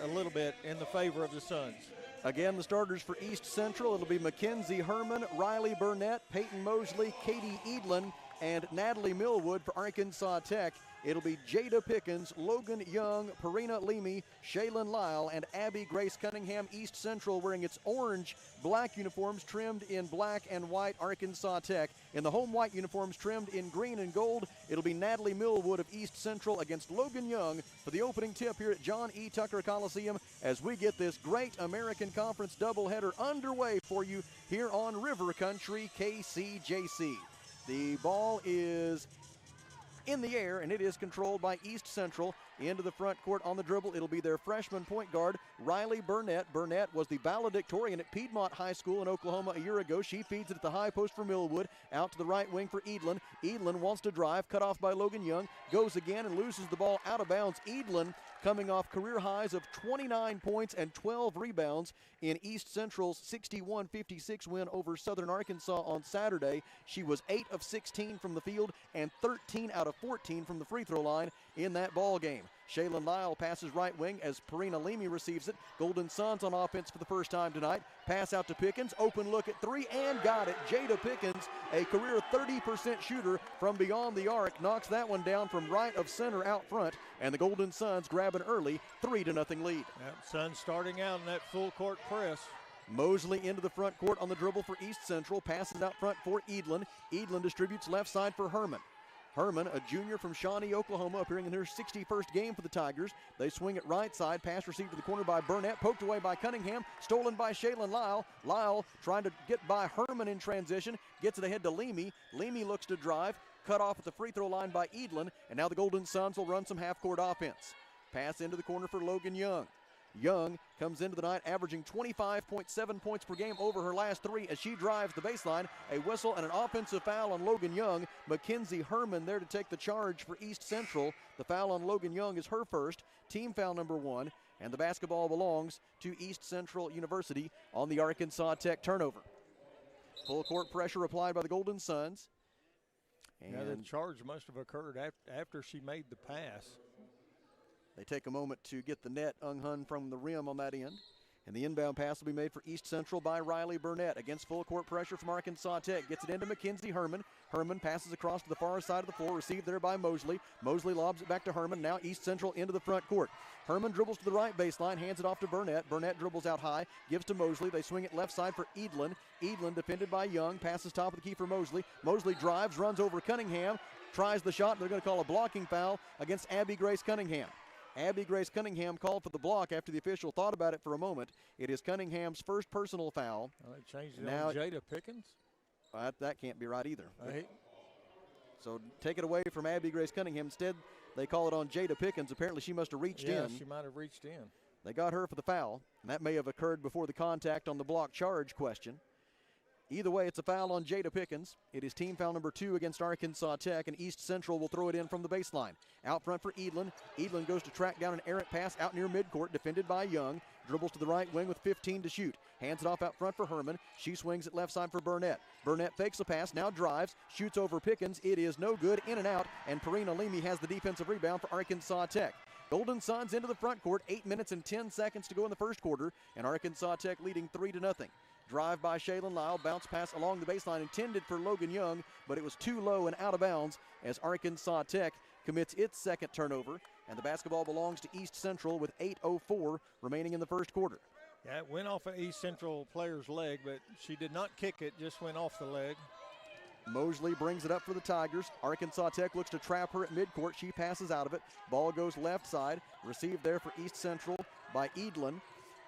a little bit in the favor of the Suns. Again, the starters for East Central, it'll be Mackenzie Herman, Riley Burnett, Peyton Mosley, Katie Edlin, and Natalie Millwood. For Arkansas Tech, it'll be Jada Pickens, Logan Young, Parina Leamy, Shaylin Lyle, and Abby Grace Cunningham. East Central wearing its orange-black uniforms trimmed in black and white. Arkansas Tech in the home white uniforms trimmed in green and gold. It'll be Natalie Millwood of East Central against Logan Young for the opening tip here at John E. Tucker Coliseum as we get this great American Conference doubleheader underway for you here on River Country KCJC. The ball is in the air, and it is controlled by East Central. Into the front court on the dribble, it'll be their freshman point guard, Riley Burnett. Burnett was the valedictorian at Piedmont High School in Oklahoma a year ago. She feeds it at the high post for Millwood, out to the right wing for Edlin. Edlin wants to drive, cut off by Logan Young, goes again and loses the ball out of bounds. Edlin coming off career highs of 29 points and 12 rebounds in East Central's 61-56 win over Southern Arkansas on Saturday. She was 8 of 16 from the field and 13 out of 14 from the free throw line in that ball game. Shaylin Lyle passes right wing as Parina Leamy receives it. Golden Suns on offense for the first time tonight. Pass out to Pickens. Open look at three and got it. Jada Pickens, a career 30% shooter from beyond the arc, knocks that one down from right of center out front. And the Golden Suns grab an early 3-0 lead. Yep, Suns starting out in that full court press. Mosley into the front court on the dribble for East Central. Passes out front for Edlin. Edlin distributes left side for Herman. Herman, a junior from Shawnee, Oklahoma, appearing in her 61st game for the Tigers. They swing it right side. Pass received to the corner by Burnett. Poked away by Cunningham. Stolen by Shaylin Lyle. Lyle trying to get by Herman in transition. Gets it ahead to Leamy. Leamy looks to drive. Cut off at the free throw line by Edlin. And now the Golden Suns will run some half-court offense. Pass into the corner for Logan Young. Young comes into the night averaging 25.7 points per game over her last three as she drives the baseline. A whistle and an offensive foul on Logan Young. Mackenzie Herman there to take the charge for East Central. The foul on Logan Young is her first, team foul number 1, and the basketball belongs to East Central University on the Arkansas Tech turnover. Full court pressure applied by the Golden Suns. And the charge must have occurred after she made the pass. They take a moment to get the net unhung from the rim on that end. And the inbound pass will be made for East Central by Riley Burnett against full court pressure from Arkansas Tech. Gets it into Mackenzie Herman. Herman passes across to the far side of the floor, received there by Mosley. Mosley lobs it back to Herman. Now East Central into the front court. Herman dribbles to the right baseline, hands it off to Burnett. Burnett dribbles out high, gives to Mosley. They swing it left side for Edlin. Edlin defended by Young, passes top of the key for Mosley. Mosley drives, runs over Cunningham, tries the shot. They're going to call a blocking foul against Abby Grace Cunningham. Abby Grace Cunningham called for the block after the official thought about it for a moment. It is Cunningham's first personal foul. Well, they changed it on Jada Pickens? That can't be right either. Right. So take it away from Abby Grace Cunningham. Instead, they call it on Jada Pickens. Apparently she must have reached in. Yeah, she might have reached in. They got her for the foul, and that may have occurred before the contact on the block charge question. Either way, it's a foul on Jada Pickens. It is team foul number 2 against Arkansas Tech, and East Central will throw it in from the baseline. Out front for Edlin. Edlin goes to track down an errant pass out near midcourt, defended by Young. Dribbles to the right wing with 15 to shoot. Hands it off out front for Herman. She swings it left side for Burnett. Burnett fakes a pass, now drives, shoots over Pickens. It is no good, in and out, and Parina Leamy has the defensive rebound for Arkansas Tech. Golden Suns into the front court, 8 minutes and 10 seconds to go in the first quarter, and Arkansas Tech leading 3-0. Drive by Shaylin Lyle, bounce pass along the baseline intended for Logan Young, but it was too low and out of bounds as Arkansas Tech commits its second turnover, and the basketball belongs to East Central with 8:04 remaining in the first quarter. Yeah, it went off an East Central player's leg, but she did not kick it, just went off the leg. Mosley brings it up for the Tigers. Arkansas Tech looks to trap her at midcourt. She passes out of it. Ball goes left side. Received there for East Central by Edlin.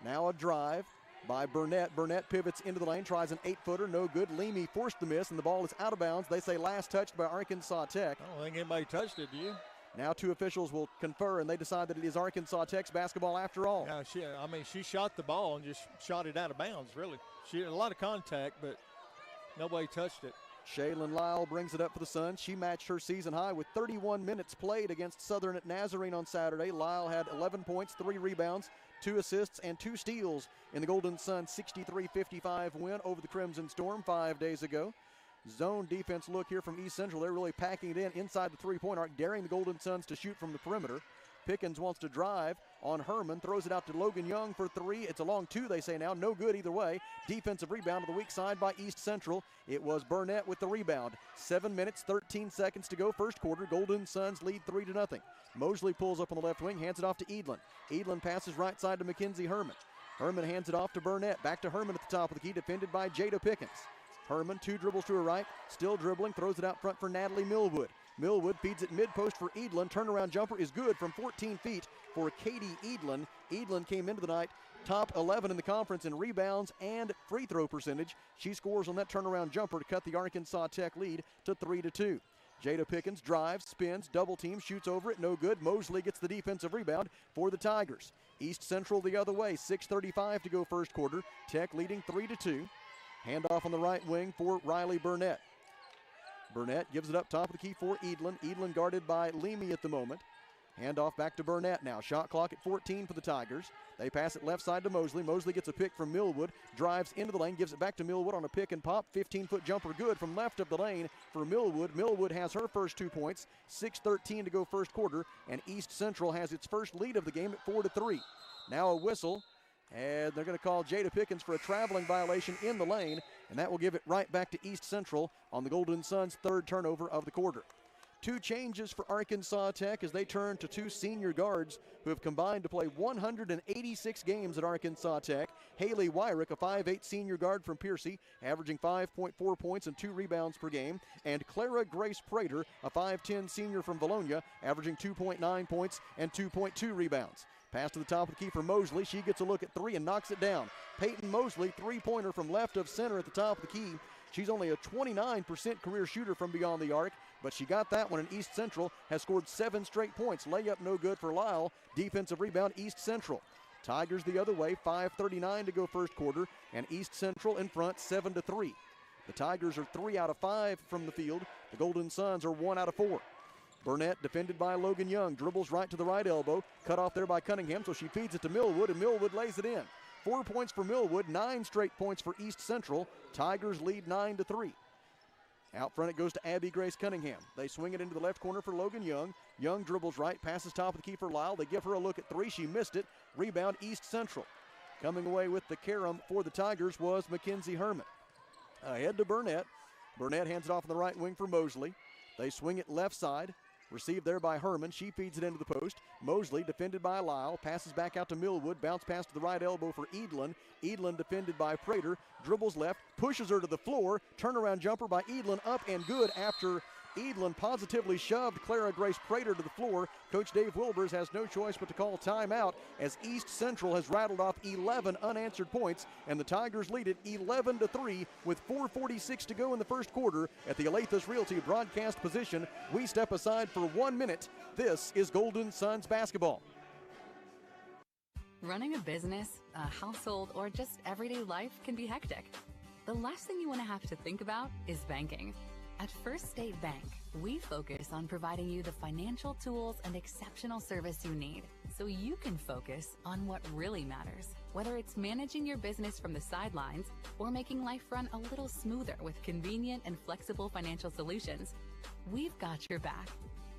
Now a drive by Burnett. Burnett pivots into the lane, tries an 8-footer, no good. Leamy forced the miss, and the ball is out of bounds. They say last touched by Arkansas Tech. I don't think anybody touched it, do you? Now two officials will confer, and they decide that it is Arkansas Tech's basketball after all. Yeah, she shot the ball and just shot it out of bounds, really. She had a lot of contact, but nobody touched it. Shaylin Lyle brings it up for the Suns. She matched her season high with 31 minutes played against Southern at Nazarene on Saturday. Lyle had 11 points, 3 rebounds, 2 assists, and 2 steals in the Golden Suns' 63-55 win over the Crimson Storm 5 days ago. Zone defense look here from East Central. They're really packing it in inside the three-point arc, daring the Golden Suns to shoot from the perimeter. Pickens wants to drive, on Herman. Throws it out to Logan Young for three. It's a long two, they say now. No good either way. Defensive rebound to the weak side by East Central. It was Burnett with the rebound. 7 minutes, 13 seconds to go first quarter. Golden Suns lead 3-0. Mosley pulls up on the left wing, hands it off to Edlin. Edlin passes right side to Mackenzie Herman. Herman hands it off to Burnett. Back to Herman at the top of the key, defended by Jada Pickens. Herman, 2 dribbles to her right, still dribbling, throws it out front for Natalie Millwood. Millwood feeds it mid-post for Edlin. Turnaround jumper is good from 14 feet for Katie Edlin. Edlin came into the night top 11 in the conference in rebounds and free throw percentage. She scores on that turnaround jumper to cut the Arkansas Tech lead to 3-2. Jada Pickens drives, spins, double team, shoots over it, no good. Mosley gets the defensive rebound for the Tigers. East Central the other way, 6:35 to go first quarter. Tech leading 3-2. Handoff on the right wing for Riley Burnett. Burnett gives it up top of the key for Edlin. Edlin guarded by Leamy at the moment. Handoff back to Burnett now. Shot clock at 14 for the Tigers. They pass it left side to Mosley. Mosley gets a pick from Millwood. Drives into the lane, gives it back to Millwood on a pick and pop. 15-foot jumper good from left of the lane for Millwood. Millwood has her first 2 points. 6:13 to go first quarter. And East Central has its first lead of the game at 4-3. Now a whistle. And they're going to call Jada Pickens for a traveling violation in the lane. And that will give it right back to East Central on the Golden Suns' third turnover of the quarter. 2 changes for Arkansas Tech as they turn to 2 senior guards who have combined to play 186 games at Arkansas Tech. Haley Wyrick, a 5'8 senior guard from Piercy, averaging 5.4 points and 2 rebounds per game. And Clara Grace Prater, a 5'10 senior from Bologna, averaging 2.9 points and 2.2 rebounds. Pass to the top of the key for Mosley. She gets a look at 3 and knocks it down. Peyton Mosley, 3-pointer from left of center at the top of the key. She's only a 29% career shooter from beyond the arc, but she got that one, and East Central has scored 7 straight points. Layup no good for Lyle. Defensive rebound, East Central. Tigers the other way, 5:39 to go first quarter, and East Central in front, 7-3. The Tigers are 3 out of 5 from the field. The Golden Suns are 1 out of 4. Burnett defended by Logan Young, dribbles right to the right elbow, cut off there by Cunningham, so she feeds it to Millwood, and Millwood lays it in. 4 points for Millwood, 9 straight points for East Central. Tigers lead 9-3. Out front it goes to Abby Grace Cunningham. They swing it into the left corner for Logan Young. Young dribbles right, passes top of the key for Lyle. They give her a look at 3. She missed it. Rebound East Central. Coming away with the carom for the Tigers was Mackenzie Herman. Ahead to Burnett. Burnett hands it off on the right wing for Mosley. They swing it left side. Received there by Herman. She feeds it into the post. Mosley defended by Lyle. Passes back out to Millwood. Bounce pass to the right elbow for Edlin. Edlin defended by Prater. Dribbles left. Pushes her to the floor. Turnaround jumper by Edlin. Up and good after Edlin positively shoved Clara Grace Prater to the floor. Coach Dave Wilbers has no choice but to call timeout as East Central has rattled off 11 unanswered points, and the Tigers lead it 11-3 with 4:46 to go in the first quarter. At the Alathus Realty broadcast position, we step aside for 1 minute. This is Golden Suns basketball. Running a business, a household, or just everyday life can be hectic. The last thing you want to have to think about is banking. At First State Bank, we focus on providing you the financial tools and exceptional service you need so you can focus on what really matters. Whether it's managing your business from the sidelines or making life run a little smoother with convenient and flexible financial solutions, we've got your back.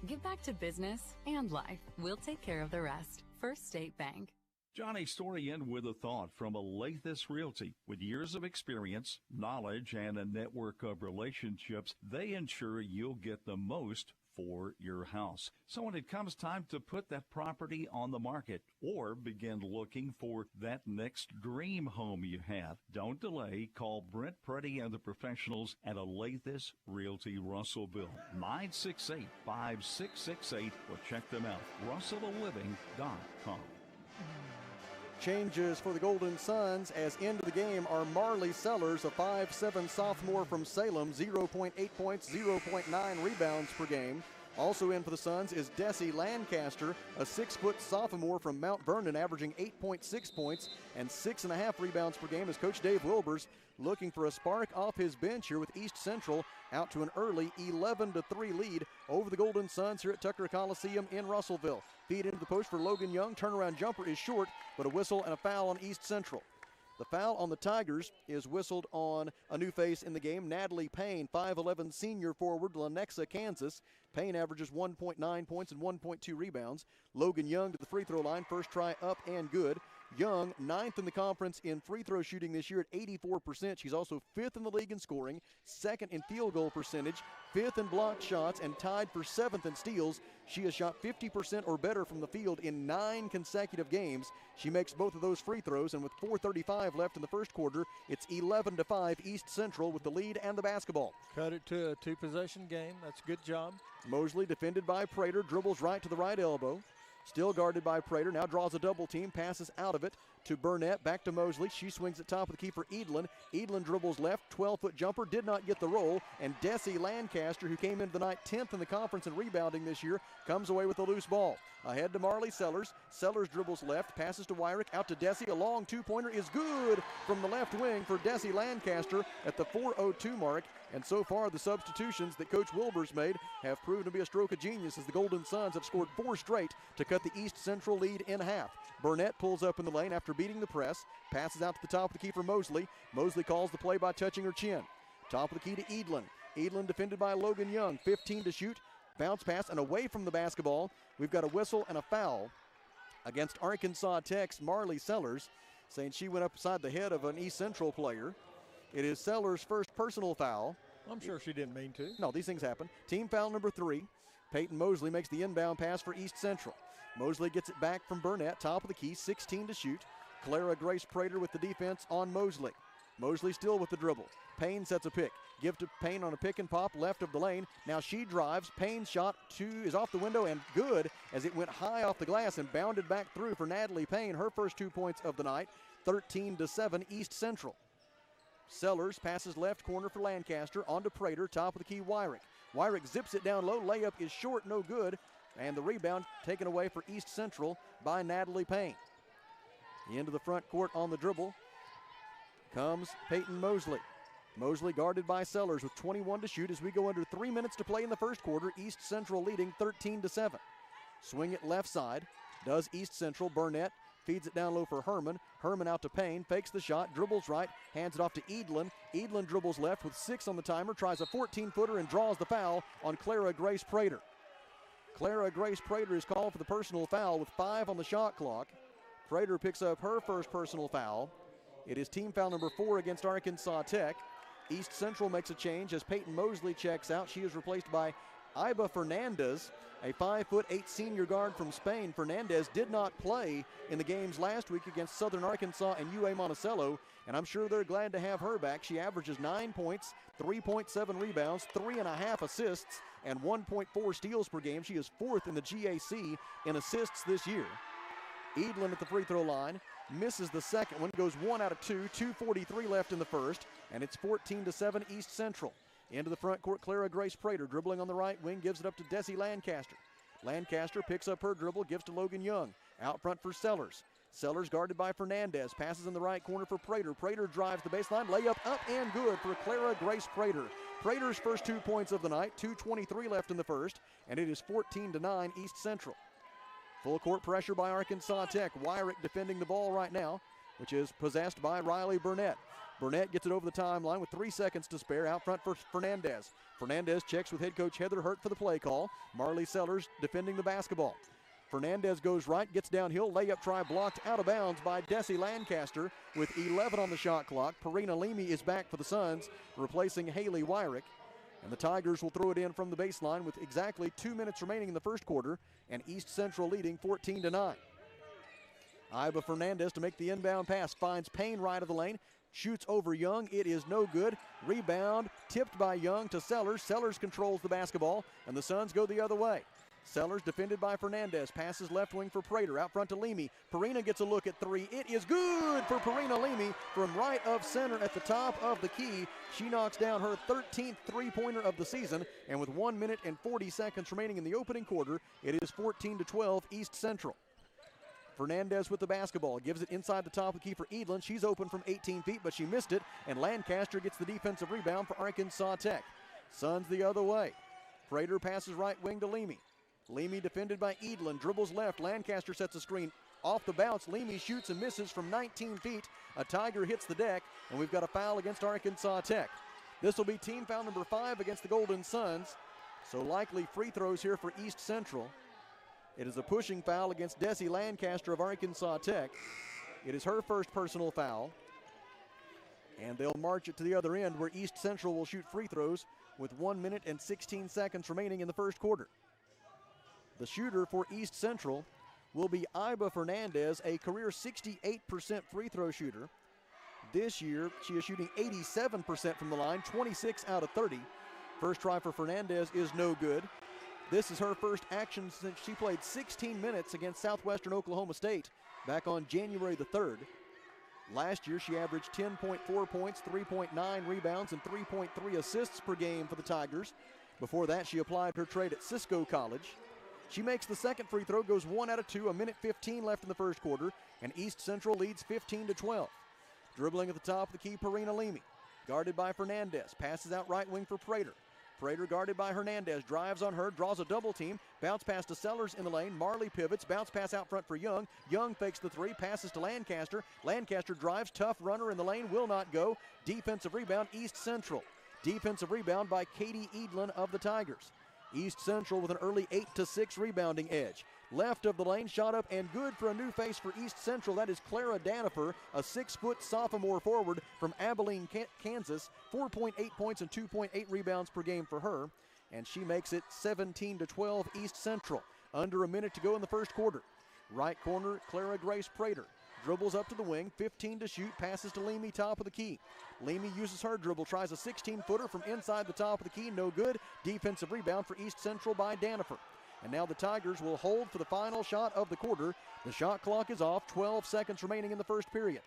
Give back to business and life. We'll take care of the rest. First State Bank. Johnny Storian with a thought from Alathus Realty. With years of experience, knowledge, and a network of relationships, they ensure you'll get the most for your house. So when it comes time to put that property on the market or begin looking for that next dream home you have, don't delay. Call Brent Preddy and the professionals at Alathus Realty Russellville. 968-5668 or check them out. RussellLiving.com. Changes for the Golden Suns as into the game are Marley Sellers, a 5'7 sophomore from Salem, 0.8 points, 0.9 rebounds per game. Also in for the Suns is Desi Lancaster, a 6-foot sophomore from Mount Vernon, averaging 8.6 points and 6.5 rebounds per game, as Coach Dave Wilbers looking for a spark off his bench here with East Central out to an early 11-3 lead over the Golden Suns here at Tucker Coliseum in Russellville. Feed into the post for Logan Young. Turnaround jumper is short, but a whistle and a foul on East Central. The foul on the Tigers is whistled on a new face in the game, Natalie Payne, 5'11 senior forward, Lenexa, Kansas. Payne averages 1.9 points and 1.2 rebounds. Logan Young to the free throw line, first try up and good. Young, 9th in the conference in free throw shooting this year at 84%. She's also 5th in the league in scoring, 2nd in field goal percentage, 5th in blocked shots, and tied for 7th in steals. She has shot 50% or better from the field in 9 consecutive games. She makes both of those free throws, and with 4:35 left in the first quarter, it's 11-5 East Central with the lead and the basketball. Cut it to a two-possession game. That's a good job. Mosley defended by Prater, dribbles right to the right elbow. Still guarded by Prater, now draws a double team, passes out of it to Burnett, back to Mosley. She swings at top of the key for Edlin. Edlin dribbles left, 12-foot jumper, did not get the roll, and Desi Lancaster, who came into the night 10th in the conference in rebounding this year, comes away with a loose ball. Ahead to Marley Sellers. Sellers dribbles left, passes to Wyrick, out to Desi. A long two-pointer is good from the left wing for Desi Lancaster at the 4:02 mark. And so far, the substitutions that Coach Wilbur's made have proven to be a stroke of genius, as the Golden Suns have scored 4 straight to cut the East Central lead in half. Burnett pulls up in the lane after beating the press, passes out to the top of the key for Mosley. Mosley calls the play by touching her chin. Top of the key to Edlin. Edlin defended by Logan Young, 15 to shoot. Bounce pass and away from the basketball. We've got a whistle and a foul against Arkansas Tech's Marley Sellers, saying she went upside the head of an East Central player. It is Sellers' first personal foul. I'm sure she didn't mean to. No, these things happen. Team foul number 3. Peyton Mosley makes the inbound pass for East Central. Mosley gets it back from Burnett, top of the key, 16 to shoot. Clara Grace Prater with the defense on Mosley. Mosley still with the dribble. Payne sets a pick. Give to Payne on a pick and pop left of the lane. Now she drives. Payne's shot is off the window and good, as it went high off the glass and bounded back through for Natalie Payne. Her first 2 points of the night, 13-7 East Central. Sellers passes left corner for Lancaster, on to Prater, top of the key Wyrick. Wyrick zips it down low, layup is short, no good, and the rebound taken away for East Central by Natalie Payne. Into the front court on the dribble comes Peyton Mosley. Mosley guarded by Sellers with 21 to shoot as we go under 3 minutes to play in the first quarter. East Central leading 13-7. Swing it left side, does East Central. Burnett feeds it down low for Herman. Herman out to Payne, fakes the shot, dribbles right, hands it off to Edlin. Edlin dribbles left with 6 on the timer, tries a 14-footer and draws the foul on Clara Grace Prater. Clara Grace Prater is called for the personal foul with 5 on the shot clock. Prater picks up her first personal foul. It is team foul number 4 against Arkansas Tech. East Central makes a change as Peyton Mosley checks out. She is replaced by Iba Fernandez, a 5'8" senior guard from Spain. Fernandez did not play in the games last week against Southern Arkansas and UA Monticello, and I'm sure they're glad to have her back. She averages 9 points, 3.7 rebounds, 3.5 assists, and 1.4 steals per game. She is 4th in the GAC in assists this year. Edlin at the free throw line, misses the second one, goes 1 out of 2, 2:43 left in the first, and it's 14-7 East Central. Into the front court, Clara Grace Prater dribbling on the right wing, gives it up to Desi Lancaster. Lancaster picks up her dribble, gives to Logan Young. Out front for Sellers. Sellers guarded by Fernandez, passes in the right corner for Prater. Prater drives the baseline, layup up and good for Clara Grace Prater. Prater's first 2 points of the night, 2:23 left in the first, and it is 14-9 East Central. Full court pressure by Arkansas Tech. Wyrick defending the ball right now, which is possessed by Riley Burnett. Burnett gets it over the timeline with 3 seconds to spare. Out front for Fernandez. Fernandez checks with head coach Heather Hurt for the play call. Marley Sellers defending the basketball. Fernandez goes right, gets downhill, layup try blocked out of bounds by Desi Lancaster with 11 on the shot clock. Parina Leamy is back for the Suns, replacing Haley Wyrick. And the Tigers will throw it in from the baseline with exactly 2 minutes remaining in the first quarter, and East Central leading 14-9. Iba Fernandez to make the inbound pass, finds Payne right of the lane, shoots over Young, it is no good. Rebound tipped by Young to Sellers. Sellers controls the basketball, and the Suns go the other way. Sellers defended by Fernandez, passes left wing for Prater, out front to Leamy. Parina gets a look at 3. It is good for Parina Leamy from right of center at the top of the key. She knocks down her 13th three-pointer of the season, and with 1 minute and 40 seconds remaining in the opening quarter, it is 14-12 East Central. Fernandez with the basketball, gives it inside the top of the key for Edlin. She's open from 18 feet, but she missed it, and Lancaster gets the defensive rebound for Arkansas Tech. Suns the other way. Prater passes right wing to Leamy. Leamy defended by Edlin, dribbles left. Lancaster sets a screen Off the bounce, Leamy shoots and misses from 19 feet. A Tiger hits the deck, and we've got a foul against Arkansas Tech. This will be team foul number 5 against the Golden Suns, so likely free throws here for East Central. It is a pushing foul against Desi Lancaster of Arkansas Tech. It is her first personal foul, and they'll march it to the other end where East Central will shoot free throws with 1 minute and 16 seconds remaining in the first quarter. The shooter for East Central will be Iba Fernandez, a career 68% free throw shooter. This year, she is shooting 87% from the line, 26 out of 30. First try for Fernandez is no good. This is her first action since she played 16 minutes against Southwestern Oklahoma State back on January the 3rd. Last year, she averaged 10.4 points, 3.9 rebounds, and 3.3 assists per game for the Tigers. Before that, she applied her trade at Cisco College. She makes the second free throw, goes 1 out of 2, a minute 15 left in the first quarter, and East Central leads 15-12. Dribbling at the top of the key, Perina Leamy. Guarded by Fernandez, passes out right wing for Prater. Prater guarded by Hernandez, drives on her, draws a double team, bounce pass to Sellers in the lane, Marley pivots, bounce pass out front for Young. Young fakes the three, passes to Lancaster. Lancaster drives, tough runner in the lane, will not go. Defensive rebound, East Central. Defensive rebound by Katie Edlin of the Tigers. East Central with an early 8-6 rebounding edge. Left of the lane, shot up and good for a new face for East Central. That is Clara Danifer, a 6-foot sophomore forward from Abilene, Kansas. 4.8 points and 2.8 rebounds per game for her. And she makes it 17-12 East Central. Under a minute to go in the first quarter. Right corner, Clara Grace Prater. Dribbles up to the wing, 15 to shoot, passes to Leamy, top of the key. Leamy uses her dribble, tries a 16-footer from inside the top of the key, no good. Defensive rebound for East Central by Danifer. And now the Tigers will hold for the final shot of the quarter. The shot clock is off, 12 seconds remaining in the first period.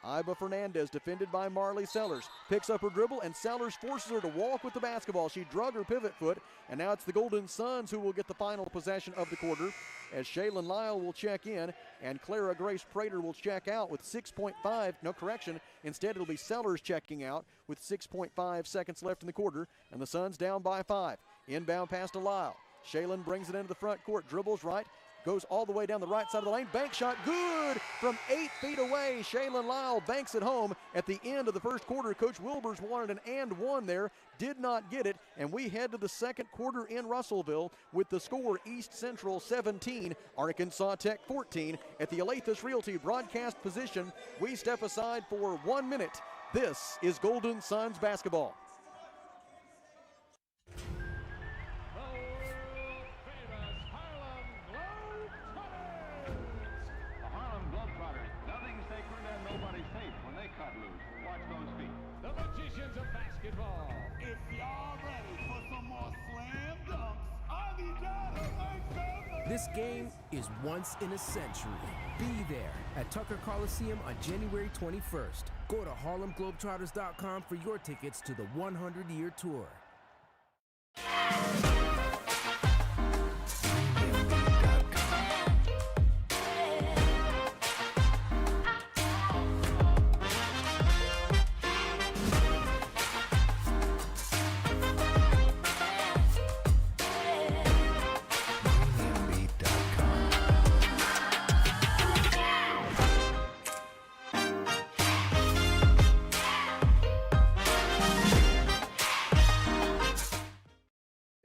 Iba Fernandez, defended by Marley Sellers, picks up her dribble, and Sellers forces her to walk with the basketball. She drug her pivot foot, and now it's the Golden Suns who will get the final possession of the quarter, as Shaylin Lyle will check in, and Clara Grace Prater will check out with 6.5, no correction, instead it'll be Sellers checking out with 6.5 seconds left in the quarter, and the Suns down by 5. Inbound pass to Lyle. Shaylin brings it into the front court, dribbles right, goes all the way down the right side of the lane. Bank shot, good from 8 feet away. Shaylin Lyle banks it home at the end of the first quarter. Coach Wilbers wanted an and one there, did not get it, and we head to the second quarter in Russellville with the score East Central 17, Arkansas Tech 14. At the Alathus Realty broadcast position, we step aside for 1 minute. This is Golden Suns basketball. If y'all ready for some more slam dunks, I need y'all to make some. This game is once in a century. Be there at Tucker Coliseum on January 21st. Go to HarlemGlobetrotters.com for your tickets to the 100-year tour.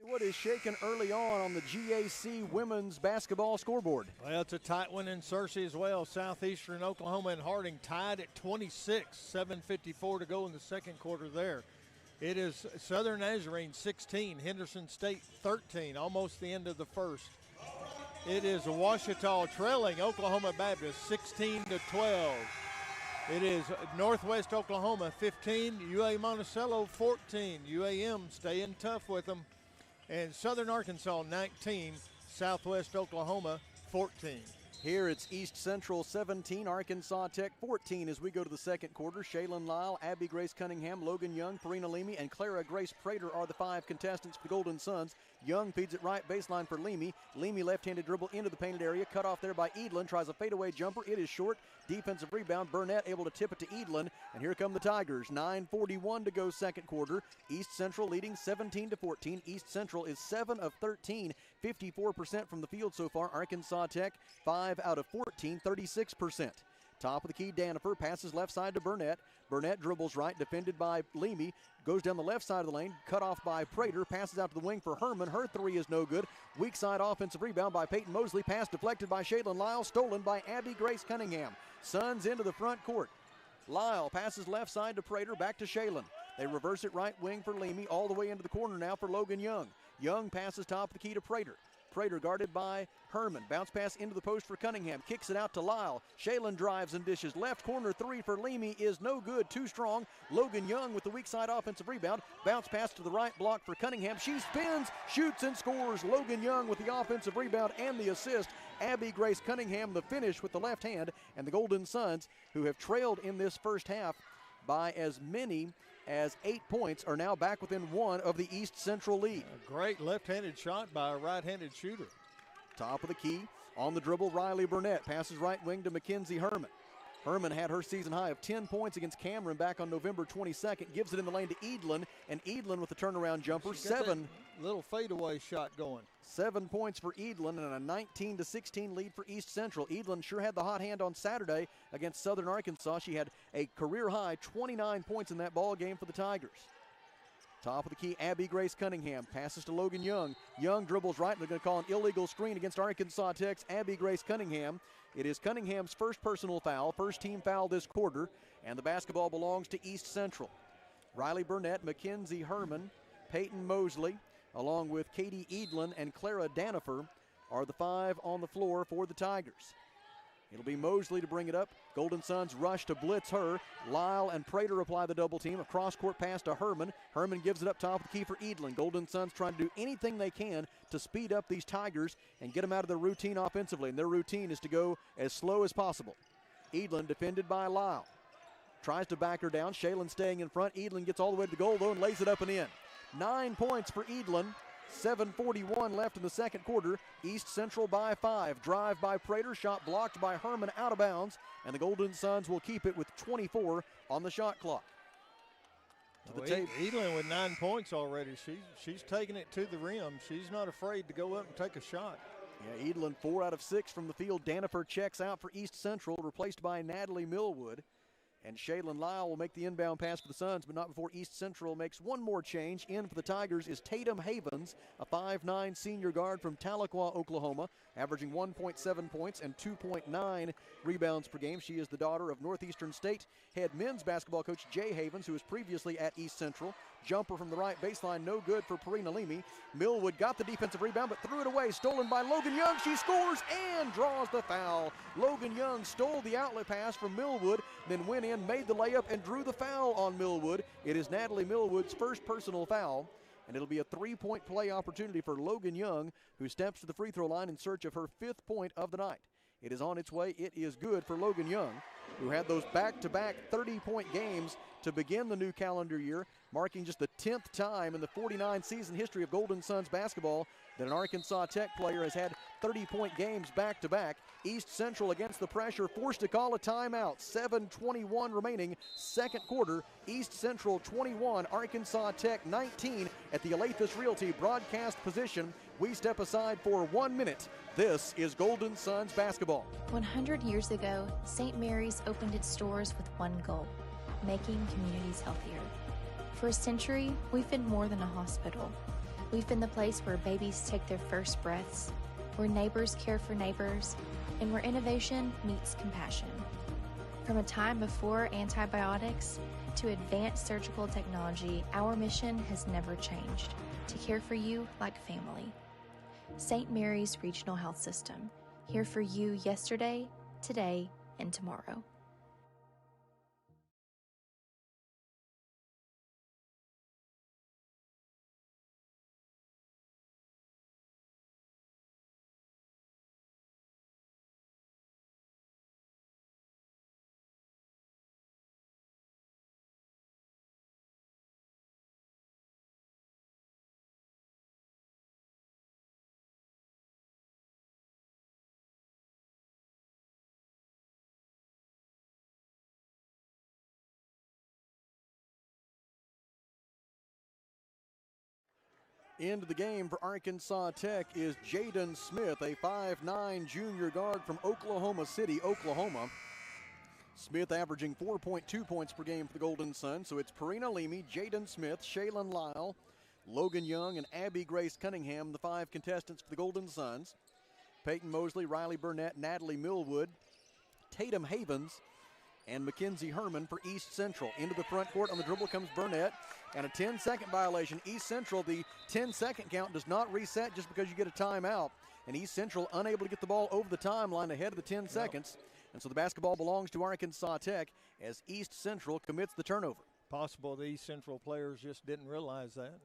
What is shaken early on the GAC women's basketball scoreboard? Well, it's a tight one in Searcy as well. Southeastern Oklahoma and Harding tied at 26, 7:54 to go in the second quarter there. It is Southern Nazarene 16, Henderson State 13, almost the end of the first. It is Ouachita trailing Oklahoma Baptist 16-12. It is Northwest Oklahoma 15, UA Monticello 14. UAM staying tough with them. And Southern Arkansas 19, Southwest Oklahoma 14. Here it's East Central 17, Arkansas Tech 14 as we go to the second quarter. Shaylin Lyle, Abby Grace Cunningham, Logan Young, Perina Leamy, and Clara Grace Prater are the 5 contestants for the Golden Suns. Young feeds it right baseline for Leamy. Leamy left-handed dribble into the painted area, cut off there by Edlin, tries a fadeaway jumper. It is short. Defensive rebound, Burnett able to tip it to Edlin, and here come the Tigers. 9:41 to go second quarter. East Central leading 17-14. East Central is 7 of 13, 54% from the field so far. Arkansas Tech 5 5 out of 14, 36%. Top of the key, Danifer passes left side to Burnett. Burnett dribbles right, defended by Leamy. Goes down the left side of the lane, cut off by Prater. Passes out to the wing for Herman. Her three is no good. Weak side offensive rebound by Peyton Mosley. Pass deflected by Shaylin Lyle. Stolen by Abby Grace Cunningham. Suns into the front court. Lyle passes left side to Prater. Back to Shaylin. They reverse it right wing for Leamy. All the way into the corner now for Logan Young. Young passes top of the key to Prater. Prater guarded by Herman. Bounce pass into the post for Cunningham. Kicks it out to Lyle. Shaylin drives and dishes. Left corner three for Leamy is no good. Too strong. Logan Young with the weak side offensive rebound. Bounce pass to the right block for Cunningham. She spins, shoots, and scores. Logan Young with the offensive rebound and the assist. Abby Grace Cunningham the finish with the left hand. And the Golden Suns, who have trailed in this first half by as many as 8 points, are now back within one of the East Central lead. A great left-handed shot by a right-handed shooter. Top of the key, on the dribble, Riley Burnett passes right wing to Mackenzie Herman. Herman had her season high of 10 points against Cameron back on November 22nd. Gives it in the lane to Edlin, and Edlin with the turnaround jumper. Little fadeaway shot going. 7 points for Edlin and a 19-16 lead for East Central. Edlin sure had the hot hand on Saturday against Southern Arkansas. She had a career high 29 points in that ball game for the Tigers. Top of the key, Abby Grace Cunningham passes to Logan Young. Young dribbles right. They're going to call an illegal screen against Arkansas Tech's Abby Grace Cunningham. It is Cunningham's first personal foul, first team foul this quarter, and the basketball belongs to East Central. Riley Burnett, Mackenzie Herman, Peyton Mosley, along with Katie Edlin and Clara Danifer, are the five on the floor for the Tigers. It'll be Mosley to bring it up. Golden Suns rush to blitz her. Lyle and Prater apply the double team. A cross-court pass to Herman. Herman gives it up top of the key for Edlin. Golden Suns trying to do anything they can to speed up these Tigers and get them out of their routine offensively. And their routine is to go as slow as possible. Edlin defended by Lyle. Tries to back her down. Shaylin staying in front. Edlin gets all the way to the goal, though, and lays it up and in. 9 points for Edlin. 7:41 left in the second quarter. East Central by 5. Drive by Prater. Shot blocked by Herman out of bounds. And the Golden Suns will keep it with 24 on the shot clock. To the tape. Edlin with 9 points already. She's taking it to the rim. She's not afraid to go up and take a shot. Yeah, Edlin 4 out of 6 from the field. Danifer checks out for East Central, replaced by Natalie Millwood. And Shaylin Lyle will make the inbound pass for the Suns, but not before East Central makes one more change. In for the Tigers is Tatum Havens, a 5'9" senior guard from Tahlequah, Oklahoma, averaging 1.7 points and 2.9 rebounds per game. She is the daughter of Northeastern State head men's basketball coach Jay Havens, who was previously at East Central. Jumper from the right baseline, no good for Parina Leamy. Millwood got the defensive rebound, but threw it away. Stolen by Logan Young. She scores and draws the foul. Logan Young stole the outlet pass from Millwood, then went in, made the layup, and drew the foul on Millwood. It is Natalie Millwood's first personal foul, and it'll be a three-point play opportunity for Logan Young, who steps to the free throw line in search of her 5th point of the night. It is on its way. It is good for Logan Young, who had those back-to-back 30-point games to begin the new calendar year, marking just the 10th time in the 49-season history of Golden Suns basketball that an Arkansas Tech player has had 30-point games back-to-back. East Central against the pressure, forced to call a timeout. 7:21 remaining, second quarter. East Central 21, Arkansas Tech 19 at the Alathus Realty broadcast position. We step aside for 1 minute. This is Golden Suns basketball. 100 years ago, St. Mary's opened its doors with one goal: making communities healthier. For a century, we've been more than a hospital. We've been the place where babies take their first breaths, where neighbors care for neighbors, and where innovation meets compassion. From a time before antibiotics to advanced surgical technology, our mission has never changed: to care for you like family. St. Mary's Regional Health System, here for you yesterday, today, and tomorrow. Into the game for Arkansas Tech is Jaden Smith, a 5'9 junior guard from Oklahoma City, Oklahoma. Smith averaging 4.2 points per game for the Golden Sun. So it's Perina Leamy, Jaden Smith, Shaylin Lyle, Logan Young, and Abby Grace Cunningham, the 5 contestants for the Golden Suns. Peyton Mosley, Riley Burnett, Natalie Millwood, Tatum Havens, and Mackenzie Herman for East Central. Into the front court on the dribble comes Burnett, and a 10-second violation. East Central, the 10-second count does not reset just because you get a timeout. And East Central unable to get the ball over the timeline ahead of the 10 seconds. And so the basketball belongs to Arkansas Tech as East Central commits the turnover. Possible the East Central players just didn't realize that.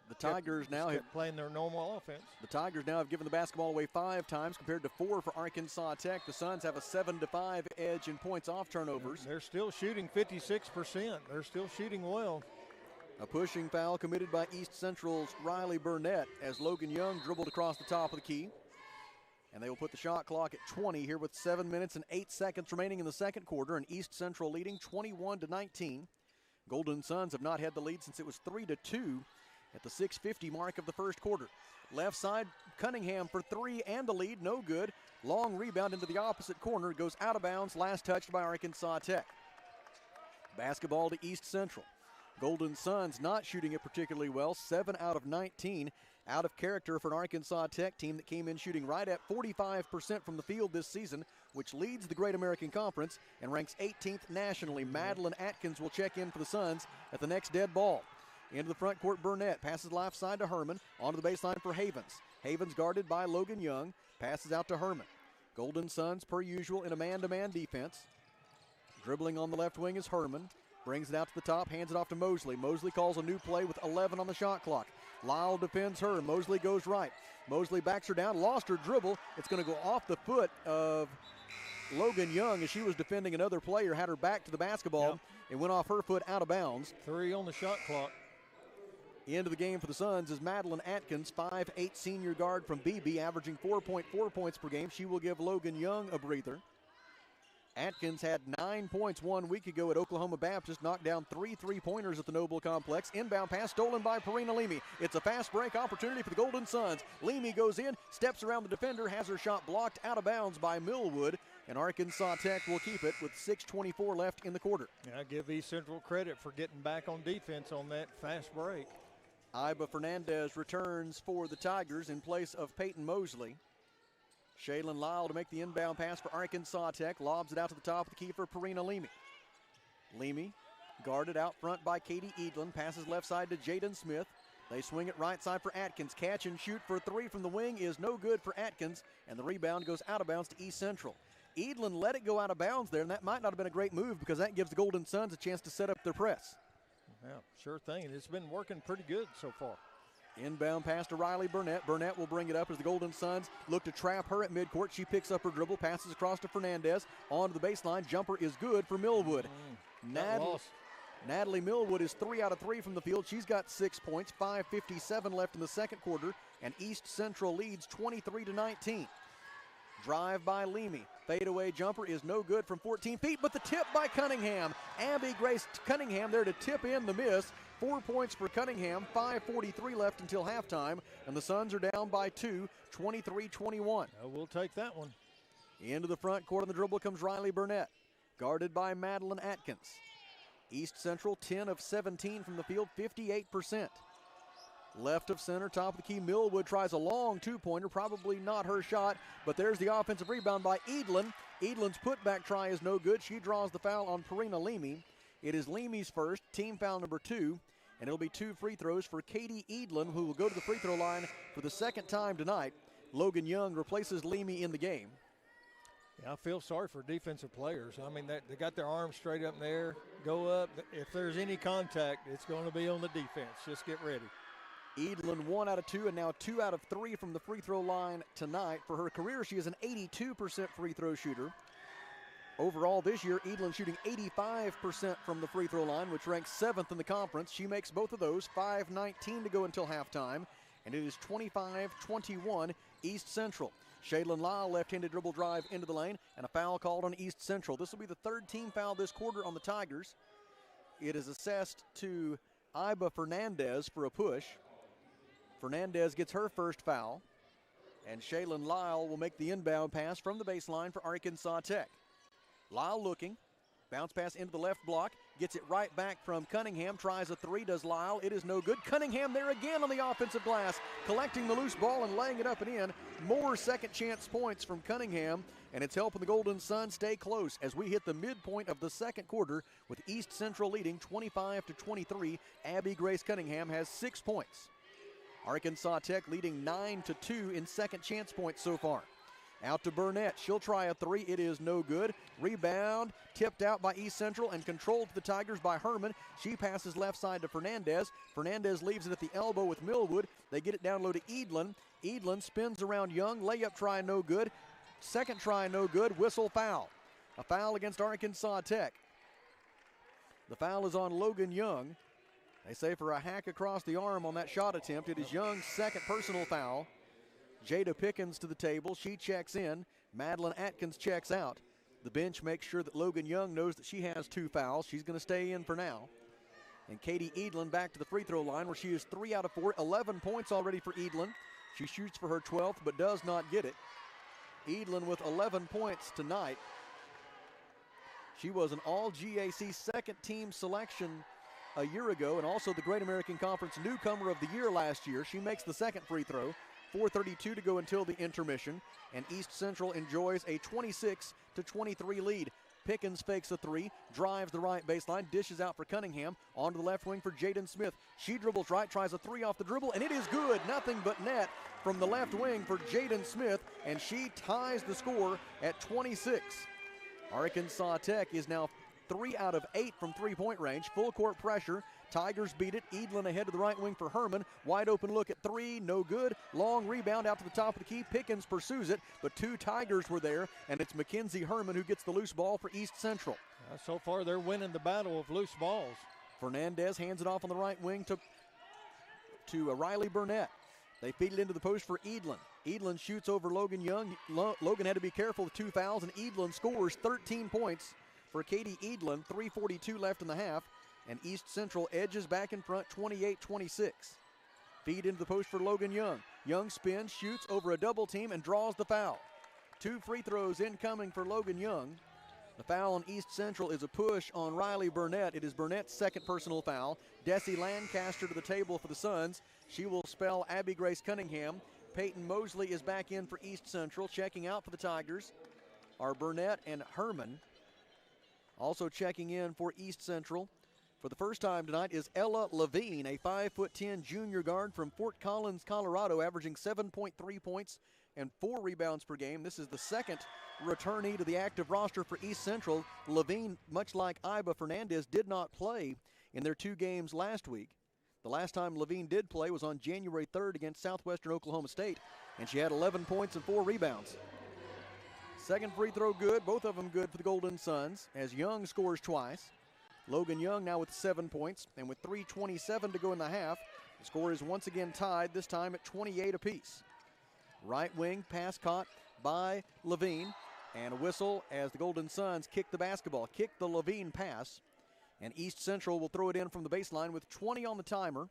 The Tigers now have playing their normal offense. The Tigers now have given the basketball away 5 times compared to 4 for Arkansas Tech. The Suns have a 7-5 edge in points off turnovers. They're still shooting 56%. They're still shooting well. A pushing foul committed by East Central's Riley Burnett as Logan Young dribbled across the top of the key. And they will put the shot clock at 20 here with 7 minutes and 8 seconds remaining in the second quarter, and East Central leading 21-19. Golden Suns have not had the lead since it was 3-2 at the 6:50 mark of the first quarter. Left side, Cunningham for 3 and the lead, no good. Long rebound into the opposite corner, goes out of bounds, last touched by Arkansas Tech. Basketball to East Central. Golden Suns not shooting it particularly well, 7 out of 19. Out of character for an Arkansas Tech team that came in shooting right at 45% from the field this season, which leads the Great American Conference and ranks 18th nationally. Madeline Atkins will check in for the Suns at the next dead ball. Into the front court, Burnett passes left side to Herman. Onto the baseline for Havens. Havens guarded by Logan Young. Passes out to Herman. Golden Suns, per usual, in a man-to-man defense. Dribbling on the left wing is Herman. Brings it out to the top, hands it off to Mosley. Mosley calls a new play with 11 on the shot clock. Lyle defends her. Mosley goes right. Mosley backs her down, lost her dribble. It's going to go off the foot of Logan Young as she was defending another player, had her back to the basketball. Yep. It went off her foot out of bounds. 3 on the shot clock. Into the game for the Suns is Madeline Atkins, 5'8 senior guard from BB, averaging 4.4 points per game. She will give Logan Young a breather. Atkins had 9 points 1 week ago at Oklahoma Baptist, knocked down 3 3-pointers at the Noble Complex. Inbound pass stolen by Perina Leamy. It's a fast break opportunity for the Golden Suns. Leamy goes in, steps around the defender, has her shot blocked out of bounds by Millwood, and Arkansas Tech will keep it with 6:24 left in the quarter. I give East Central credit for getting back on defense on that fast break. Iba Fernandez returns for the Tigers in place of Peyton Mosley. Shaylin Lyle to make the inbound pass for Arkansas Tech. Lobs it out to the top of the key for Perina Leamy. Leamy guarded out front by Katie Edlin. Passes left side to Jaden Smith. They swing it right side for Atkins. Catch and shoot for 3 from the wing is no good for Atkins. And the rebound goes out of bounds to East Central. Edlin let it go out of bounds there, and that might not have been a great move because that gives the Golden Suns a chance to set up their press. Yeah, sure thing. It's been working pretty good so far. Inbound pass to Riley Burnett. Burnett will bring it up as the Golden Suns look to trap her at midcourt. She picks up her dribble, passes across to Fernandez. On to the baseline. Jumper is good for Millwood. Natalie Millwood is 3 out of 3 from the field. She's got 6 points, 5:57 left in the second quarter, and East Central leads 23-19. Drive by Leamy. Fadeaway jumper is no good from 14 feet, but the tip by Cunningham. Abby Grace Cunningham there to tip in the miss. 4 points for Cunningham, 5:43 left until halftime, and the Suns are down by 2, 23-21. We'll take that one. Into the front court on the dribble comes Riley Burnett, guarded by Madeline Atkins. East Central 10 of 17 from the field, 58%. Left of center, top of the key, Millwood tries a long 2-pointer, probably not her shot, but there's the offensive rebound by Edlin. Edlin's putback try is no good. She draws the foul on Perina Leamy. It is Leamy's first, team foul number 2, and it'll be 2 free throws for Katie Edlin, who will go to the free throw line for the second time tonight. Logan Young replaces Leamy in the game. Yeah, I feel sorry for defensive players. I mean, they got their arms straight up in the air, go up. If there's any contact, it's going to be on the defense. Just get ready. Edlin 1 out of 2 and now 2 out of 3 from the free throw line tonight. For her career, she is an 82% free throw shooter. Overall this year, Edlin shooting 85% from the free throw line, which ranks 7th in the conference. She makes both of those, 5:19 to go until halftime, and it is 25-21 East Central. Shaylin Lyle, left-handed dribble drive into the lane, and a foul called on East Central. This will be the 3rd team foul this quarter on the Tigers. It is assessed to Iba Fernandez for a push. Fernandez gets her first foul, and Shaylin Lyle will make the inbound pass from the baseline for Arkansas Tech. Lyle looking, bounce pass into the left block, gets it right back from Cunningham, tries a three, does Lyle, it is no good. Cunningham there again on the offensive glass, collecting the loose ball and laying it up and in. More second chance points from Cunningham, and it's helping the Golden Suns stay close as we hit the midpoint of the second quarter with East Central leading 25-23. Abby Grace Cunningham has 6 points. Arkansas Tech leading 9-2 in second chance points so far. Out to Burnett. She'll try a three. It is no good. Rebound tipped out by East Central and controlled for the Tigers by Herman. She passes left side to Fernandez. Fernandez leaves it at the elbow with Millwood. They get it down low to Edlin. Edlin spins around Young. Layup try no good. Second try no good. Whistle foul. A foul against Arkansas Tech. The foul is on Logan Young. They say for a hack across the arm on that shot attempt. It is Young's second personal foul. Jada Pickens to the table. She checks in. Madeline Atkins checks out. The bench makes sure that Logan Young knows that she has 2 fouls. She's going to stay in for now. And Katie Edlin back to the free throw line where she is 3 out of 4. 11 points already for Edlin. She shoots for her 12th but does not get it. Edlin with 11 points tonight. She was an all-GAC second team selection a year ago and also the Great American Conference Newcomer of the Year last year. She makes the second free throw. 4:32 to go until the intermission, and East Central enjoys a 26-23 lead. Pickens fakes a three, drives the right baseline, dishes out for Cunningham, onto the left wing for Jaden Smith. She dribbles right, tries a three off the dribble, and it is good. Nothing but net from the left wing for Jaden Smith, and she ties the score at 26. Arkansas Tech is now 3 out of 8 from three-point range. Full court pressure. Tigers beat it. Edlin ahead to the right wing for Herman. Wide open look at three, no good. Long rebound out to the top of the key. Pickens pursues it, but 2 Tigers were there, and it's Mackenzie Herman who gets the loose ball for East Central. So far, they're winning the battle of loose balls. Fernandez hands it off on the right wing to Riley Burnett. They feed it into the post for Edlin. Edlin shoots over Logan Young. Logan had to be careful with 2 fouls, and Edlin scores 13 points for Katie Edlin. 3:42 left in the half. And East Central edges back in front, 28-26. Feed into the post for Logan Young. Young spins, shoots over a double team, and draws the foul. 2 free throws incoming for Logan Young. The foul on East Central is a push on Riley Burnett. It is Burnett's second personal foul. Desi Lancaster to the table for the Suns. She will spell Abby Grace Cunningham. Peyton Mosley is back in for East Central. Checking out for the Tigers are Burnett and Herman. Also checking in for East Central for the first time tonight is Ella Levine, a 5'10" junior guard from Fort Collins, Colorado, averaging 7.3 points and 4 rebounds per game. This is the second returnee to the active roster for East Central. Levine, much like Iba Fernandez, did not play in their 2 games last week. The last time Levine did play was on January 3rd against Southwestern Oklahoma State, and she had 11 points and 4 rebounds. Second free throw good, both of them good for the Golden Suns, as Young scores twice. Logan Young now with 7 points, and with 3:27 to go in the half, the score is once again tied, this time at 28 apiece. Right wing pass caught by Levine, and a whistle as the Golden Suns kick the basketball. Kick the Levine pass, and East Central will throw it in from the baseline with 20 on the timer,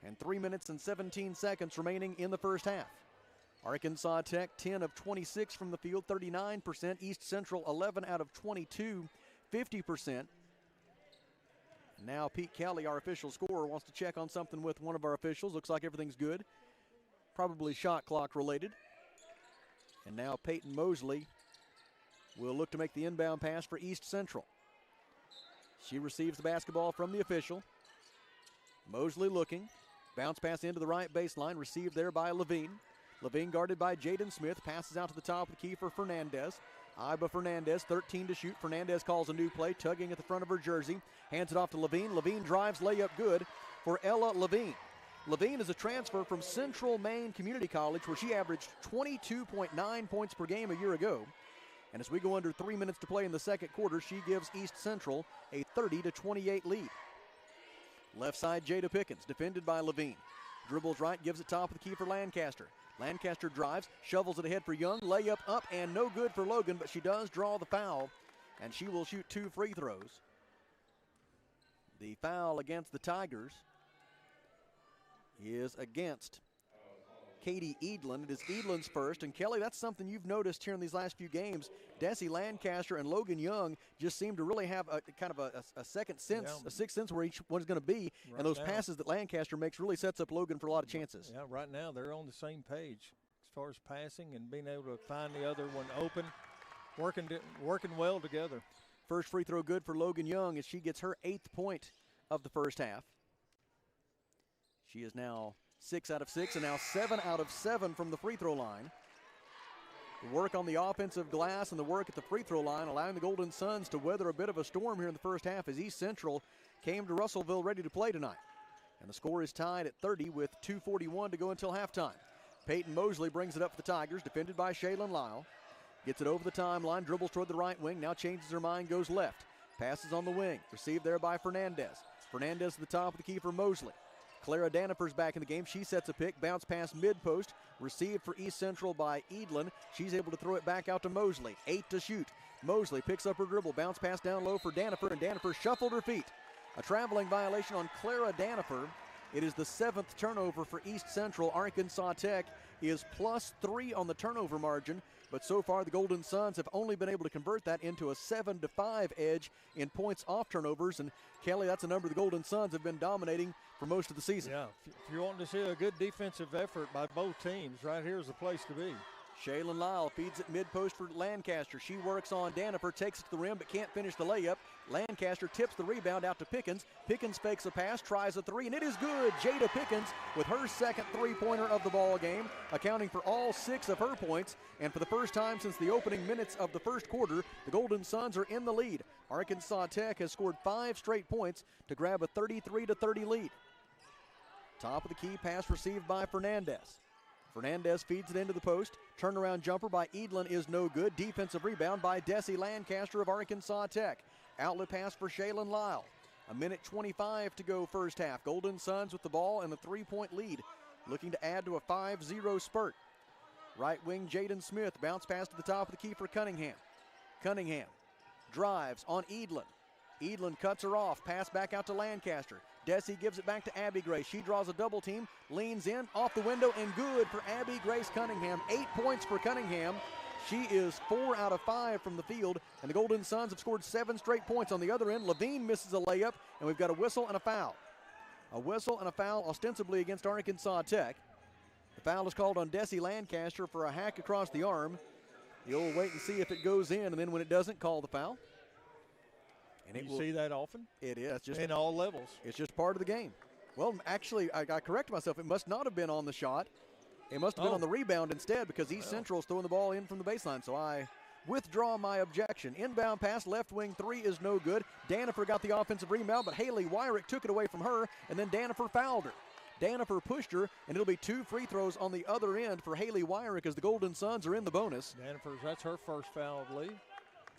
and 3 minutes and 17 seconds remaining in the first half. Arkansas Tech 10 of 26 from the field, 39%. East Central 11 out of 22, 50%. Now Pete Kelly, our official scorer, wants to check on something with one of our officials. Looks like everything's good. Probably shot clock related. And now Peyton Mosley will look to make the inbound pass for East Central. She receives the basketball from the official. Mosley looking. Bounce pass into the right baseline. Received there by Levine. Levine guarded by Jaden Smith. Passes out to the top of the key for Fernandez. Iba Fernandez, 13 to shoot. Fernandez calls a new play, tugging at the front of her jersey. Hands it off to Levine. Levine drives, layup good for Ella Levine. Levine is a transfer from Central Maine Community College, where she averaged 22.9 points per game a year ago. And as we go under 3 minutes to play in the second quarter, she gives East Central a 30-28 lead. Left side, Jada Pickens, defended by Levine. Dribbles right, gives it top of the key for Lancaster. Lancaster drives, shovels it ahead for Young. Layup up and no good for Logan, but she does draw the foul, and she will shoot 2 free throws. The foul against the Tigers is against Katie Edlin. It is Edlin's first. And Kelly, that's something you've noticed here in these last few games. Desi Lancaster and Logan Young just seem to really have a kind of a second sense, a sixth sense where each one's going to be. Right, and those passes that Lancaster makes really sets up Logan for a lot of chances. Yeah, right now they're on the same page as far as passing and being able to find the other one open, working well together. First free throw good for Logan Young as she gets her 8th point of the first half. She is now 6 out of 6 and now 7 out of 7 from the free throw line. The work on the offensive glass and the work at the free throw line allowing the Golden Suns to weather a bit of a storm here in the first half as East Central came to Russellville ready to play tonight. And the score is tied at 30 with 2:41 to go until halftime. Peyton Mosley brings it up for the Tigers, defended by Shaylin Lyle. Gets it over the timeline, dribbles toward the right wing, now changes her mind, goes left. Passes on the wing, received there by Fernandez. Fernandez to the top of the key for Mosley. Clara Danifer's back in the game. She sets a pick, bounce pass mid-post, received for East Central by Edlin. She's able to throw it back out to Mosley. 8 to shoot. Mosley picks up her dribble, bounce pass down low for Danifer, and Danifer shuffled her feet. A traveling violation on Clara Danifer. It is the 7th turnover for East Central. Arkansas Tech is +3 on the turnover margin, but so far the Golden Suns have only been able to convert that into a 7-5 edge in points off turnovers. And Kelly, that's a number the Golden Suns have been dominating for most of the season. Yeah, if you want to see a good defensive effort by both teams, right here's the place to be. Shaylin Lyle feeds it mid-post for Lancaster. She works on Danifer, takes it to the rim, but can't finish the layup. Lancaster tips the rebound out to Pickens. Pickens fakes a pass, tries a three, and it is good. Jada Pickens with her second three-pointer of the ball game, accounting for all 6 of her points. And for the first time since the opening minutes of the first quarter, the Golden Suns are in the lead. Arkansas Tech has scored 5 straight points to grab a 33-30 lead. Top of the key pass received by Fernandez. Fernandez feeds it into the post. Turnaround jumper by Edlin is no good. Defensive rebound by Desi Lancaster of Arkansas Tech. Outlet pass for Shaylin Lyle. 1:25 to go first half. Golden Suns with the ball and a 3-point lead, looking to add to a 5-0 spurt. Right wing Jaden Smith, bounce pass to the top of the key for Cunningham. Cunningham drives on Edlin. Edlin cuts her off, pass back out to Lancaster. Desi gives it back to Abby Grace. She draws a double team, leans in, off the window, and good for Abby Grace Cunningham. 8 points for Cunningham. She is 4 out of 5 from the field, and the Golden Suns have scored 7 straight points. On the other end, Levine misses a layup, and we've got a whistle and a foul. A whistle and a foul ostensibly against Arkansas Tech. The foul is called on Desi Lancaster for a hack across the arm. You'll wait and see if it goes in, and then when it doesn't, call the foul. And you see that often? It is. Just in all levels. It's just part of the game. Well, actually, I correct myself. It must not have been on the shot. It must have been on the rebound instead because East Central is throwing the ball in from the baseline. So I withdraw my objection. Inbound pass, left wing three is no good. Danifer got the offensive rebound, but Haley Wyrick took it away from her, and then Danifer fouled her. Danifer pushed her, and it'll be 2 free throws on the other end for Haley Wyrick as the Golden Suns are in the bonus. That's her first foul, I believe.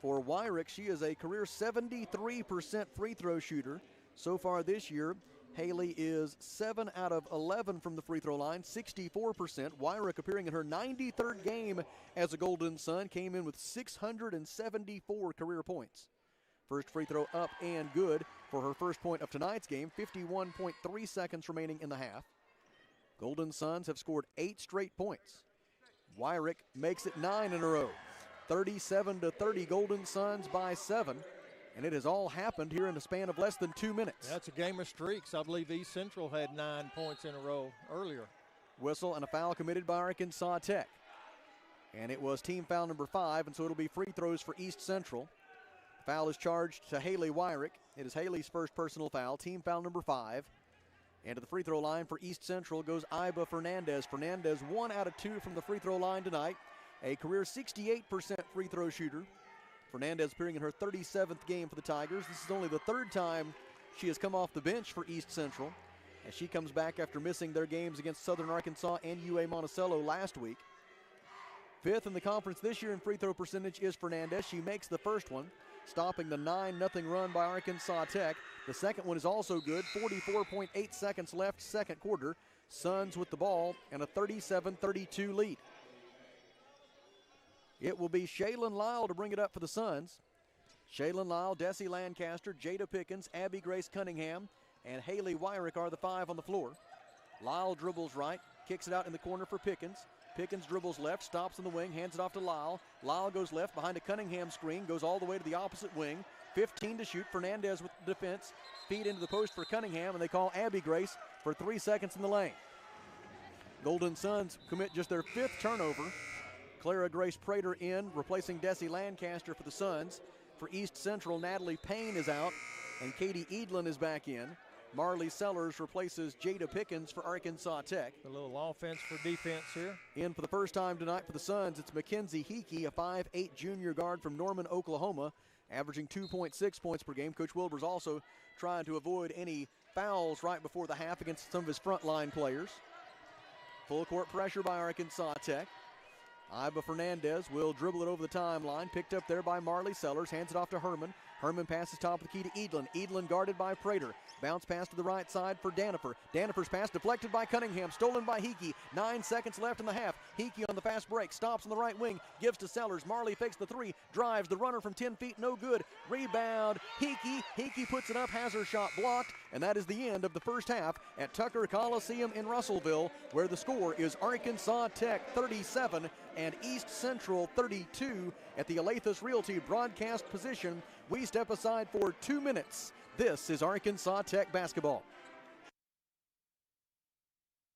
For Wyrick, she is a career 73% free throw shooter. So far this year, Haley is 7 out of 11 from the free throw line, 64%. Wyrick, appearing in her 93rd game as a Golden Sun, came in with 674 career points. First free throw up and good for her first point of tonight's game, 51.3 seconds remaining in the half. Golden Suns have scored 8 straight points. Wyrick makes it 9 in a row. 37-30, Golden Suns by 7. And it has all happened here in the span of less than 2 minutes. That's a game of streaks. I believe East Central had 9 points in a row earlier. Whistle and a foul committed by Arkansas Tech. And it was team foul number 5, and so it'll be free throws for East Central. Foul is charged to Haley Wyrick. It is Haley's first personal foul, team foul number 5. And to the free throw line for East Central goes Iba Fernandez. Fernandez 1 out of 2 from the free throw line tonight. A career 68% free throw shooter. Fernandez appearing in her 37th game for the Tigers. This is only the 3rd time she has come off the bench for East Central, as she comes back after missing their games against Southern Arkansas and UA Monticello last week. 5th in the conference this year in free throw percentage is Fernandez. She makes the first one, stopping the 9-0 run by Arkansas Tech. The second one is also good. 44.8 seconds left, second quarter. Suns with the ball and a 37-32 lead. It will be Shaylin Lyle to bring it up for the Suns. Shaylin Lyle, Desi Lancaster, Jada Pickens, Abby Grace Cunningham, and Haley Wyrick are the 5 on the floor. Lyle dribbles right, kicks it out in the corner for Pickens. Pickens dribbles left, stops in the wing, hands it off to Lyle. Lyle goes left behind a Cunningham screen, goes all the way to the opposite wing. 15 to shoot. Fernandez with the defense. Feed into the post for Cunningham, and they call Abby Grace for 3 seconds in the lane. Golden Suns commit just their 5th turnover. Clara Grace Prater in, replacing Desi Lancaster for the Suns. For East Central, Natalie Payne is out, and Katie Edlin is back in. Marley Sellers replaces Jada Pickens for Arkansas Tech. A little offense for defense here. In for the first time tonight for the Suns, it's Mackenzie Hickey, a 5'8 junior guard from Norman, Oklahoma, averaging 2.6 points per game. Coach Wilbur's also trying to avoid any fouls right before the half against some of his frontline players. Full court pressure by Arkansas Tech. Iba Fernandez will dribble it over the timeline. Picked up there by Marley Sellers. Hands it off to Herman. Herman passes top of the key to Edlin. Edlin guarded by Prater. Bounce pass to the right side for Danifer. Danifer's pass deflected by Cunningham. Stolen by Hickey. 9 seconds left in the half. Hickey on the fast break. Stops on the right wing. Gives to Sellers. Marley fakes the 3. Drives the runner from 10 feet. No good. Rebound. Hickey. Hickey puts it up. Has her shot blocked. And that is the end of the first half at Tucker Coliseum in Russellville, where the score is Arkansas Tech 37 and East Central 32 at the Alathus Realty broadcast position. We step aside for 2 minutes. This is Arkansas Tech basketball.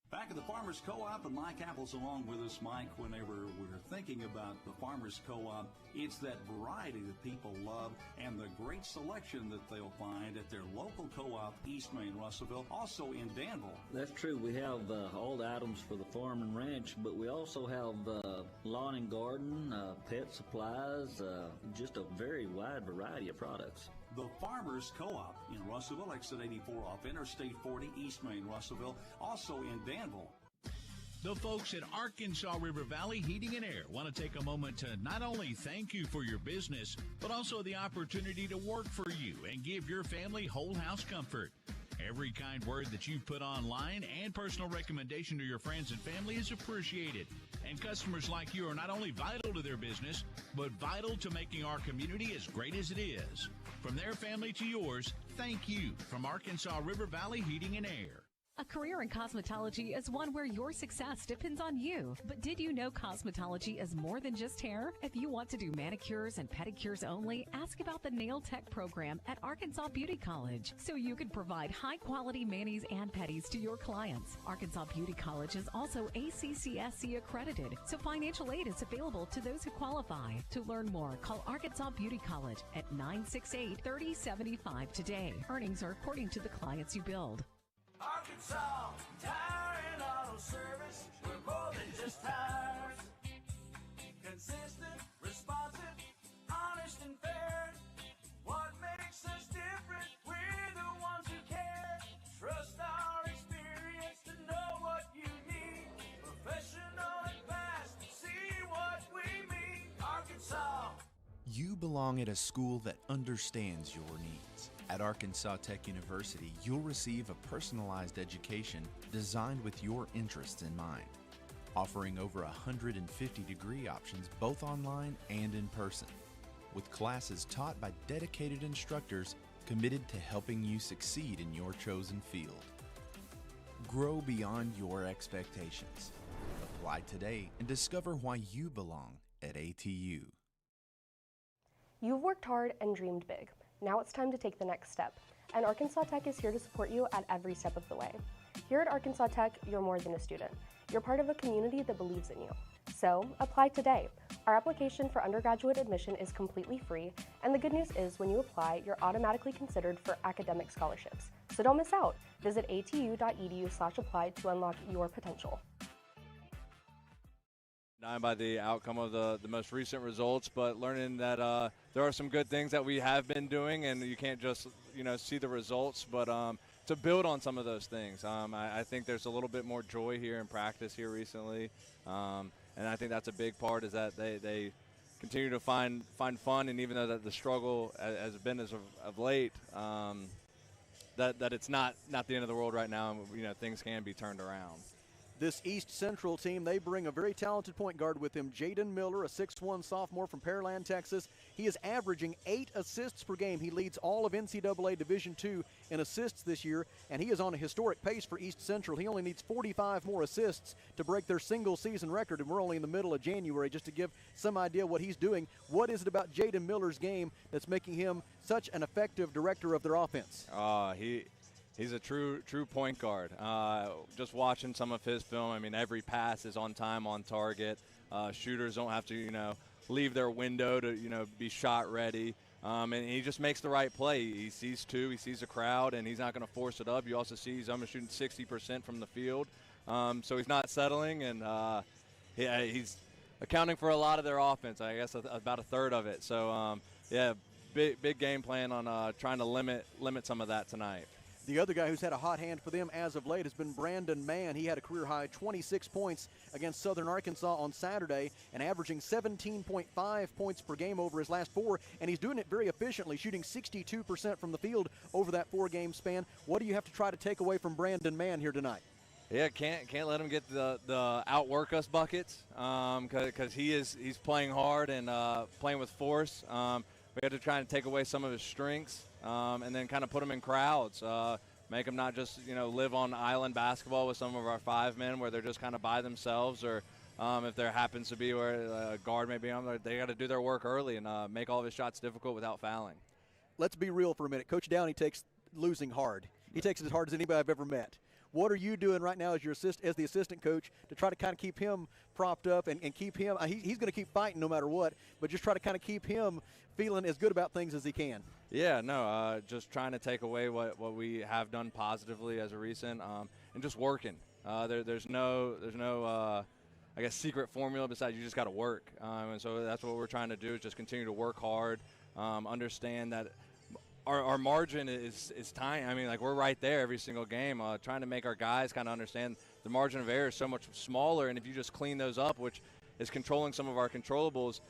Back at the Farmers Co-op, and Mike Apple's along with us. Mike, whenever we're thinking about the Farmers Co-op, it's that variety that people love and the great selection that they'll find at their local co-op, East Main Russellville, also in Danville. That's true. We have all the items for the farm and ranch, but we also have lawn and garden, pet supplies, just a very wide variety of products. The Farmers Co-op in Russellville, exit 84 off Interstate 40, East Main, Russellville, also in Danville. The folks at Arkansas River Valley Heating and Air want to take a moment to not only thank you for your business, but also the opportunity to work for you and give your family whole house comfort. Every kind word that you put online and personal recommendation to your friends and family is appreciated. And customers like you are not only vital to their business, but vital to making our community as great as it is. From their family to yours, thank you from Arkansas River Valley Heating and Air. A career in cosmetology is one where your success depends on you. But did you know cosmetology is more than just hair? If you want to do manicures and pedicures only, ask about the Nail Tech program at Arkansas Beauty College so you can provide high-quality manis and pedis to your clients. Arkansas Beauty College is also ACCSC accredited, so financial aid is available to those who qualify. To learn more, call Arkansas Beauty College at 968-3075 today. Earnings are according to the clients you build. Arkansas Tire and Auto Service, we're more than just tires. Consistent, responsive, honest and fair. What makes us different? We're the ones who care. Trust our experience to know what you need. Professional and fast, see what we mean. Arkansas. You belong at a school that understands your needs. At Arkansas Tech University, you'll receive a personalized education designed with your interests in mind, offering over 150 degree options both online and in person, with classes taught by dedicated instructors committed to helping you succeed in your chosen field. Grow beyond your expectations. Apply today and discover why you belong at ATU. You've worked hard and dreamed big. Now it's time to take the next step, and Arkansas Tech is here to support you at every step of the way. Here at Arkansas Tech, you're more than a student. You're part of a community that believes in you. So, apply today. Our application for undergraduate admission is completely free, and the good news is when you apply, you're automatically considered for academic scholarships. So don't miss out. Visit atu.edu/apply to unlock your potential. Not by the outcome of the most recent results, but learning that there are some good things that we have been doing, and you can't just see the results, but to build on some of those things. I think there's a little bit more joy here in practice here recently, and I think that's a big part is that they continue to find fun, and even though that the struggle has been as of late, that it's not the end of the world right now, and things can be turned around. This East Central team, they bring a very talented point guard with him, Jaden Miller, a 6'1 sophomore from Pearland, Texas. He is averaging 8 assists per game. He leads all of NCAA Division II in assists this year, and he is on a historic pace for East Central. He only needs 45 more assists to break their single-season record, and we're only in the middle of January. Just to give some idea what he's doing, what is it about Jaden Miller's game that's making him such an effective director of their offense? He's a true point guard. Just watching some of his film, I mean, every pass is on time, on target. Shooters don't have to, leave their window to, be shot ready. And he just makes the right play. He sees two, he sees a crowd, and he's not going to force it up. You also see he's almost shooting 60% from the field. So he's not settling, and he's accounting for a lot of their offense, I guess about a third of it. So, big game plan on trying to limit some of that tonight. The other guy who's had a hot hand for them as of late has been Brandon Mann. He had a career-high 26 points against Southern Arkansas on Saturday and averaging 17.5 points per game over his last 4, and he's doing it very efficiently, shooting 62% from the field over that 4-game span. What do you have to try to take away from Brandon Mann here tonight? Yeah, can't let him get the outwork us buckets because he's playing hard and playing with force. We have to try and take away some of his strengths and then kind of put him in crowds. Make them not just, live on island basketball with some of our 5 men where they're just kind of by themselves, or if there happens to be where a guard may be on there, they got to do their work early and make all of his shots difficult without fouling. Let's be real for a minute. Coach Downey takes losing hard. He takes it as hard as anybody I've ever met. What are you doing right now as the assistant coach to try to kind of keep him propped up and keep him he's going to keep fighting no matter what, but just try to kind of keep him feeling as good about things as he can? Yeah, no, just trying to take away what we have done positively as a recent and just working. There's no I guess secret formula besides you just got to work. And so that's what we're trying to do, is just continue to work hard, understand that our margin is tiny. I mean, we're right there every single game, trying to make our guys kind of understand the margin of error is so much smaller, and if you just clean those up, which is controlling some of our controllables,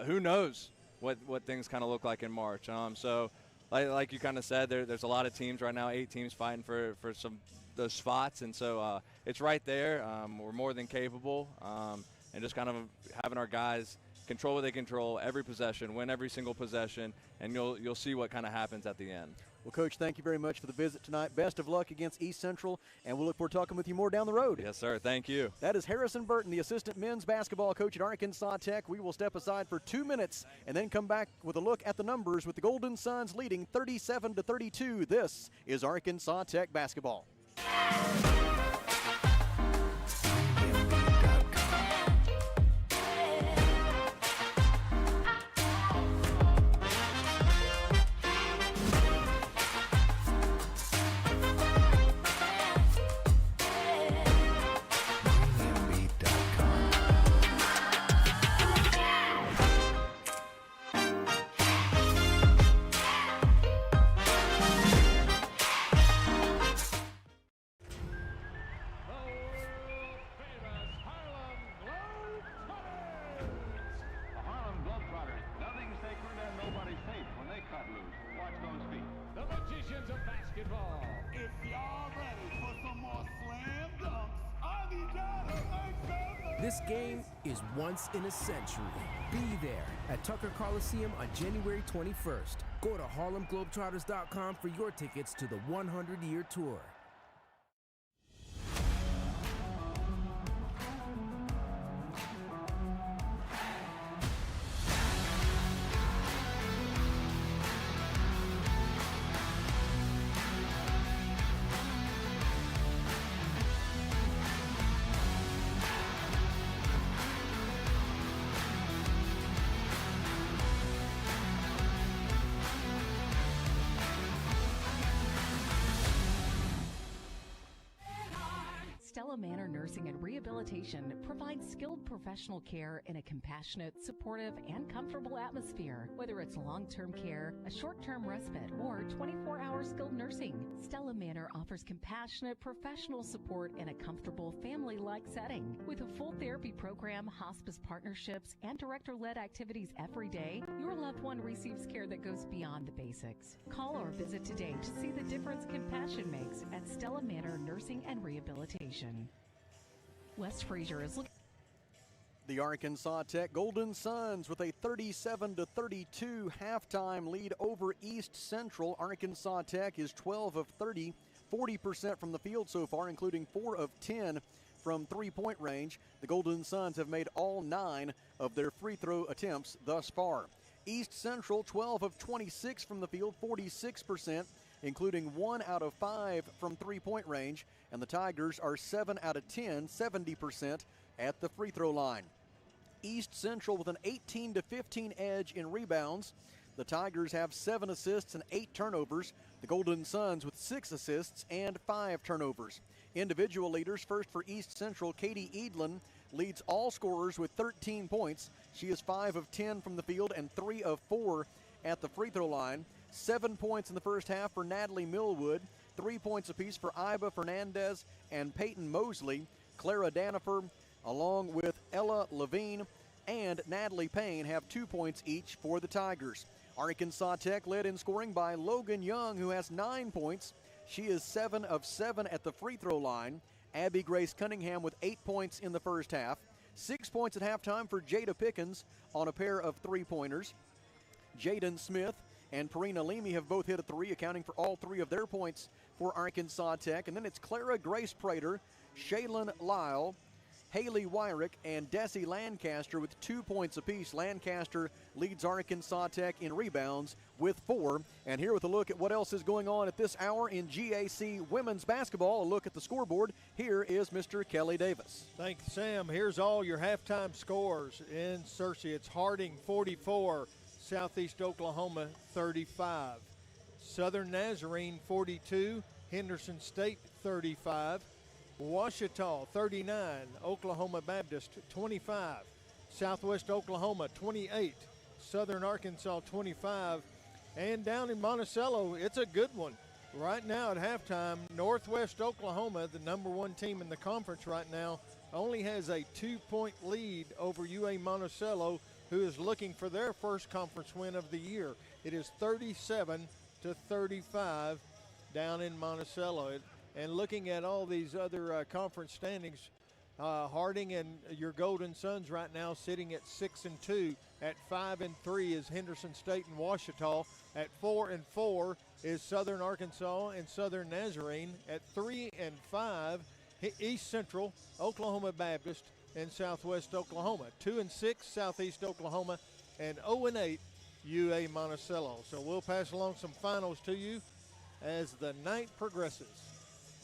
who knows what things kind of look like in March. So like you kind of said, there's a lot of teams right now, 8 teams fighting for some those spots, and so it's right there. We're more than capable, and just kind of having our guys control what they control every possession, win every single possession, and you'll see what kind of happens at the end. Well, Coach, thank you very much for the visit tonight. Best of luck against East Central, and we'll look forward to talking with you more down the road. Yes, sir. Thank you. That is Harrison Burton, the assistant men's basketball coach at Arkansas Tech. We will step aside for 2 minutes and then come back with a look at the numbers with the Golden Suns leading 37-32. This is Arkansas Tech basketball. This game is once in a century. Be there at Tucker Coliseum on January 21st. Go to HarlemGlobetrotters.com for your tickets to the 100-year tour. Stella Manor Nursing and Rehabilitation provides skilled professional care in a compassionate, supportive, and comfortable atmosphere. Whether it's long-term care, a short-term respite, or 24-hour skilled nursing, Stella Manor offers compassionate, professional support in a comfortable, family-like setting. With a full therapy program, hospice partnerships, and director-led activities every day, your loved one receives care that goes beyond the basics. Call or visit today to see the difference compassion makes at Stella Manor Nursing and Rehabilitation. West Fraser is looking. The Arkansas Tech Golden Suns with a 37-32 halftime lead over East Central. Arkansas Tech is 12 of 30, 40% from the field so far, including 4 of 10 from three-point range. The Golden Suns have made all 9 of their free throw attempts thus far. East Central 12 of 26 from the field, 46%, including 1 out of 5 from three-point range. And the Tigers are 7 out of 10, 70% at the free throw line. East Central with an 18-15 edge in rebounds. The Tigers have 7 assists and 8 turnovers. The Golden Suns with 6 assists and 5 turnovers. Individual leaders, first for East Central, Katie Eidlin leads all scorers with 13 points. She is 5 of 10 from the field and 3 of 4 at the free throw line. 7 points in the first half for Natalie Millwood. 3 points apiece for Iba Fernandez and Peyton Mosley. Clara Danifer, along with Ella Levine and Natalie Payne, have 2 points each for the Tigers. Arkansas Tech led in scoring by Logan Young, who has 9 points. She is 7 of 7 at the free throw line. Abby Grace Cunningham with 8 points in the first half. 6 points at halftime for Jada Pickens on a pair of three-pointers. Jaden Smith and Parina Leamy have both hit a 3, accounting for all 3 of their points for Arkansas Tech. And then it's Clara Grace Prater, Shaylin Lyle, Haley Wyrick, and Desi Lancaster with 2 points apiece. Lancaster leads Arkansas Tech in rebounds with 4. And here with a look at what else is going on at this hour in GAC women's basketball, a look at the scoreboard, here is Mr. Kelly Davis. Thanks, Sam. Here's all your halftime scores in Searcy. It's Harding 44, Southeast Oklahoma 35. Southern Nazarene 42, Henderson State 35. Ouachita 39, Oklahoma Baptist 25, Southwest Oklahoma 28, Southern Arkansas 25, and down in Monticello, it's a good one. Right now at halftime, Northwest Oklahoma, the number 1 team in the conference right now, only has a 2-point lead over UA Monticello, who is looking for their first conference win of the year. It is 37-35 down in Monticello. And looking at all these other conference standings, Harding and your Golden Suns right now sitting at 6-2. At 5-3 is Henderson State and Ouachita. At 4-4 is Southern Arkansas and Southern Nazarene. At 3-5, East Central, Oklahoma Baptist, and Southwest Oklahoma. 2-6, Southeast Oklahoma, and 0-8, UA Monticello. So we'll pass along some finals to you as the night progresses.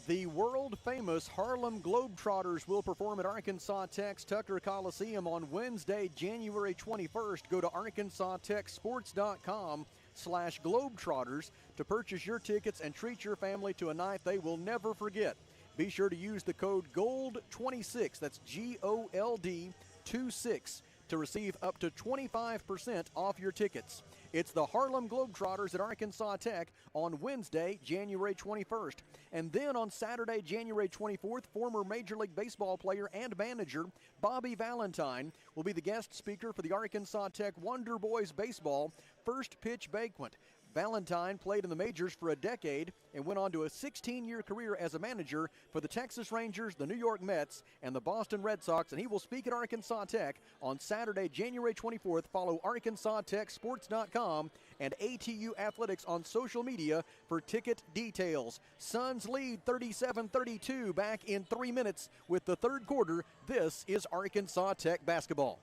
The world-famous Harlem Globetrotters will perform at Arkansas Tech's Tucker Coliseum on Wednesday, January 21st. Go to arkansastechsports.com/Globetrotters to purchase your tickets and treat your family to a night they will never forget. Be sure to use the code GOLD26, that's GOLD26, to receive up to 25% off your tickets. It's the Harlem Globetrotters at Arkansas Tech on Wednesday, January 21st. And then on Saturday, January 24th, former Major League Baseball player and manager Bobby Valentine will be the guest speaker for the Arkansas Tech Wonder Boys Baseball First Pitch Banquet. Valentine played in the majors for a decade and went on to a 16-year career as a manager for the Texas Rangers, the New York Mets, and the Boston Red Sox, and he will speak at Arkansas Tech on Saturday, January 24th. Follow arkansastechsports.com and ATU Athletics on social media for ticket details. Suns lead 37-32 back in 3 minutes with the third quarter. This is Arkansas Tech basketball.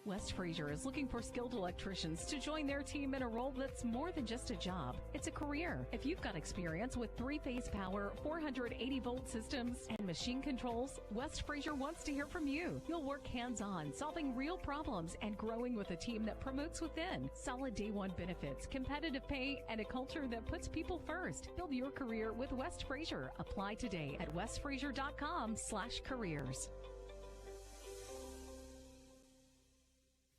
West Fraser is looking for skilled electricians to join their team in a role that's more than just a job. It's a career. If you've got experience with 3-phase power, 480-volt systems, and machine controls, West Fraser wants to hear from you. You'll work hands-on, solving real problems and growing with a team that promotes within. Solid day one benefits, competitive pay, and a culture that puts people first. Build your career with West Fraser. Apply today at westfraser.com/careers.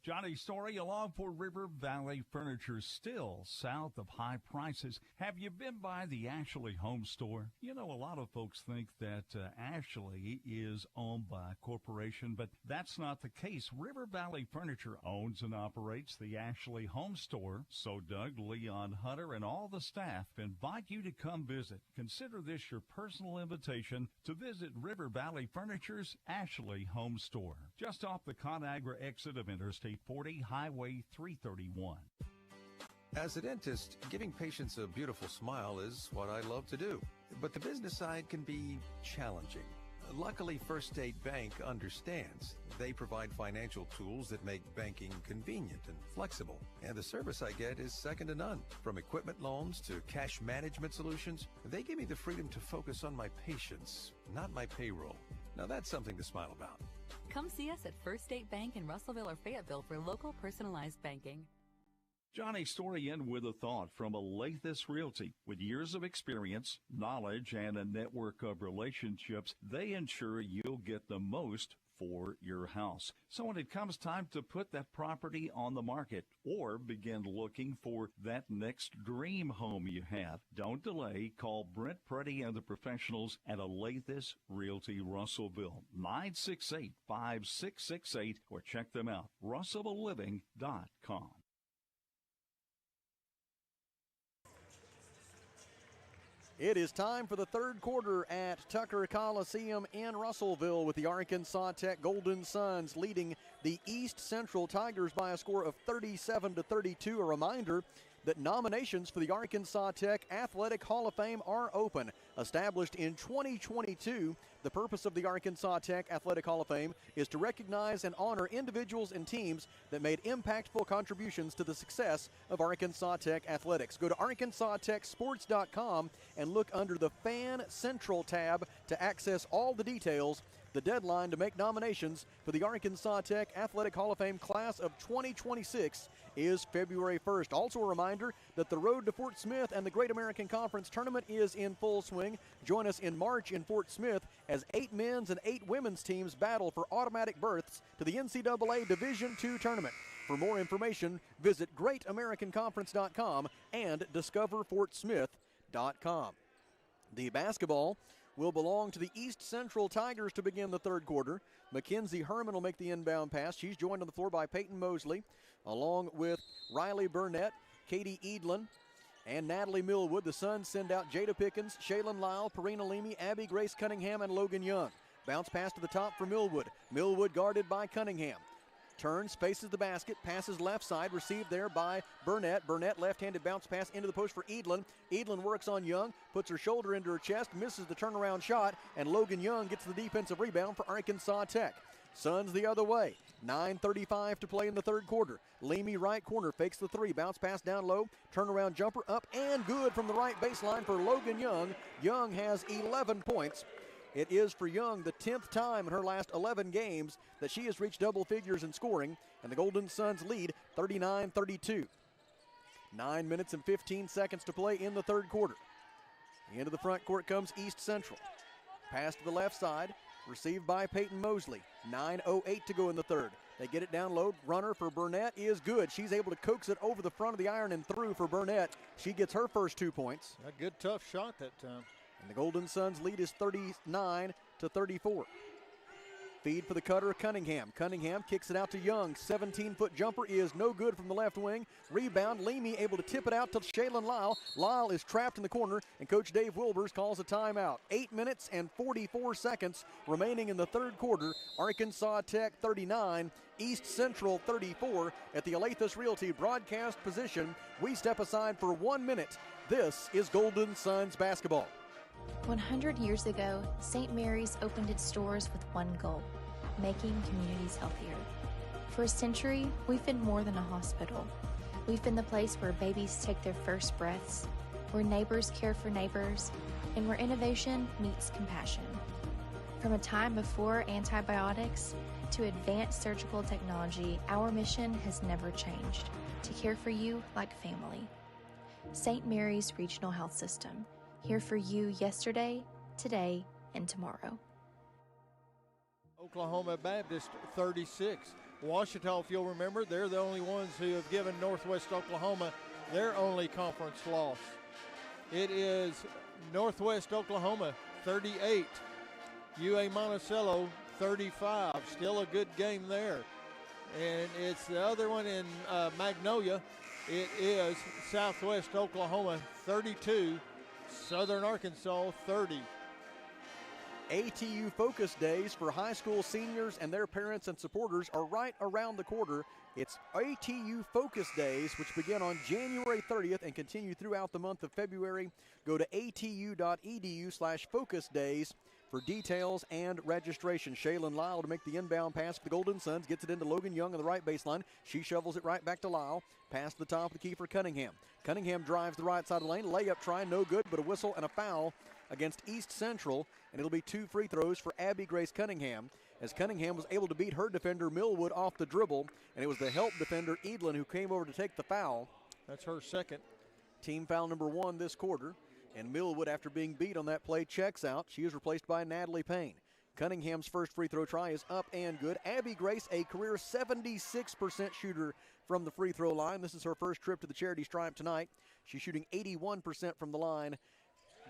Johnny Story along for River Valley Furniture, still south of high prices. Have you been by the Ashley Home Store? You know, a lot of folks think that Ashley is owned by a corporation, but that's not the case. River Valley Furniture owns and operates the Ashley Home Store. So Doug, Leon, Hunter, and all the staff invite you to come visit. Consider this your personal invitation to visit River Valley Furniture's Ashley Home Store, just off the ConAgra exit of Interstate 40, Highway 331. As a dentist, giving patients a beautiful smile is what I love to do. But the business side can be challenging. Luckily, First State Bank understands. They provide financial tools that make banking convenient and flexible. And the service I get is second to none. From equipment loans to cash management solutions, they give me the freedom to focus on my patients, not my payroll. Now that's something to smile about. Come see us at First State Bank in Russellville or Fayetteville for local personalized banking. Johnny Story in with a thought from Alathus Realty. With years of experience, knowledge, and a network of relationships, they ensure you'll get the most for your house. So when it comes time to put that property on the market or begin looking for that next dream home you have, don't delay. Call Brent Preddy and the professionals at Alathus Realty Russellville, 968-5668, or check them out, russellvilleliving.com. It is time for the third quarter at Tucker Coliseum in Russellville, with the Arkansas Tech Golden Suns leading the East Central Tigers by a score of 37-32. A reminder that nominations for the Arkansas Tech Athletic Hall of Fame are open. Established in 2022, the purpose of the Arkansas Tech Athletic Hall of Fame is to recognize and honor individuals and teams that made impactful contributions to the success of Arkansas Tech athletics. Go to arkansastechsports.com and look under the Fan Central tab to access all the details. The deadline to make nominations for the Arkansas Tech Athletic Hall of Fame class of 2026 is February 1st. Also a reminder that the road to Fort Smith and the Great American Conference Tournament is in full swing. Join us in March in Fort Smith as 8 men's and 8 women's teams battle for automatic berths to the NCAA Division II Tournament. For more information, visit greatamericanconference.com and discoverfortsmith.com. The basketball will belong to the East Central Tigers to begin the third quarter. Mackenzie Herman will make the inbound pass. She's joined on the floor by Peyton Mosley, along with Riley Burnett, Katie Eadlin, and Natalie Millwood. The Suns send out Jada Pickens, Shaylin Lyle, Parina Leamy, Abby Grace Cunningham, and Logan Young. Bounce pass to the top for Millwood. Millwood guarded by Cunningham. Turns, faces the basket, passes left side, received there by Burnett. Burnett left-handed bounce pass into the post for Eadlin. Eadlin works on Young, puts her shoulder into her chest, misses the turnaround shot, and Logan Young gets the defensive rebound for Arkansas Tech. Suns the other way. 9:35 to play in the third quarter. Leamy right corner, fakes the three, bounce pass down low, turnaround jumper up and good from the right baseline for Logan Young. Young has 11 points. It is for Young the 10th time in her last 11 games that she has reached double figures in scoring, and the Golden Suns lead 39-32. 9 minutes and 15 seconds to play in the third quarter. Into the front court comes East Central. Pass to the left side, received by Peyton Mosley. 9:08 to go in the third. They get it down low. Runner for Burnett is good. She's able to coax it over the front of the iron and through for Burnett. She gets her first 2 points. A good, tough shot that time. And the Golden Suns lead is 39-34. Feed for the cutter, Cunningham. Cunningham kicks it out to Young. 17-foot jumper is no good from the left wing. Rebound, Leamy able to tip it out to Shaylin Lyle. Lyle is trapped in the corner, and Coach Dave Wilbers calls a timeout. 8 minutes and 44 seconds remaining in the third quarter. Arkansas Tech 39, East Central 34. At the Alathus Realty broadcast position, we step aside for 1 minute. This is Golden Suns basketball. 100 years ago, St. Mary's opened its doors with one goal: making communities healthier. For a century, we've been more than a hospital. We've been the place where babies take their first breaths, where neighbors care for neighbors, and where innovation meets compassion. From a time before antibiotics to advanced surgical technology, our mission has never changed: to care for you like family. St. Mary's Regional Health System. Here for you yesterday, today, and tomorrow. Oklahoma Baptist 36, Ouachita, if you'll remember, they're the only ones who have given Northwest Oklahoma their only conference loss. It is Northwest Oklahoma 38, UA Monticello 35. Still a good game there. And it's the other one in Magnolia. It is Southwest Oklahoma 32, Southern Arkansas 30. ATU Focus Days for high school seniors and their parents and supporters are right around the corner. It's ATU Focus Days, which begin on January 30th and continue throughout the month of February. Go to atu.edu/focus days for details and registration. Shaylin Lyle to make the inbound pass for the Golden Suns. Gets it into Logan Young on the right baseline. She shovels it right back to Lyle. Past the top of the key for Cunningham. Cunningham drives the right side of the lane. Layup try, no good, but a whistle and a foul against East Central. And it'll be 2 free throws for Abby Grace Cunningham, as Cunningham was able to beat her defender Millwood off the dribble. And it was the help defender Edlin who came over to take the foul. That's her second. Team foul number 1 this quarter. And Millwood, after being beat on that play, checks out. She is replaced by Natalie Payne. Cunningham's first free throw try is up and good. Abby Grace, a career 76% shooter from the free throw line. This is her first trip to the charity stripe tonight. She's shooting 81% from the line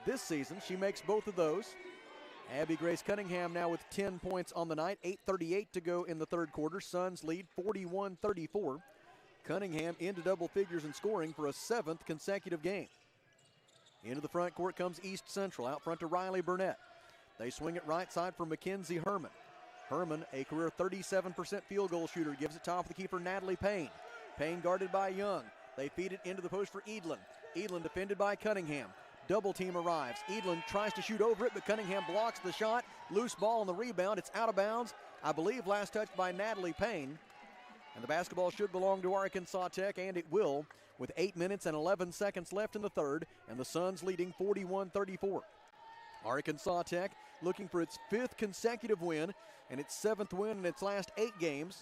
this season. She makes both of those. Abby Grace Cunningham now with 10 points on the night. 8:38 to go in the third quarter. Suns lead 41-34. Cunningham into double figures in scoring for a 7th consecutive game. Into the front court comes East Central. Out front to Riley Burnett. They swing it right side for Mackenzie Herman. Herman, a career 37% field goal shooter, gives it top of the key for Natalie Payne. Payne guarded by Young. They feed it into the post for Edlin. Edlin defended by Cunningham. Double team arrives. Edlin tries to shoot over it, but Cunningham blocks the shot. Loose ball on the rebound. It's out of bounds. I believe last touched by Natalie Payne. And the basketball should belong to Arkansas Tech, and it will, with 8 minutes and 11 seconds left in the third, and the Suns leading 41-34. Arkansas Tech looking for its 5th consecutive win and its 7th win in its last 8 games.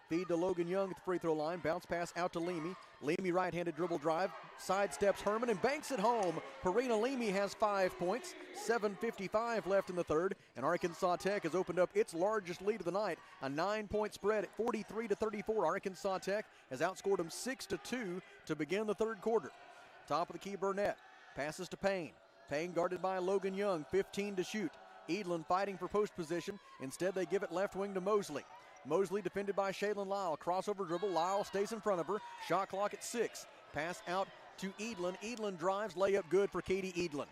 Feed to Logan Young at the free throw line. Bounce pass out to Leamy. Leamy right-handed dribble drive. Sidesteps Herman and banks it home. Parina Leamy has 5 points. 7:55 left in the third. And Arkansas Tech has opened up its largest lead of the night. A 9-point spread at 43-34. Arkansas Tech has outscored them 6-2 to begin the third quarter. Top of the key Burnett. Passes to Payne. Payne guarded by Logan Young. 15 to shoot. Edlin fighting for post position. Instead they give it left wing to Mosley. Mosley defended by Shaylin Lyle. Crossover dribble. Lyle stays in front of her. Shot clock at 6. Pass out to Edlin. Edlin drives. Layup good for Katie Edlin.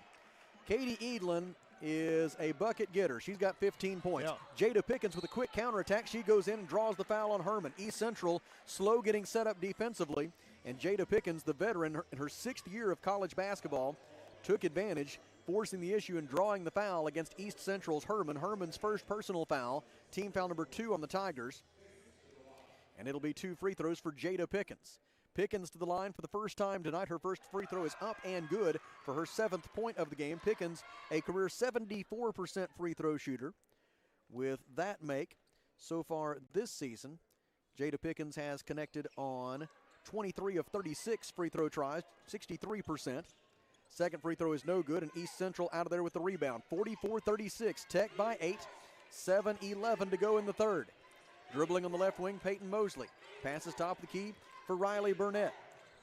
Katie Edlin is a bucket getter. She's got 15 points. Yeah. Jada Pickens with a quick counterattack. She goes in and draws the foul on Herman. East Central slow getting set up defensively. And Jada Pickens, the veteran in her 6th year of college basketball, took advantage, forcing the issue and drawing the foul against East Central's Herman. Herman's first personal foul. Team foul number 2 on the Tigers. And it'll be 2 free throws for Jada Pickens. Pickens to the line for the first time tonight. Her first free throw is up and good for her 7th point of the game. Pickens, a career 74% free throw shooter. With that make, so far this season, Jada Pickens has connected on 23 of 36 free throw tries, 63%. Second free throw is no good, and East Central out of there with the rebound. 44-36, Tech by 8, 7:11 to go in the third. Dribbling on the left wing, Peyton Mosley. Passes top of the key for Riley Burnett.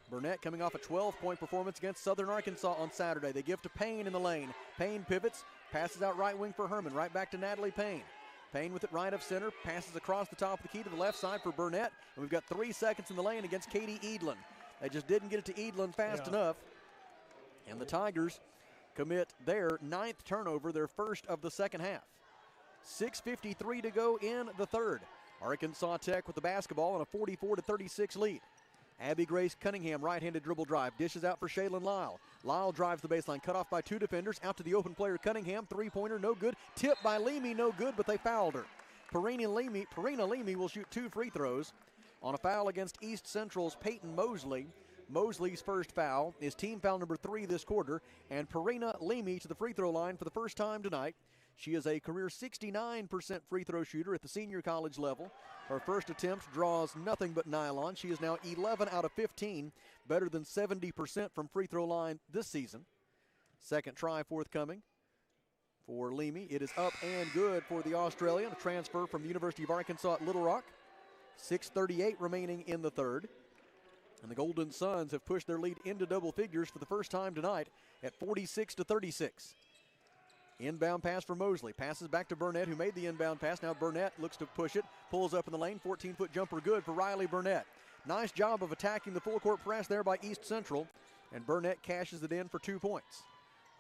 Burnett coming off a 12-point performance against Southern Arkansas on Saturday. They give to Payne in the lane. Payne pivots, passes out right wing for Herman, right back to Natalie Payne. Payne with it right of center, passes across the top of the key to the left side for Burnett. And we've got 3 seconds in the lane against Katie Edlin. They just didn't get it to Edlin fast enough. And the Tigers commit their 9th turnover, their first of the second half. 6:53 to go in the third. Arkansas Tech with the basketball and a 44-36 lead. Abby Grace Cunningham, right-handed dribble drive, dishes out for Shaylin Lyle. Lyle drives the baseline, cut off by 2 defenders, out to the open player Cunningham, 3-pointer, no good. Tipped by Leamy, no good, but they fouled her. Parina Leamy will shoot 2 free throws on a foul against East Central's Peyton Mosley. Mosley's first foul is team foul number 3 this quarter, and Parina Leamy to the free throw line for the first time tonight. She is a career 69% free throw shooter at the senior college level. Her first attempt draws nothing but nylon. She is now 11 out of 15, better than 70% from free throw line this season. Second try forthcoming for Leamy. It is up and good for the Australian, a transfer from the University of Arkansas at Little Rock. 6:38 remaining in the third. And the Golden Suns have pushed their lead into double figures for the first time tonight at 46-36. Inbound pass for Mosley. Passes back to Burnett, who made the inbound pass. Now Burnett looks to push it. Pulls up in the lane. 14-foot jumper good for Riley Burnett. Nice job of attacking the full court press there by East Central. And Burnett cashes it in for 2 points.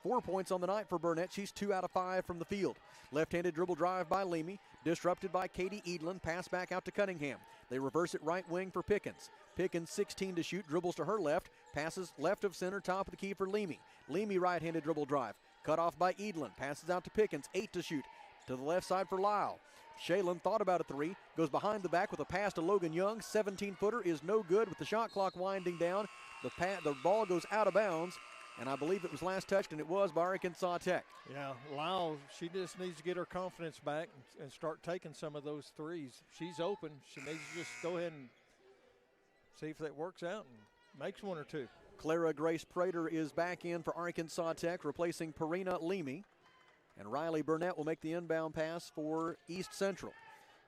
4 points on the night for Burnett. She's 2 out of 5 from the field. Left-handed dribble drive by Leamy. Disrupted by Katie Edlin. Pass back out to Cunningham. They reverse it right wing for Pickens. Pickens 16 to shoot. Dribbles to her left. Passes left of center. Top of the key for Leamy. Leamy right-handed dribble drive. Cut off by Edlin. Passes out to Pickens. 8 to shoot. To the left side for Lyle. Shalen thought about a three. Goes behind the back with a pass to Logan Young. 17-footer is no good with the shot clock winding down. The ball goes out of bounds. And I believe it was last touched, and it was by Arkansas Tech. Yeah, Lyle, she just needs to get her confidence back and start taking some of those threes. She's open. She needs to just go ahead and see if that works out and makes one or two. Clara Grace Prater is back in for Arkansas Tech, replacing Perina Leamy. And Riley Burnett will make the inbound pass for East Central.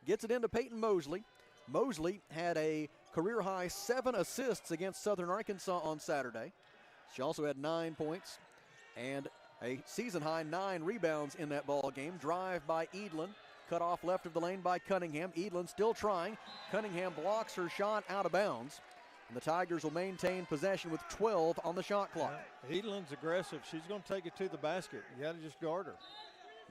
Gets it into Peyton Mosley. Mosley had a career-high 7 assists against Southern Arkansas on Saturday. She also had 9 points and a season-high 9 rebounds in that ball game. Drive by Edlin, cut off left of the lane by Cunningham. Edlin still trying. Cunningham blocks her shot out of bounds. And the Tigers will maintain possession with 12 on the shot clock. Yeah, Edlin's aggressive. She's going to take it to the basket. You got to just guard her.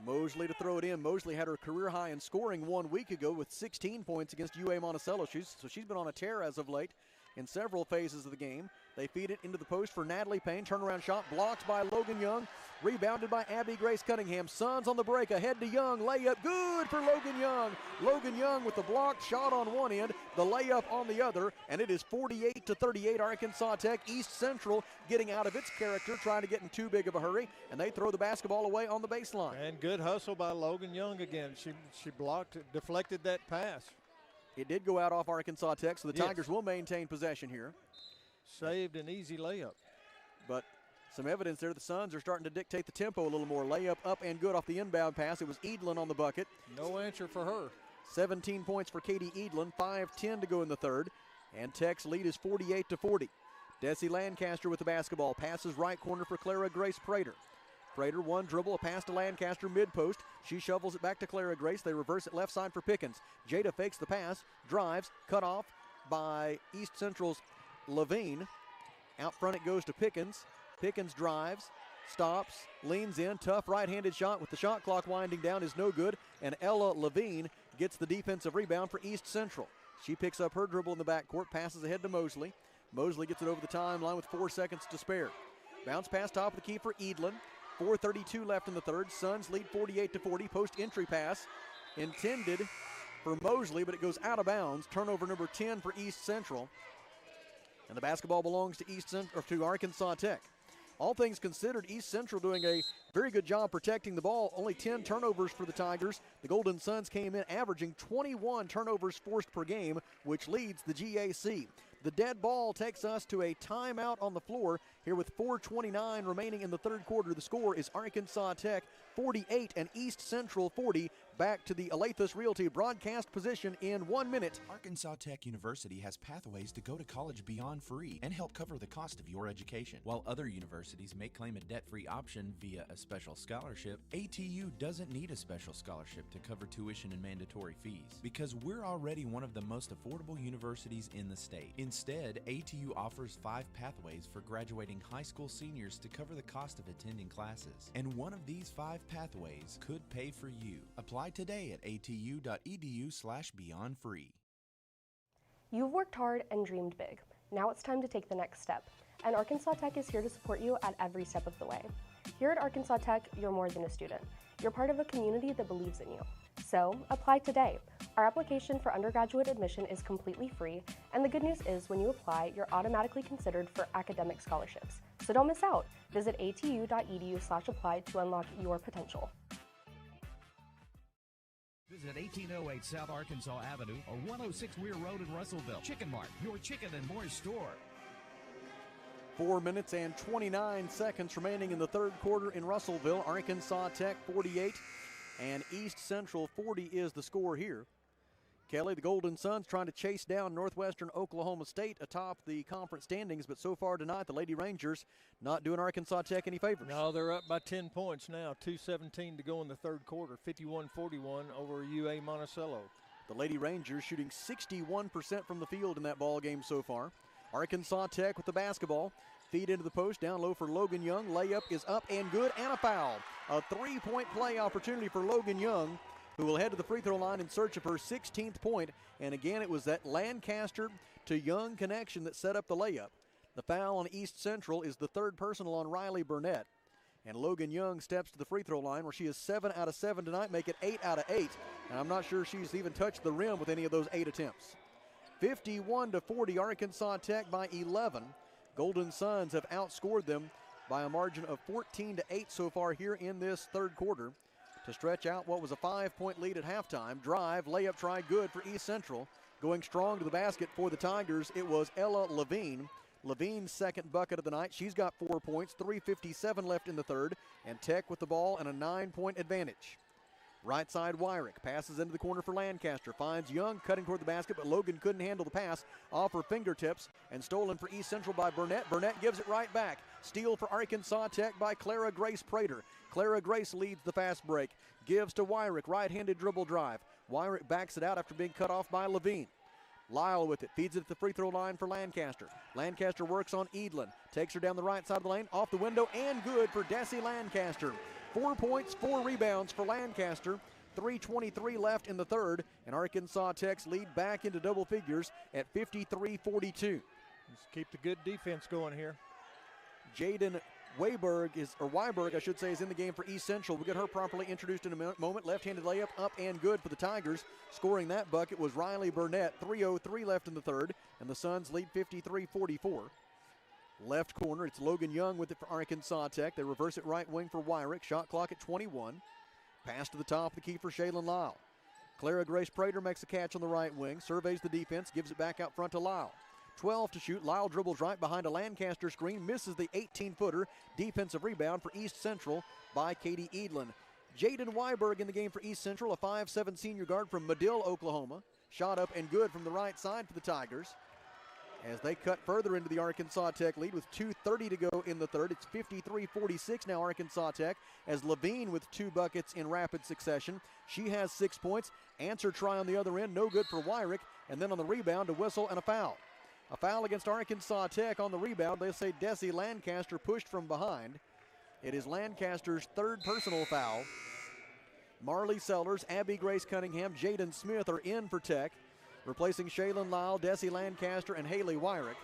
Mosley to throw it in. Mosley had her career high in scoring 1 week ago with 16 points against UA Monticello. She's been on a tear as of late in several phases of the game. They feed it into the post for Natalie Payne. Turnaround shot blocked by Logan Young. Rebounded by Abby Grace Cunningham. Suns on the break. Ahead to Young. Layup good for Logan Young. Logan Young with the blocked shot on one end. The layup on the other. And it is 48-38 Arkansas Tech. East Central getting out of its character, trying to get in too big of a hurry. And they throw the basketball away on the baseline. And good hustle by Logan Young again. She blocked, deflected that pass. It did go out off Arkansas Tech, so the Tigers will maintain possession here. Saved an easy layup. But some evidence there. The Suns are starting to dictate the tempo a little more. Layup up and good off the inbound pass. It was Edlin on the bucket. No answer for her. 17 points for Katie Edlin. 5:10 to go in the third. And Tech's lead is 48-40. Desi Lancaster with the basketball. Passes right corner for Clara Grace Prater. Prater, one dribble, a pass to Lancaster mid-post. She shovels it back to Clara Grace. They reverse it left side for Pickens. Jada fakes the pass, drives, cut off by East Central's Levine. Out front it goes to Pickens. Pickens drives, stops, leans in. Tough right-handed shot with the shot clock winding down is no good. And Ella Levine gets the defensive rebound for East Central. She picks up her dribble in the backcourt, passes ahead to Mosley. Mosley gets it over the timeline with 4 seconds to spare. Bounce pass top of the key for Edlin. 4:32 left in the third. Suns lead 48-40. Post entry pass intended for Mosley, but it goes out of bounds. Turnover number 10 for East Central. And the basketball belongs to Arkansas Tech. All things considered, East Central doing a very good job protecting the ball. Only 10 turnovers for the Tigers. The Golden Suns came in averaging 21 turnovers forced per game, which leads the GAC. The dead ball takes us to a timeout on the floor here with 4:29 remaining in the third quarter. The score is Arkansas Tech 48 and East Central 40. Back to the Alathus Realty broadcast position in 1 minute. Arkansas Tech University has pathways to go to college beyond free and help cover the cost of your education. While other universities may claim a debt-free option via a special scholarship, ATU doesn't need a special scholarship to cover tuition and mandatory fees because we're already one of the most affordable universities in the state. Instead, ATU offers 5 pathways for graduating high school seniors to cover the cost of attending classes. And one of these 5 pathways could pay for you. Apply today at atu.edu/beyondfree. You've worked hard and dreamed big. Now it's time to take the next step. And Arkansas Tech is here to support you at every step of the way. Here at Arkansas Tech, you're more than a student. You're part of a community that believes in you. So, apply today. Our application for undergraduate admission is completely free, and the good news is when you apply, you're automatically considered for academic scholarships. So don't miss out. Visit atu.edu/apply to unlock your potential. Visit 1808 South Arkansas Avenue or 106 Weir Road in Russellville. Chicken Mart, your chicken and more store. 4 minutes and 29 seconds remaining in the third quarter in Russellville. Arkansas Tech 48 and East Central 40 is the score here. Kelly, the Golden Suns trying to chase down Northwestern Oklahoma State atop the conference standings, but so far tonight the Lady Rangers not doing Arkansas Tech any favors. No, they're up by 10 points now, 2:17 to go in the third quarter, 51-41 over UA Monticello. The Lady Rangers shooting 61% from the field in that ball game so far. Arkansas Tech with the basketball. Feed into the post, down low for Logan Young. Layup is up and good, and a foul. A three-point play opportunity for Logan Young, who will head to the free throw line in search of her 16th point. And again, it was that Lancaster to Young connection that set up the layup. The foul on East Central is the third personal on Riley Burnett. And Logan Young steps to the free throw line where she is 7 out of 7 tonight, make it 8 out of 8. And I'm not sure she's even touched the rim with any of those 8 attempts. 51-40, Arkansas Tech by 11. Golden Suns have outscored them by a margin of 14-8 so far here in this third quarter to stretch out what was a 5-point lead at halftime. Drive, layup try, good for East Central. Going strong to the basket for the Tigers, it was Ella Levine. Levine's second bucket of the night. She's got 4 points, 3:57 left in the third, and Tech with the ball and a 9-point advantage. Right side, Wyrick passes into the corner for Lancaster. Finds Young cutting toward the basket, but Logan couldn't handle the pass off her fingertips and stolen for East Central by Burnett. Burnett gives it right back. Steal for Arkansas Tech by Clara Grace Prater. Clara Grace leads the fast break. Gives to Wyrick, right-handed dribble drive. Wyrick backs it out after being cut off by Levine. Lyle with it, feeds it at the free throw line for Lancaster. Lancaster works on Edlin. Takes her down the right side of the lane, off the window, and good for Desi Lancaster. 4 points, 4 rebounds for Lancaster. 3:23 left in the third, and Arkansas Tech's lead back into double figures at 53-42. Just keep the good defense going here. Jaden Weiberg is in the game for East Central. We'll get her properly introduced in a moment. Left-handed layup up and good for the Tigers. Scoring that bucket was Riley Burnett. 3:03 left in the third, and the Suns lead 53-44. Left corner, it's Logan Young with it for Arkansas Tech. They reverse it right wing for Wyrick. Shot clock at 21. Pass to the top of the key for Shaylin Lyle. Clara Grace Prater makes a catch on the right wing, surveys the defense, gives it back out front to Lyle. 12 to shoot. Lyle dribbles right behind a Lancaster screen, misses the 18-footer. Defensive rebound for East Central by Katie Edlin. Jaden Weiberg in the game for East Central, a 5'7" senior guard from Medill, Oklahoma. Shot up and good from the right side for the Tigers. As they cut further into the Arkansas Tech lead with 2:30 to go in the third. It's 53-46 now Arkansas Tech, as Levine with 2 buckets in rapid succession. She has 6 points. Answer try on the other end, no good for Wyrick. And then on the rebound, a whistle and a foul. A foul against Arkansas Tech on the rebound. They say Desi Lancaster pushed from behind. It is Lancaster's third personal foul. Marley Sellers, Abby Grace Cunningham, Jaden Smith are in for Tech, replacing Shaylin Lyle, Desi Lancaster, and Haley Wyrick.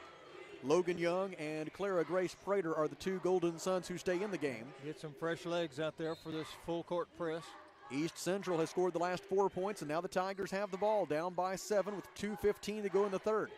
Logan Young and Clara Grace Prater are the 2 Golden Suns who stay in the game. Get some fresh legs out there for this full court press. East Central has scored the last 4 points, and now the Tigers have the ball, down by 7 with 2:15 to go in the third.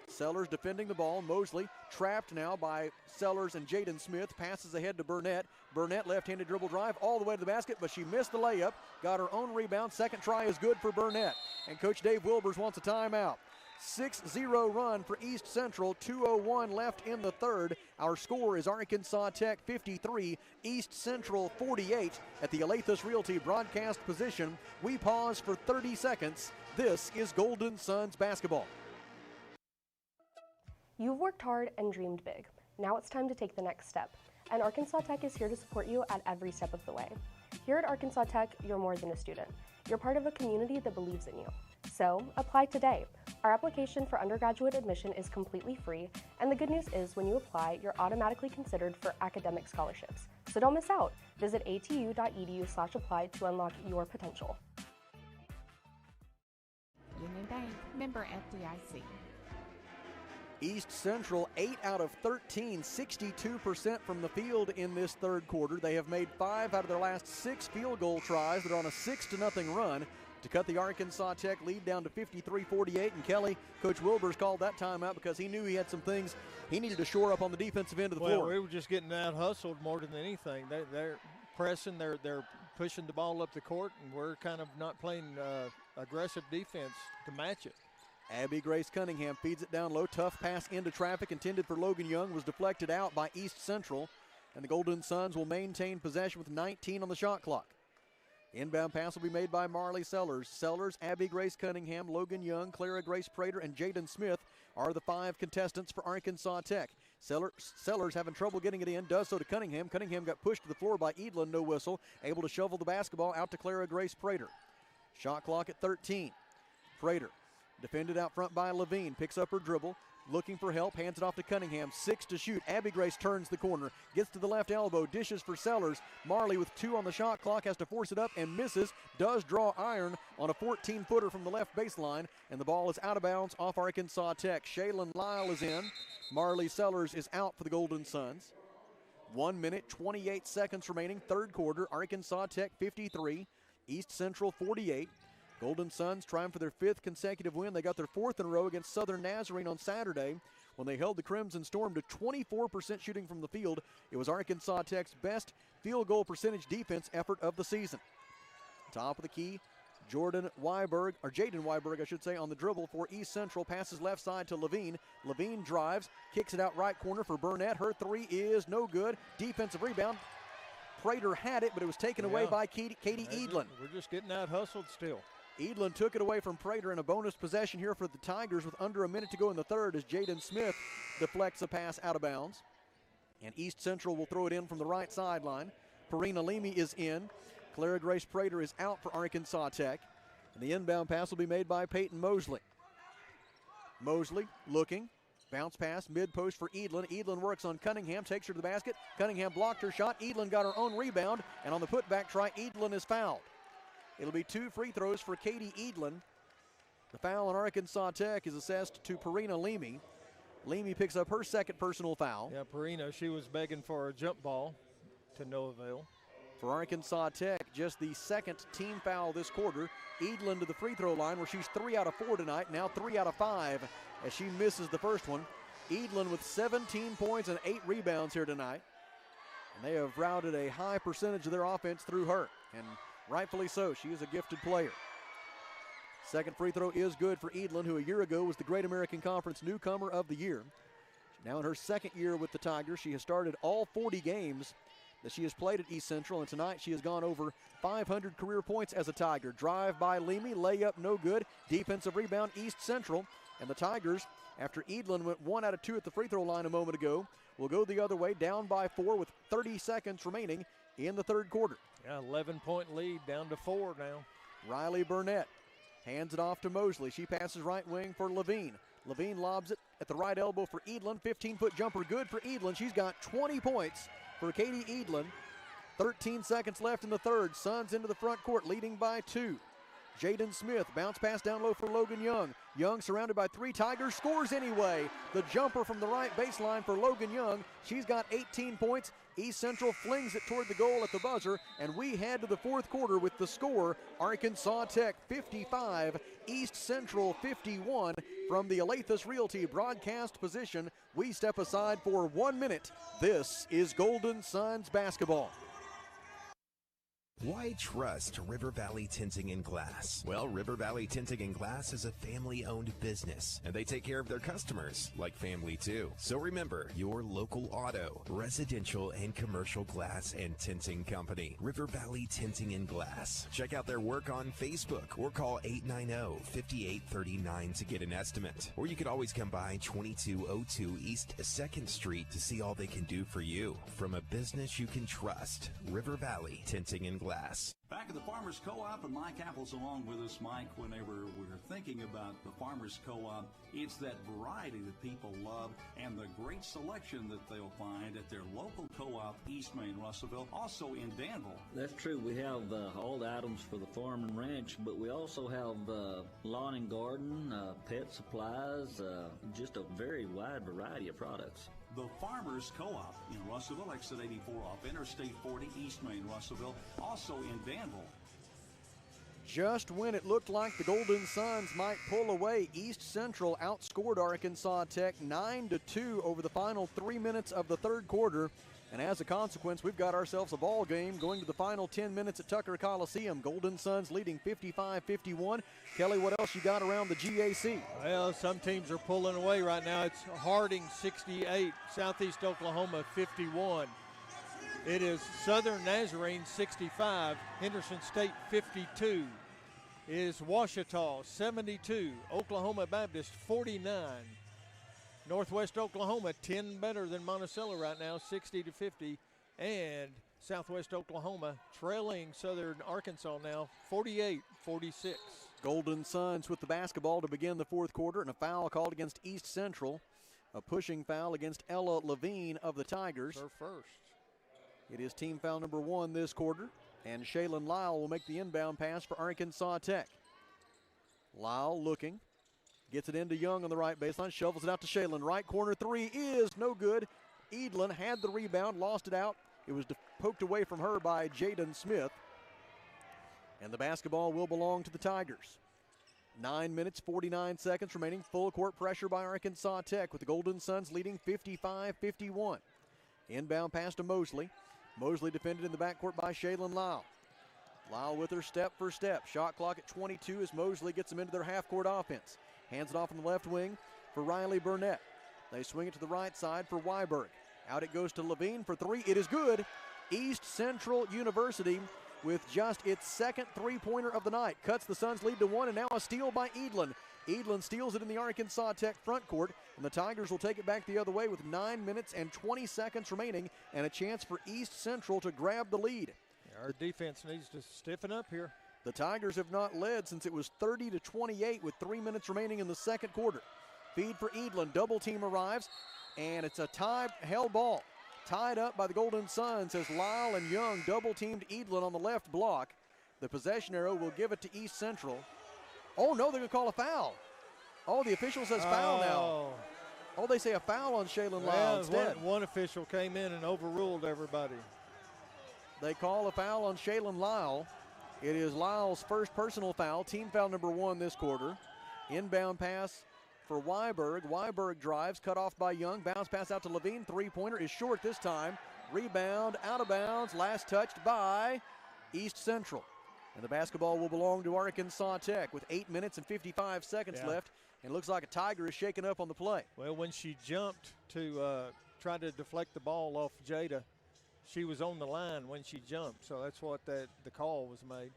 Sellers defending the ball. Mosley trapped now by Sellers and Jaden Smith. Passes ahead to Burnett. Burnett left-handed dribble drive all the way to the basket, but she missed the layup. Got her own rebound. Second try is good for Burnett. And Coach Dave Wilbers wants a timeout. 6-0 run for East Central. 2:01 left in the third. Our score is Arkansas Tech 53, East Central 48 at the Alathus Realty broadcast position. We pause for 30 seconds. This is Golden Suns basketball. You've worked hard and dreamed big. Now it's time to take the next step. And Arkansas Tech is here to support you at every step of the way. Here at Arkansas Tech, you're more than a student. You're part of a community that believes in you. So, apply today. Our application for undergraduate admission is completely free, and the good news is when you apply, you're automatically considered for academic scholarships. So don't miss out. Visit atu.edu/apply to unlock your potential. Union Bank, member FDIC. East Central 8 out of 13, 62% from the field in this third quarter. They have made 5 out of their last 6 field goal tries. They're on a 6-0 run to cut the Arkansas Tech lead down to 53-48. And Kelly, Coach Wilbers called that timeout because he knew he had some things he needed to shore up on the defensive end of the floor. Well, we were just getting out hustled more than anything. They're pressing, they're pushing the ball up the court, and we're kind of not playing aggressive defense to match it. Abby Grace Cunningham feeds it down low. Tough pass into traffic intended for Logan Young was deflected out by East Central, and the Golden Suns will maintain possession with 19 on the shot clock. Inbound pass will be made by Marley Sellers. Sellers, Abby Grace Cunningham, Logan Young, Clara Grace Prater, and Jaden Smith are the 5 contestants for Arkansas Tech. Sellers having trouble getting it in, does so to Cunningham. Cunningham got pushed to the floor by Edlin, no whistle, able to shovel the basketball out to Clara Grace Prater. Shot clock at 13. Prater defended out front by Levine, picks up her dribble, looking for help, hands it off to Cunningham. 6 to shoot. Abby Grace turns the corner, gets to the left elbow, dishes for Sellers. Marley with 2 on the shot clock has to force it up and misses. Does draw iron on a 14-footer from the left baseline, and the ball is out of bounds off Arkansas Tech. Shaylin Lyle is in. Marley Sellers is out for the Golden Suns. 1 minute, 28 seconds remaining, third quarter. Arkansas Tech 53, East Central 48. Golden Suns trying for their 5th consecutive win. They got their 4th in a row against Southern Nazarene on Saturday when they held the Crimson Storm to 24% shooting from the field. It was Arkansas Tech's best field goal percentage defense effort of the season. Top of the key, Jaden Weiberg, I should say, on the dribble for East Central. Passes left side to Levine. Levine drives, kicks it out right corner for Burnett. Her 3 is no good. Defensive rebound. Prater had it, but it was taken away by Katie Edlin. We're just getting out hustled still. Edlin took it away from Prater in a bonus possession here for the Tigers with under a minute to go in the third as Jaden Smith deflects a pass out of bounds. And East Central will throw it in from the right sideline. Parina Leamy is in. Clara Grace Prater is out for Arkansas Tech. And the inbound pass will be made by Peyton Mosley. Mosley looking. Bounce pass, mid-post for Edlin. Edlin works on Cunningham, takes her to the basket. Cunningham blocked her shot. Edlin got her own rebound. And on the putback try, Edlin is fouled. It'll be 2 free throws for Katie Edlin. The foul on Arkansas Tech is assessed to Parina Leamy. Leamy picks up her 2nd personal foul. Yeah, Parina, she was begging for a jump ball to no avail. For Arkansas Tech, just the 2nd team foul this quarter. Edlin to the free throw line where she's 3 out of 4 tonight, now 3 out of 5 as she misses the first one. Edlin with 17 points and 8 rebounds here tonight. And they have routed a high percentage of their offense through her. And rightfully so. She is a gifted player. 2nd free throw is good for Edlin, who a year ago was the Great American Conference Newcomer of the Year. Now in her 2nd year with the Tigers, she has started all 40 games that she has played at East Central, and tonight she has gone over 500 career points as a Tiger. Drive by Leamy, layup no good. Defensive rebound, East Central. And the Tigers, after Edlin went 1 out of 2 at the free throw line a moment ago, will go the other way, down by 4 with 30 seconds remaining in the third quarter. Yeah, 11-point lead, down to 4 now. Riley Burnett hands it off to Mosley. She passes right wing for Levine. Levine lobs it at the right elbow for Edlin. 15-foot jumper good for Edlin. She's got 20 points for Katie Edlin. 13 seconds left in the third. Suns into the front court, leading by 2. Jaden Smith, bounce pass down low for Logan Young. Young surrounded by 3 Tigers, scores anyway. The jumper from the right baseline for Logan Young. She's got 18 points. East Central flings it toward the goal at the buzzer, and we head to the fourth quarter with the score, Arkansas Tech 55, East Central 51. From the Alathus Realty broadcast position, we step aside for 1 minute. This is Golden Suns basketball. Why trust River Valley Tinting and Glass? Well, River Valley Tinting and Glass is a family-owned business, and they take care of their customers like family too. So remember, your local auto, residential, and commercial glass and tinting company, River Valley Tinting and Glass. Check out their work on Facebook or call 890-5839 to get an estimate. Or you could always come by 2202 East 2nd Street to see all they can do for you. From a business you can trust, River Valley Tinting and Glass. Back at the Farmers Co-op, and Mike Apple's along with us. Mike, whenever we're thinking about the Farmers Co-op, it's that variety that people love and the great selection that they'll find at their local co-op, East Main, Russellville, also in Danville. That's true. We have all the items for the farm and ranch, but we also have lawn and garden, pet supplies, just a very wide variety of products. The Farmers Co-op in Russellville, exit 84 off Interstate 40, East Main, Russellville, also in Danville. Just when it looked like the Golden Suns might pull away, East Central outscored Arkansas Tech 9-2 over the final 3 minutes of the third quarter. And as a consequence, we've got ourselves a ball game going to the final 10 minutes at Tucker Coliseum. Golden Suns leading 55-51. Kelly, what else you got around the GAC? Well, some teams are pulling away right now. It's Harding 68, Southeast Oklahoma 51. It is Southern Nazarene 65, Henderson State 52. It is Ouachita 72, Oklahoma Baptist 49. Northwest Oklahoma 10 better than Monticello right now, 60-50. And Southwest Oklahoma trailing Southern Arkansas now, 48-46. Golden Suns with the basketball to begin the fourth quarter, and a foul called against East Central. A pushing foul against Ella Levine of the Tigers. Her first. It is team foul number 1 this quarter, and Shaylin Lyle will make the inbound pass for Arkansas Tech. Lyle looking, gets it into Young on the right baseline, shovels it out to Shaylin. Right corner three is no good. Edlin had the rebound, lost it out. It was poked away from her by Jaden Smith. And the basketball will belong to the Tigers. 9 minutes, 49 seconds remaining. Full court pressure by Arkansas Tech with the Golden Suns leading 55-51. Inbound pass to Mosley. Mosley defended in the backcourt by Shaylin Lyle. Lyle with her step for step. Shot clock at 22 as Mosley gets them into their half-court offense. Hands it off on the left wing for Riley Burnett. They swing it to the right side for Weiberg. Out it goes to Levine for three. It is good. East Central University with just its second three-pointer of the night. Cuts the Suns' lead to 1, and now a steal by Edlin. Edlin steals it in the Arkansas Tech front court, and the Tigers will take it back the other way with 9 minutes and 20 seconds remaining and a chance for East Central to grab the lead. Our defense needs to stiffen up here. The Tigers have not led since it was 30-28 with 3 minutes remaining in the second quarter. Feed for Edlin. Double team arrives, and it's a held ball. Tied up by the Golden Suns as Lyle and Young double-teamed Edlin on the left block. The possession arrow will give it to East Central. Oh, no, they're going to call a foul. Oh, the official says foul now. Oh, they say a foul on Shaylin Lyle instead. One official came in and overruled everybody. They call a foul on Shaylin Lyle. It is Lyle's first personal foul, team foul number 1 this quarter. Inbound pass for Weiberg. Weiberg drives, cut off by Young. Bounce pass out to Levine. Three-pointer is short this time. Rebound, out of bounds. Last touched by East Central. And the basketball will belong to Arkansas Tech with 8 minutes and 55 seconds left. And it looks like a Tiger is shaken up on the play. Well, when she jumped to try to deflect the ball off Jada, she was on the line when she jumped. So that's what the call was made.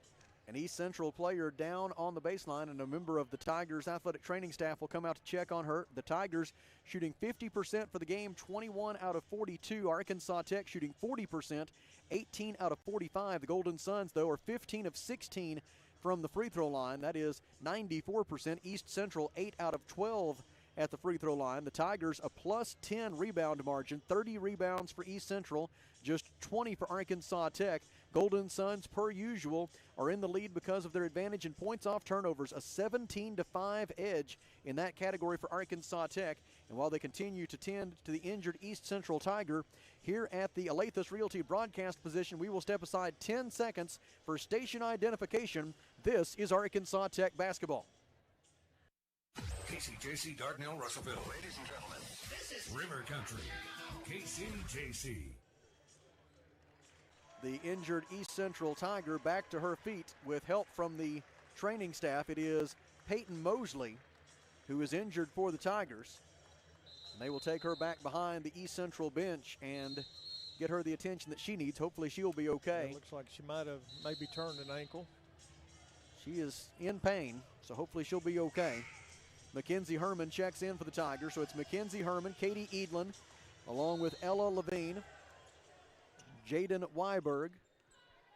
An East Central player down on the baseline, and a member of the Tigers athletic training staff will come out to check on her. The Tigers shooting 50% for the game, 21 out of 42. Arkansas Tech shooting 40%, 18 out of 45. The Golden Suns, though, are 15 of 16 from the free throw line. That is 94%. East Central, 8 out of 12 at the free throw line. The Tigers, a plus 10 rebound margin, 30 rebounds for East Central, just 20 for Arkansas Tech. Golden Suns, per usual, are in the lead because of their advantage in points off turnovers, a 17-5 edge in that category for Arkansas Tech. And while they continue to tend to the injured East Central Tiger, here at the Alathus Realty broadcast position, we will step aside 10 seconds for station identification. This is Arkansas Tech basketball. KCJC Dardanelle, Russellville. Ladies and gentlemen, this is River Country. KCJC. The injured East Central Tiger back to her feet with help from the training staff. It is Peyton Mosley who is injured for the Tigers. And they will take her back behind the East Central bench and get her the attention that she needs. Hopefully she'll be okay. It looks like she might have maybe turned an ankle. She is in pain, so hopefully she'll be okay. Mackenzie Herman checks in for the Tigers. So it's Mackenzie Herman, Katie Edlin, along with Ella Levine, Jaden Weiberg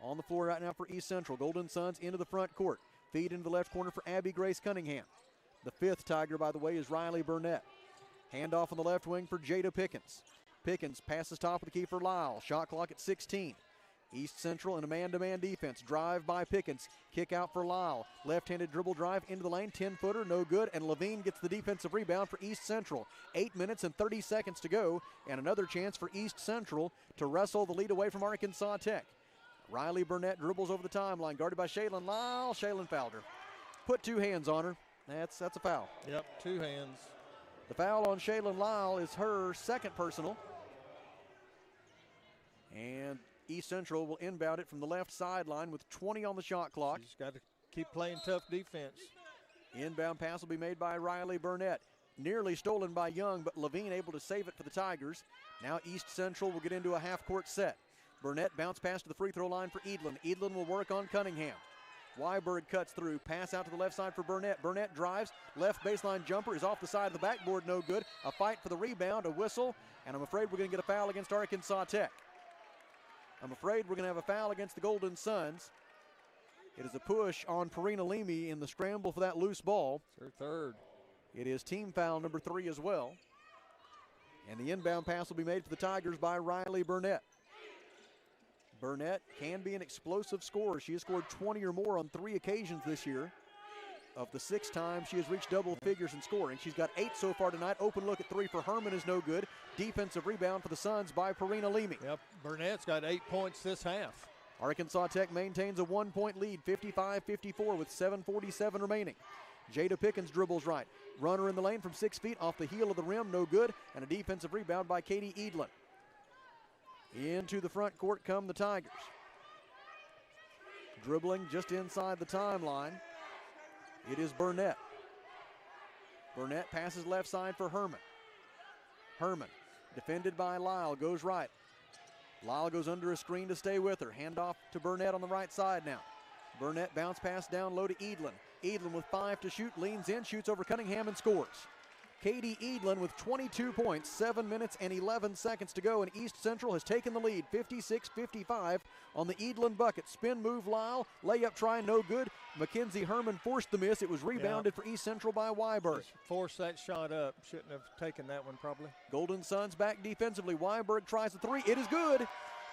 on the floor right now for East Central. Golden Suns into the front court. Feed into the left corner for Abby Grace Cunningham. The fifth Tiger, by the way, is Riley Burnett. Handoff on the left wing for Jada Pickens. Pickens passes top of the key for Lyle. Shot clock at 16. East Central in a man-to-man defense. Drive by Pickens. Kick out for Lyle. Left-handed dribble drive into the lane. 10-footer, no good. And Levine gets the defensive rebound for East Central. 8 minutes and 30 seconds to go. And another chance for East Central to wrestle the lead away from Arkansas Tech. Riley Burnett dribbles over the timeline. Guarded by Shaylin Lyle. Shaylin fouled her. Put two hands on her. That's a foul. Yep, two hands. The foul on Shaylin Lyle is her second personal. And East Central will inbound it from the left sideline with 20 on the shot clock. She's got to keep playing tough defense. Inbound pass will be made by Riley Burnett. Nearly stolen by Young, but Levine able to save it for the Tigers. Now East Central will get into a half-court set. Burnett bounce pass to the free throw line for Edlin. Edlin will work on Cunningham. Weiberg cuts through, pass out to the left side for Burnett. Burnett drives, left baseline jumper is off the side of the backboard, no good. A fight for the rebound, a whistle, and I'm afraid we're going to get a foul against Arkansas Tech. I'm afraid we're going to have a foul against the Golden Suns. It is a push on Perina Leamy in the scramble for that loose ball. It's her third. It is team foul number 3 as well. And the inbound pass will be made for the Tigers by Riley Burnett. Burnett can be an explosive scorer. She has scored 20 or more on 3 occasions this year. Of the 6 times she has reached double figures in scoring. She's got 8 so far tonight. Open look at 3 for Herman is no good. Defensive rebound for the Suns by Perina Leamy. Yep, Burnett's got 8 points this half. Arkansas Tech maintains a 1-point lead, 55-54 with 7:47 remaining. Jada Pickens dribbles right. Runner in the lane from 6 feet off the heel of the rim, no good. And a defensive rebound by Katie Edlin. Into the front court come the Tigers. Dribbling just inside the timeline. It is Burnett. Burnett passes left side for Herman. Herman, defended by Lyle, goes right. Lyle goes under a screen to stay with her. Handoff to Burnett on the right side now. Burnett bounce pass down low to Edlin. Edlin with 5 to shoot, leans in, shoots over Cunningham and scores. Katie Edlin with 22 points, 7 minutes and 11 seconds to go, and East Central has taken the lead, 56-55 on the Edlin bucket. Spin move Lyle, layup try, no good. Mackenzie Herman forced the miss. It was rebounded for East Central by Weiberg. Just forced that shot up. Shouldn't have taken that one probably. Golden Suns back defensively. Weiberg tries the 3. It is good.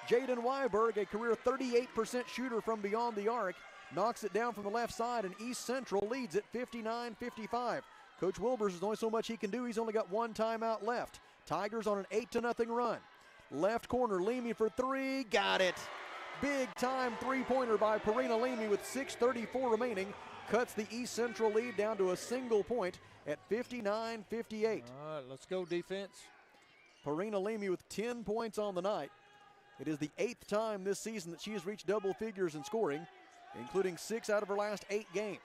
Jaden Weiberg, a career 38% shooter from beyond the arc, knocks it down from the left side, and East Central leads it 59-55. Coach Wilbers, there's only so much he can do. He's only got 1 timeout left. Tigers on an 8-0 run. Left corner, Leamy for 3. Got it. Big time three-pointer by Perina Leamy with 6:34 remaining. Cuts the East Central lead down to a single point at 59-58. All right, let's go defense. Perina Leamy with 10 points on the night. It is the 8th time this season that she has reached double figures in scoring, including 6 out of her last 8 games.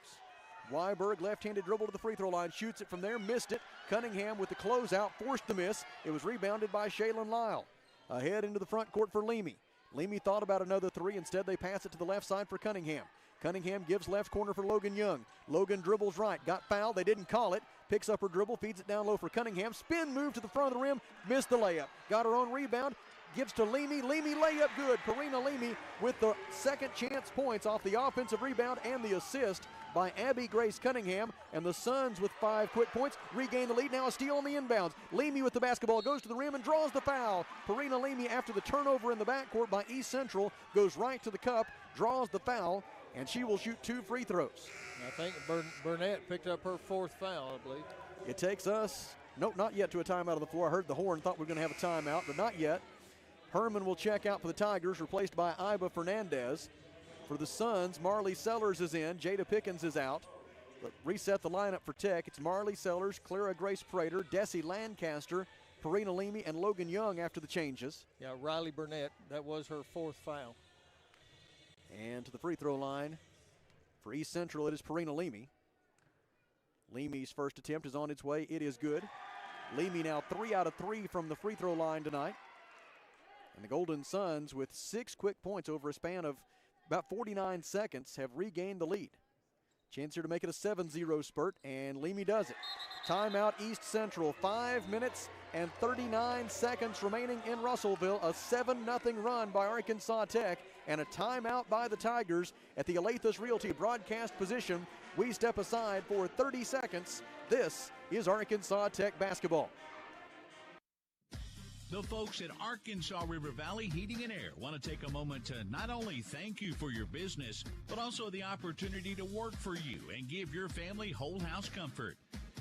Weiberg, left-handed dribble to the free throw line, shoots it from there, missed it. Cunningham with the closeout, forced the miss. It was rebounded by Shaylin Lyle. Ahead into the front court for Leamy. Leamy thought about another 3. Instead, they pass it to the left side for Cunningham. Cunningham gives left corner for Logan Young. Logan dribbles right, got fouled, they didn't call it. Picks up her dribble, feeds it down low for Cunningham. Spin move to the front of the rim, missed the layup. Got her own rebound, gives to Leamy. Leamy layup good. Perina Leamy with the second chance points off the offensive rebound and the assist by Abby Grace Cunningham, and the Suns with 5 quick points regain the lead. Now a steal on the inbounds. Leamy with the basketball goes to the rim and draws the foul. Perina Leamy, after the turnover in the backcourt by East Central, goes right to the cup, draws the foul, and she will shoot 2 free throws. I think Burnett picked up her 4th foul, I believe. It takes us, nope, not yet, to a timeout on the floor. I heard the horn, thought we were going to have a timeout, but not yet. Herman will check out for the Tigers, replaced by Iba Fernandez. For the Suns, Marley Sellers is in. Jada Pickens is out. But reset the lineup for Tech. It's Marley Sellers, Clara Grace Prater, Desi Lancaster, Perina Leamy, and Logan Young after the changes. Yeah, Riley Burnett, that was her 4th foul. And to the free throw line for East Central, it is Perina Leamy. Leamy's first attempt is on its way. It is good. Leamy now 3 out of 3 from the free throw line tonight. And the Golden Suns, with 6 quick points over a span of about 49 seconds, have regained the lead. Chance here to make it a 7-0 spurt, and Leamy does it. Timeout East Central. 5 minutes and 39 seconds remaining in Russellville. A 7-0 run by Arkansas Tech, and a timeout by the Tigers at the Alathus Realty broadcast position. We step aside for 30 seconds. This is Arkansas Tech basketball. The folks at Arkansas River Valley Heating and Air want to take a moment to not only thank you for your business, but also the opportunity to work for you and give your family whole house comfort.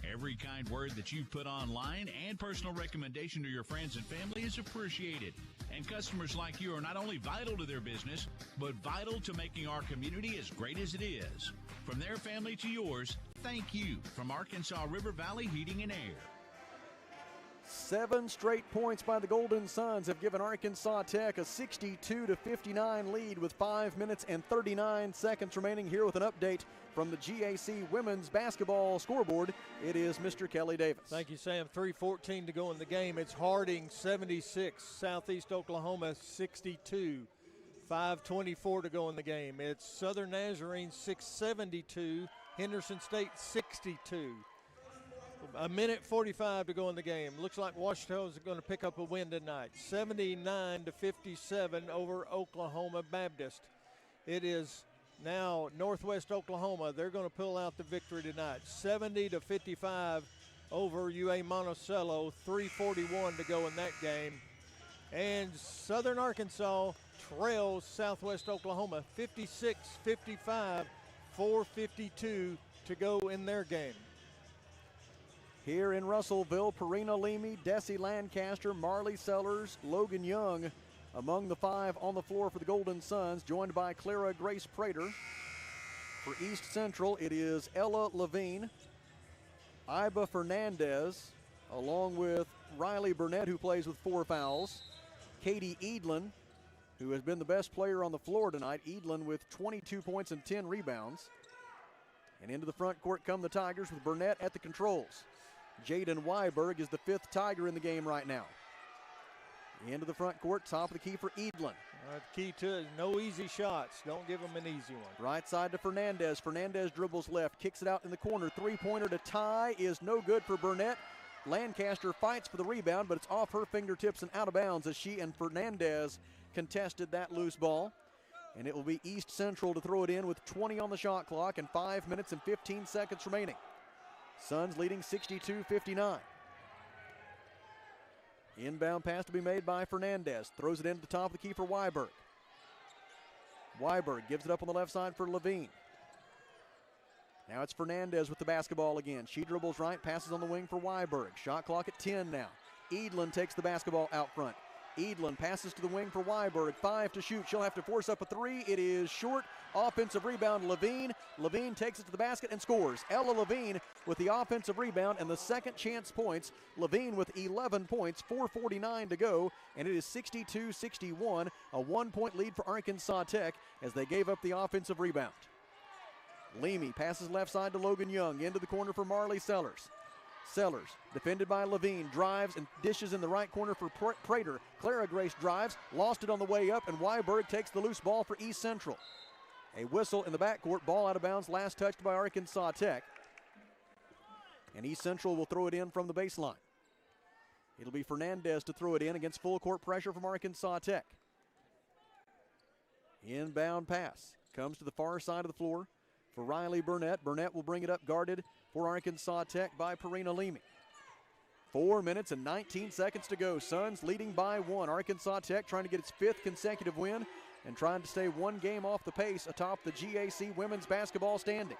Every kind word that you put online and personal recommendation to your friends and family is appreciated. And customers like you are not only vital to their business, but vital to making our community as great as it is. From their family to yours, thank you from Arkansas River Valley Heating and Air. 7 straight points by the Golden Suns have given Arkansas Tech a 62-59 lead with 5 minutes and 39 seconds remaining. Here with an update from the GAC women's basketball scoreboard, it is Mr. Kelly Davis. Thank you, Sam. 3:14 to go in the game. It's Harding 76, Southeast Oklahoma 62. 5:24 to go in the game. It's Southern Nazarene 672, Henderson State 62. A minute 45 to go in the game. Looks like Washita is going to pick up a win tonight. 79-57 over Oklahoma Baptist. It is now Northwest Oklahoma. They're going to pull out the victory tonight. 70-55 over UA Monticello. 3:41 to go in that game. And Southern Arkansas trails Southwest Oklahoma 56-55, 4:52 to go in their game. Here in Russellville, Perina Leamy, Desi Lancaster, Marley Sellers, Logan Young among the 5 on the floor for the Golden Suns, joined by Clara Grace Prater. For East Central, it is Ella Levine, Iba Fernandez, along with Riley Burnett, who plays with 4 fouls, Katie Edlin, who has been the best player on the floor tonight. Edlin with 22 points and 10 rebounds. And into the front court come the Tigers with Burnett at the controls. Jaden Weiberg is the 5th Tiger in the game right now. Into the front court, top of the key for Edlin. Key to it, no easy shots. Don't give them an easy one. Right side to Fernandez. Fernandez dribbles left, kicks it out in the corner. 3-pointer to tie is no good for Burnett. Lancaster fights for the rebound, but it's off her fingertips and out of bounds as she and Fernandez contested that loose ball. And it will be East Central to throw it in with 20 on the shot clock and 5 minutes and 15 seconds remaining. Suns leading 62-59. Inbound pass to be made by Fernandez. Throws it into the top of the key for Weiberg. Weiberg gives it up on the left side for Levine. Now it's Fernandez with the basketball again. She dribbles right, passes on the wing for Weiberg. Shot clock at 10 now. Edlin takes the basketball out front. Edlin passes to the wing for Weiberg. 5 to shoot. She'll have to force up a 3. It is short. Offensive rebound, Levine. Levine takes it to the basket and scores. Ella Levine with the offensive rebound and the second chance points. Levine with 11 points, 4:49 to go, and it is 62-61, a 1-point lead for Arkansas Tech as they gave up the offensive rebound. Leamy passes left side to Logan Young, into the corner for Marley Sellers. Sellers, defended by Levine, drives and dishes in the right corner for Prater. Clara Grace drives, lost it on the way up, and Weiberg takes the loose ball for East Central. A whistle in the backcourt, ball out of bounds, last touched by Arkansas Tech. And East Central will throw it in from the baseline. It'll be Fernandez to throw it in against full court pressure from Arkansas Tech. Inbound pass comes to the far side of the floor for Riley Burnett. Burnett will bring it up guarded for Arkansas Tech by Perina Leamy. 4 minutes and 19 seconds to go. Suns leading by 1. Arkansas Tech trying to get its 5th consecutive win and trying to stay 1 game off the pace atop the GAC women's basketball standings.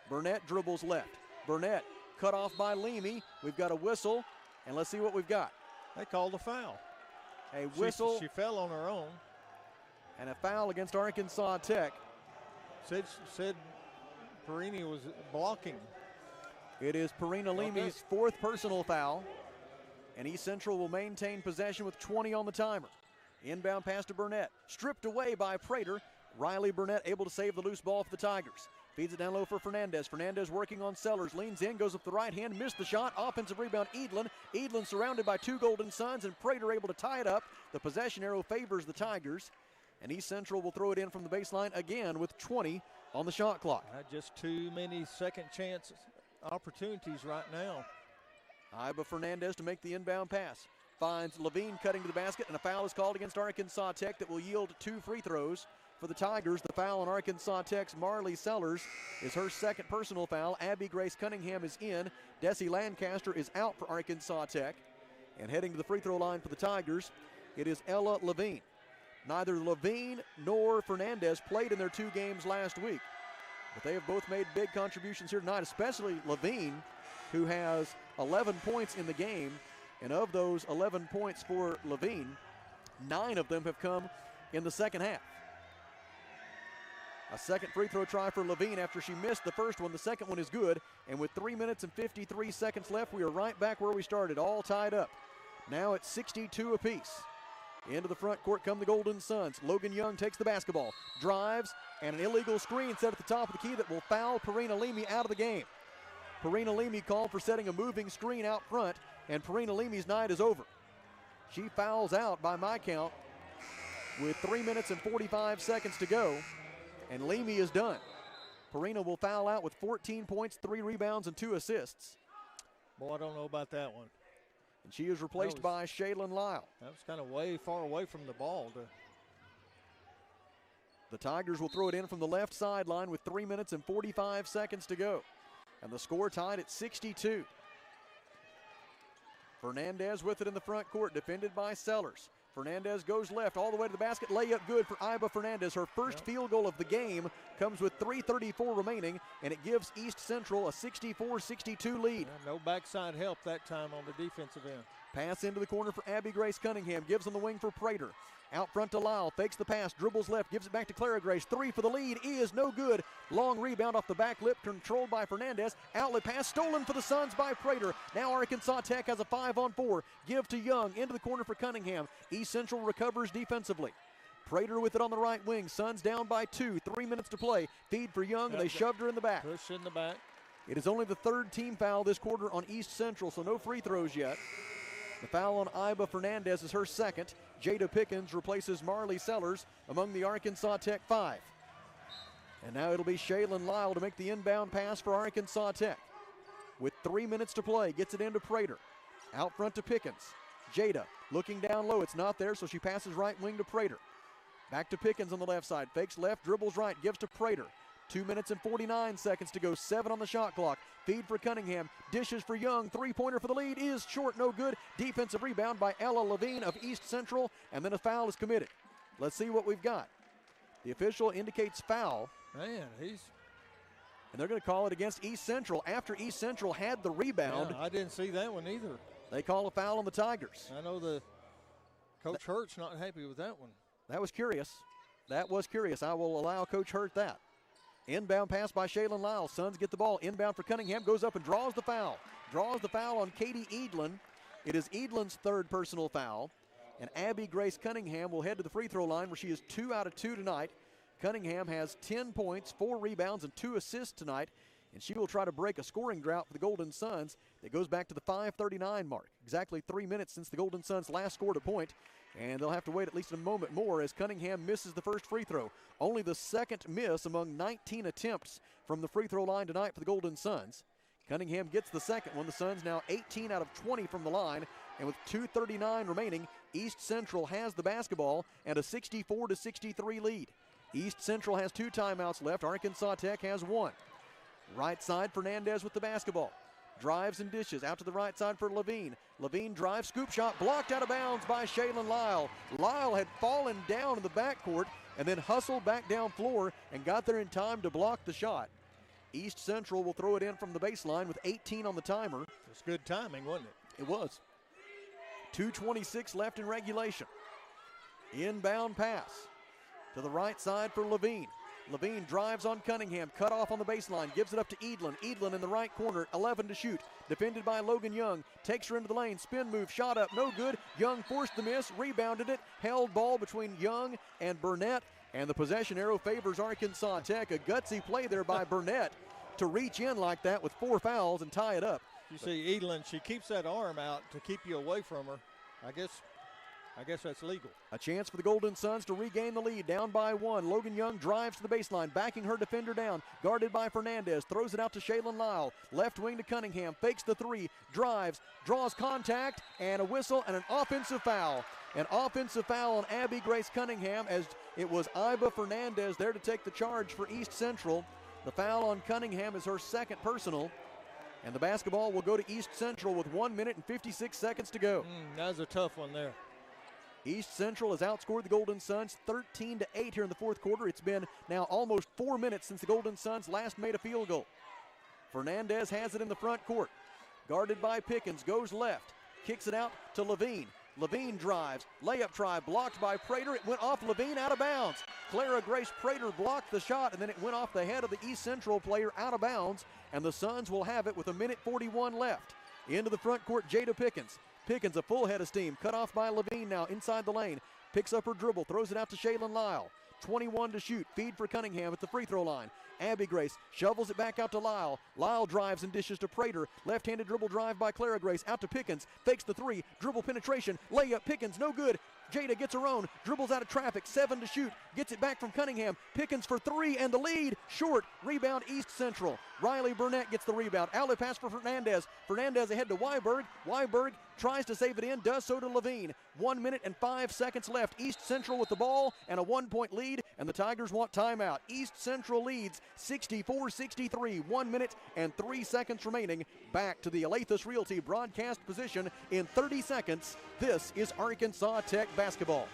Burnett dribbles left. Burnett cut off by Leamy. We've got a whistle, and let's see what we've got. They called a foul. A whistle. She fell on her own. And a foul against Arkansas Tech. Said Perini was blocking. It is Perina Leamy's 4th personal foul. And East Central will maintain possession with 20 on the timer. Inbound pass to Burnett. Stripped away by Prater. Riley Burnett able to save the loose ball for the Tigers. Feeds it down low for Fernandez. Fernandez working on Sellers. Leans in, goes up the right hand, missed the shot. Offensive rebound, Edlin. Edlin surrounded by 2 Golden Suns, and Prater able to tie it up. The possession arrow favors the Tigers. And East Central will throw it in from the baseline again with 20 on the shot clock. Just too many second chance opportunities right now. Iba Fernandez to make the inbound pass. Finds Levine cutting to the basket, and a foul is called against Arkansas Tech that will yield 2 free throws for the Tigers. The foul on Arkansas Tech's Marley Sellers is her 2nd personal foul. Abby Grace Cunningham is in. Desi Lancaster is out for Arkansas Tech. And heading to the free throw line for the Tigers, it is Ella Levine. Neither Levine nor Fernandez played in their 2 games last week, but they have both made big contributions here tonight, especially Levine, who has 11 points in the game. And of those 11 points for Levine, 9 of them have come in the second half. A second free throw try for Levine after she missed the first one. The second one is good. And with 3 minutes and 53 seconds left, we are right back where we started, all tied up. Now it's 62 apiece. Into the front court come the Golden Suns. Logan Young takes the basketball, drives, and an illegal screen set at the top of the key that will foul Perina Leamy out of the game. Perina Leamy called for setting a moving screen out front, and Perina Leamy's night is over. She fouls out, by my count, with 3 minutes and 45 seconds to go, and Leamy is done. Perina will foul out with 14 points, 3 rebounds, and 2 assists. Boy, I don't know about that one. And she is replaced by Shaylin Lyle. That was kind of way far away from the ball. The Tigers will throw it in from the left sideline with 3 minutes and 45 seconds to go. And the score tied at 62. Fernandez with it in the front court, defended by Sellers. Fernandez goes left all the way to the basket. Layup good for Iba Fernandez. Her first field goal of the game comes with 3:34 remaining, and it gives East Central a 64-62 lead. No backside help that time on the defensive end. Pass into the corner for Abby Grace Cunningham. Gives on the wing for Prater. Out front to Lyle. Fakes the pass. Dribbles left. Gives it back to Clara Grace. 3 for the lead is no good. Long rebound off the back lip. Controlled by Fernandez. Outlet pass stolen for the Suns by Prater. Now Arkansas Tech has a 5-on-4. Give to Young. Into the corner for Cunningham. East Central recovers defensively. Prater with it on the right wing. Suns down by 2. 3 minutes to play. Feed for Young. They shoved her in the back. Push in the back. It is only the 3rd team foul this quarter on East Central, so no free throws yet. The foul on Iba Fernandez is her 2nd. Jada Pickens replaces Marley Sellers among the Arkansas Tech 5. And now it'll be Shaylin Lyle to make the inbound pass for Arkansas Tech. With 3 minutes to play, gets it into Prater. Out front to Pickens. Jada looking down low. It's not there, so she passes right wing to Prater. Back to Pickens on the left side. Fakes left, dribbles right, gives to Prater. 2 minutes and 49 seconds to go. 7 on the shot clock. Feed for Cunningham. Dishes for Young. 3-pointer for the lead is short, no good. Defensive rebound by Ella Levine of East Central, and then a foul is committed. Let's see what we've got. The official indicates foul. Man, and they're going to call it against East Central after East Central had the rebound. Yeah, I didn't see that one either. They call a foul on the Tigers. I know the Coach Hurt's not happy with that one. That was curious. That was curious. I will allow Coach Hurt that. Inbound pass by Shaylin Lyle. Suns get the ball. Inbound for Cunningham. Goes up and draws the foul. Draws the foul on Katie Edlin. It is Edlin's 3rd personal foul. And Abby Grace Cunningham will head to the free throw line where she is 2 out of 2 tonight. Cunningham has 10 points, 4 rebounds, and 2 assists tonight. And she will try to break a scoring drought for the Golden Suns that goes back to the 5:39 mark. Exactly 3 minutes since the Golden Suns last scored a point. And they'll have to wait at least a moment more as Cunningham misses the first free throw. Only the 2nd miss among 19 attempts from the free throw line tonight for the Golden Suns. Cunningham gets the 2nd one. The Suns now 18 out of 20 from the line. And with 2:39 remaining, East Central has the basketball and a 64-63 lead. East Central has 2 timeouts left. Arkansas Tech has 1. Right side, Fernandez with the basketball. Drives and dishes out to the right side for Levine. Levine drives, scoop shot, blocked out of bounds by Shaylin Lyle. Lyle had fallen down in the backcourt and then hustled back down floor and got there in time to block the shot. East Central will throw it in from the baseline with 18 on the timer. It's good timing, wasn't it? It was. 2:26 left in regulation. Inbound pass to the right side for Levine. Levine drives on Cunningham, cut off on the baseline, gives it up to Edlin. Edlin in the right corner, 11 to shoot. Defended by Logan Young, takes her into the lane, spin move, shot up, no good. Young forced the miss, rebounded it, held ball between Young and Burnett, and the possession arrow favors Arkansas Tech. A gutsy play there by Burnett to reach in like that with 4 fouls and tie it up. You see Edlin, she keeps that arm out to keep you away from her. I guess that's legal. A chance for the Golden Suns to regain the lead, down by 1. Logan Young drives to the baseline, backing her defender down, guarded by Fernandez, throws it out to Shaylin Lyle. Left wing to Cunningham, fakes the 3, drives, draws contact, and a whistle and an offensive foul. An offensive foul on Abby Grace Cunningham as it was Iba Fernandez there to take the charge for East Central. The foul on Cunningham is her 2nd personal. And the basketball will go to East Central with 1 minute and 56 seconds to go. That was a tough one there. East Central has outscored the Golden Suns 13-8 here in the 4th quarter. It's been now almost 4 minutes since the Golden Suns last made a field goal. Fernandez has it in the front court. Guarded by Pickens, goes left, kicks it out to Levine. Levine drives, layup try, blocked by Prater. It went off Levine, out of bounds. Clara Grace Prater blocked the shot, and then it went off the head of the East Central player out of bounds, and the Suns will have it with 1:41 left. Into the front court, Jada Pickens. Pickens, a full head of steam, cut off by Levine now inside the lane. Picks up her dribble, throws it out to Shaylin Lyle. 21 to shoot, feed for Cunningham at the free throw line. Abby Grace shovels it back out to Lyle. Lyle drives and dishes to Prater. Left-handed dribble drive by Clara Grace, out to Pickens. Fakes the 3, dribble penetration, layup, Pickens, no good. Jada gets her own, dribbles out of traffic, 7 to shoot, gets it back from Cunningham. Pickens for 3 and the lead. Short. Rebound East Central. Riley Burnett gets the rebound. Outlet pass for Fernandez. Fernandez ahead to Weiberg. Weiberg tries to save it in, does so to Levine. 1 minute and 5 seconds left. East Central with the ball and a 1-point lead, and the Tigers want timeout. East Central leads 64-63. 1 minute and 3 seconds remaining. Back to the Alathus Realty broadcast position in 30 seconds. This is Arkansas Tech basketball.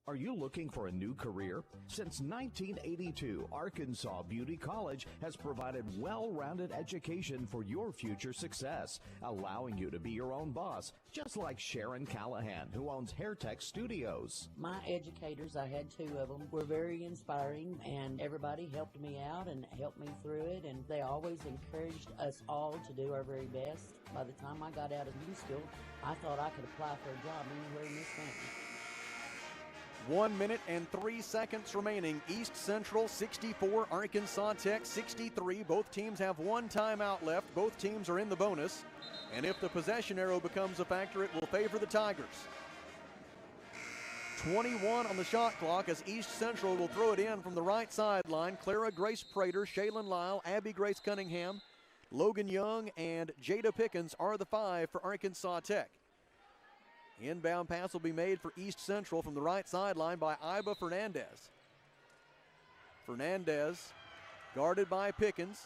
Are you looking for a new career? Since 1982, Arkansas Beauty College has provided well-rounded education for your future success, allowing you to be your own boss, just like Sharon Callahan, who owns Hair Tech Studios. My educators, I had 2 of them, were very inspiring, and everybody helped me out and helped me through it, and they always encouraged us all to do our very best. By the time I got out of beauty school, I thought I could apply for a job anywhere in this country. 1 minute and 3 seconds remaining. East Central 64, Arkansas Tech 63. Both teams have 1 timeout left. Both teams are in the bonus. And if the possession arrow becomes a factor, it will favor the Tigers. 21 on the shot clock as East Central will throw it in from the right sideline. Clara Grace Prater, Shaylin Lyle, Abby Grace Cunningham, Logan Young, and Jada Pickens are the 5 for Arkansas Tech. Inbound pass will be made for East Central from the right sideline by Iba Fernandez. Fernandez guarded by Pickens.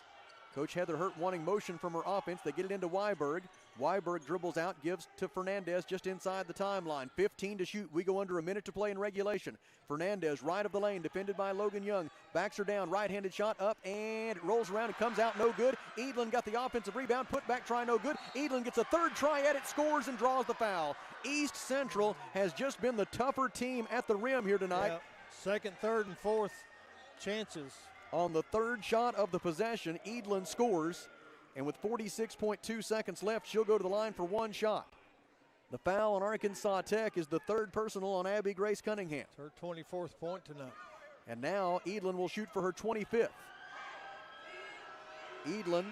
Coach Heather Hurt wanting motion from her offense. They get it into Weiberg. Weiberg dribbles out, gives to Fernandez just inside the timeline. 15 to shoot. We go under a minute to play in regulation. Fernandez right of the lane, defended by Logan Young. Backs her down, right-handed shot up, and it rolls around and comes out no good. Edlin got the offensive rebound, put back try no good. Edlin gets a 3rd try at it, scores and draws the foul. East Central has just been the tougher team at the rim here tonight. Yep. 2nd, 3rd, and 4th chances. On the 3rd shot of the possession, Edlin scores. And with 46.2 seconds left, she'll go to the line for 1 shot. The foul on Arkansas Tech is the 3rd personal on Abby Grace Cunningham. It's her 24th point tonight. And now Edlin will shoot for her 25th. Edlin,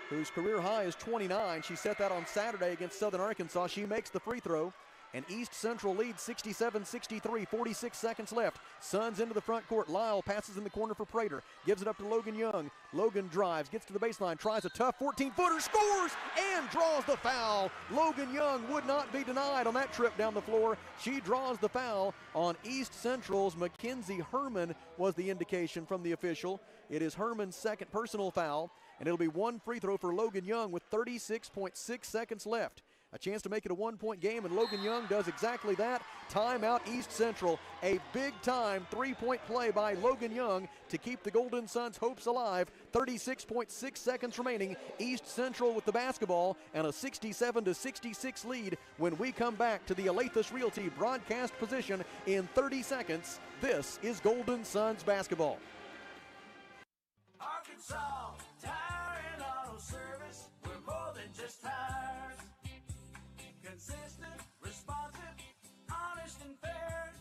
whose career high is 29. She set that on Saturday against Southern Arkansas. She makes the free throw. And East Central leads 67-63, 46 seconds left. Suns into the front court. Lyle passes in the corner for Prater. Gives it up to Logan Young. Logan drives, gets to the baseline, tries a tough 14-footer, scores, and draws the foul. Logan Young would not be denied on that trip down the floor. She draws the foul on East Central's Mackenzie Herman was the indication from the official. It is Herman's 2nd personal foul, and it'll be 1 free throw for Logan Young with 36.6 seconds left. A chance to make it a 1-point game, and Logan Young does exactly that. Timeout East Central. A big-time 3-point play by Logan Young to keep the Golden Suns' hopes alive. 36.6 seconds remaining. East Central with the basketball and a 67-66 lead when we come back to the Alathus Realty broadcast position in 30 seconds. This is Golden Suns basketball. Arkansas Tire and Auto Service. We're more than just tires. Consistent, responsive, honest and fair.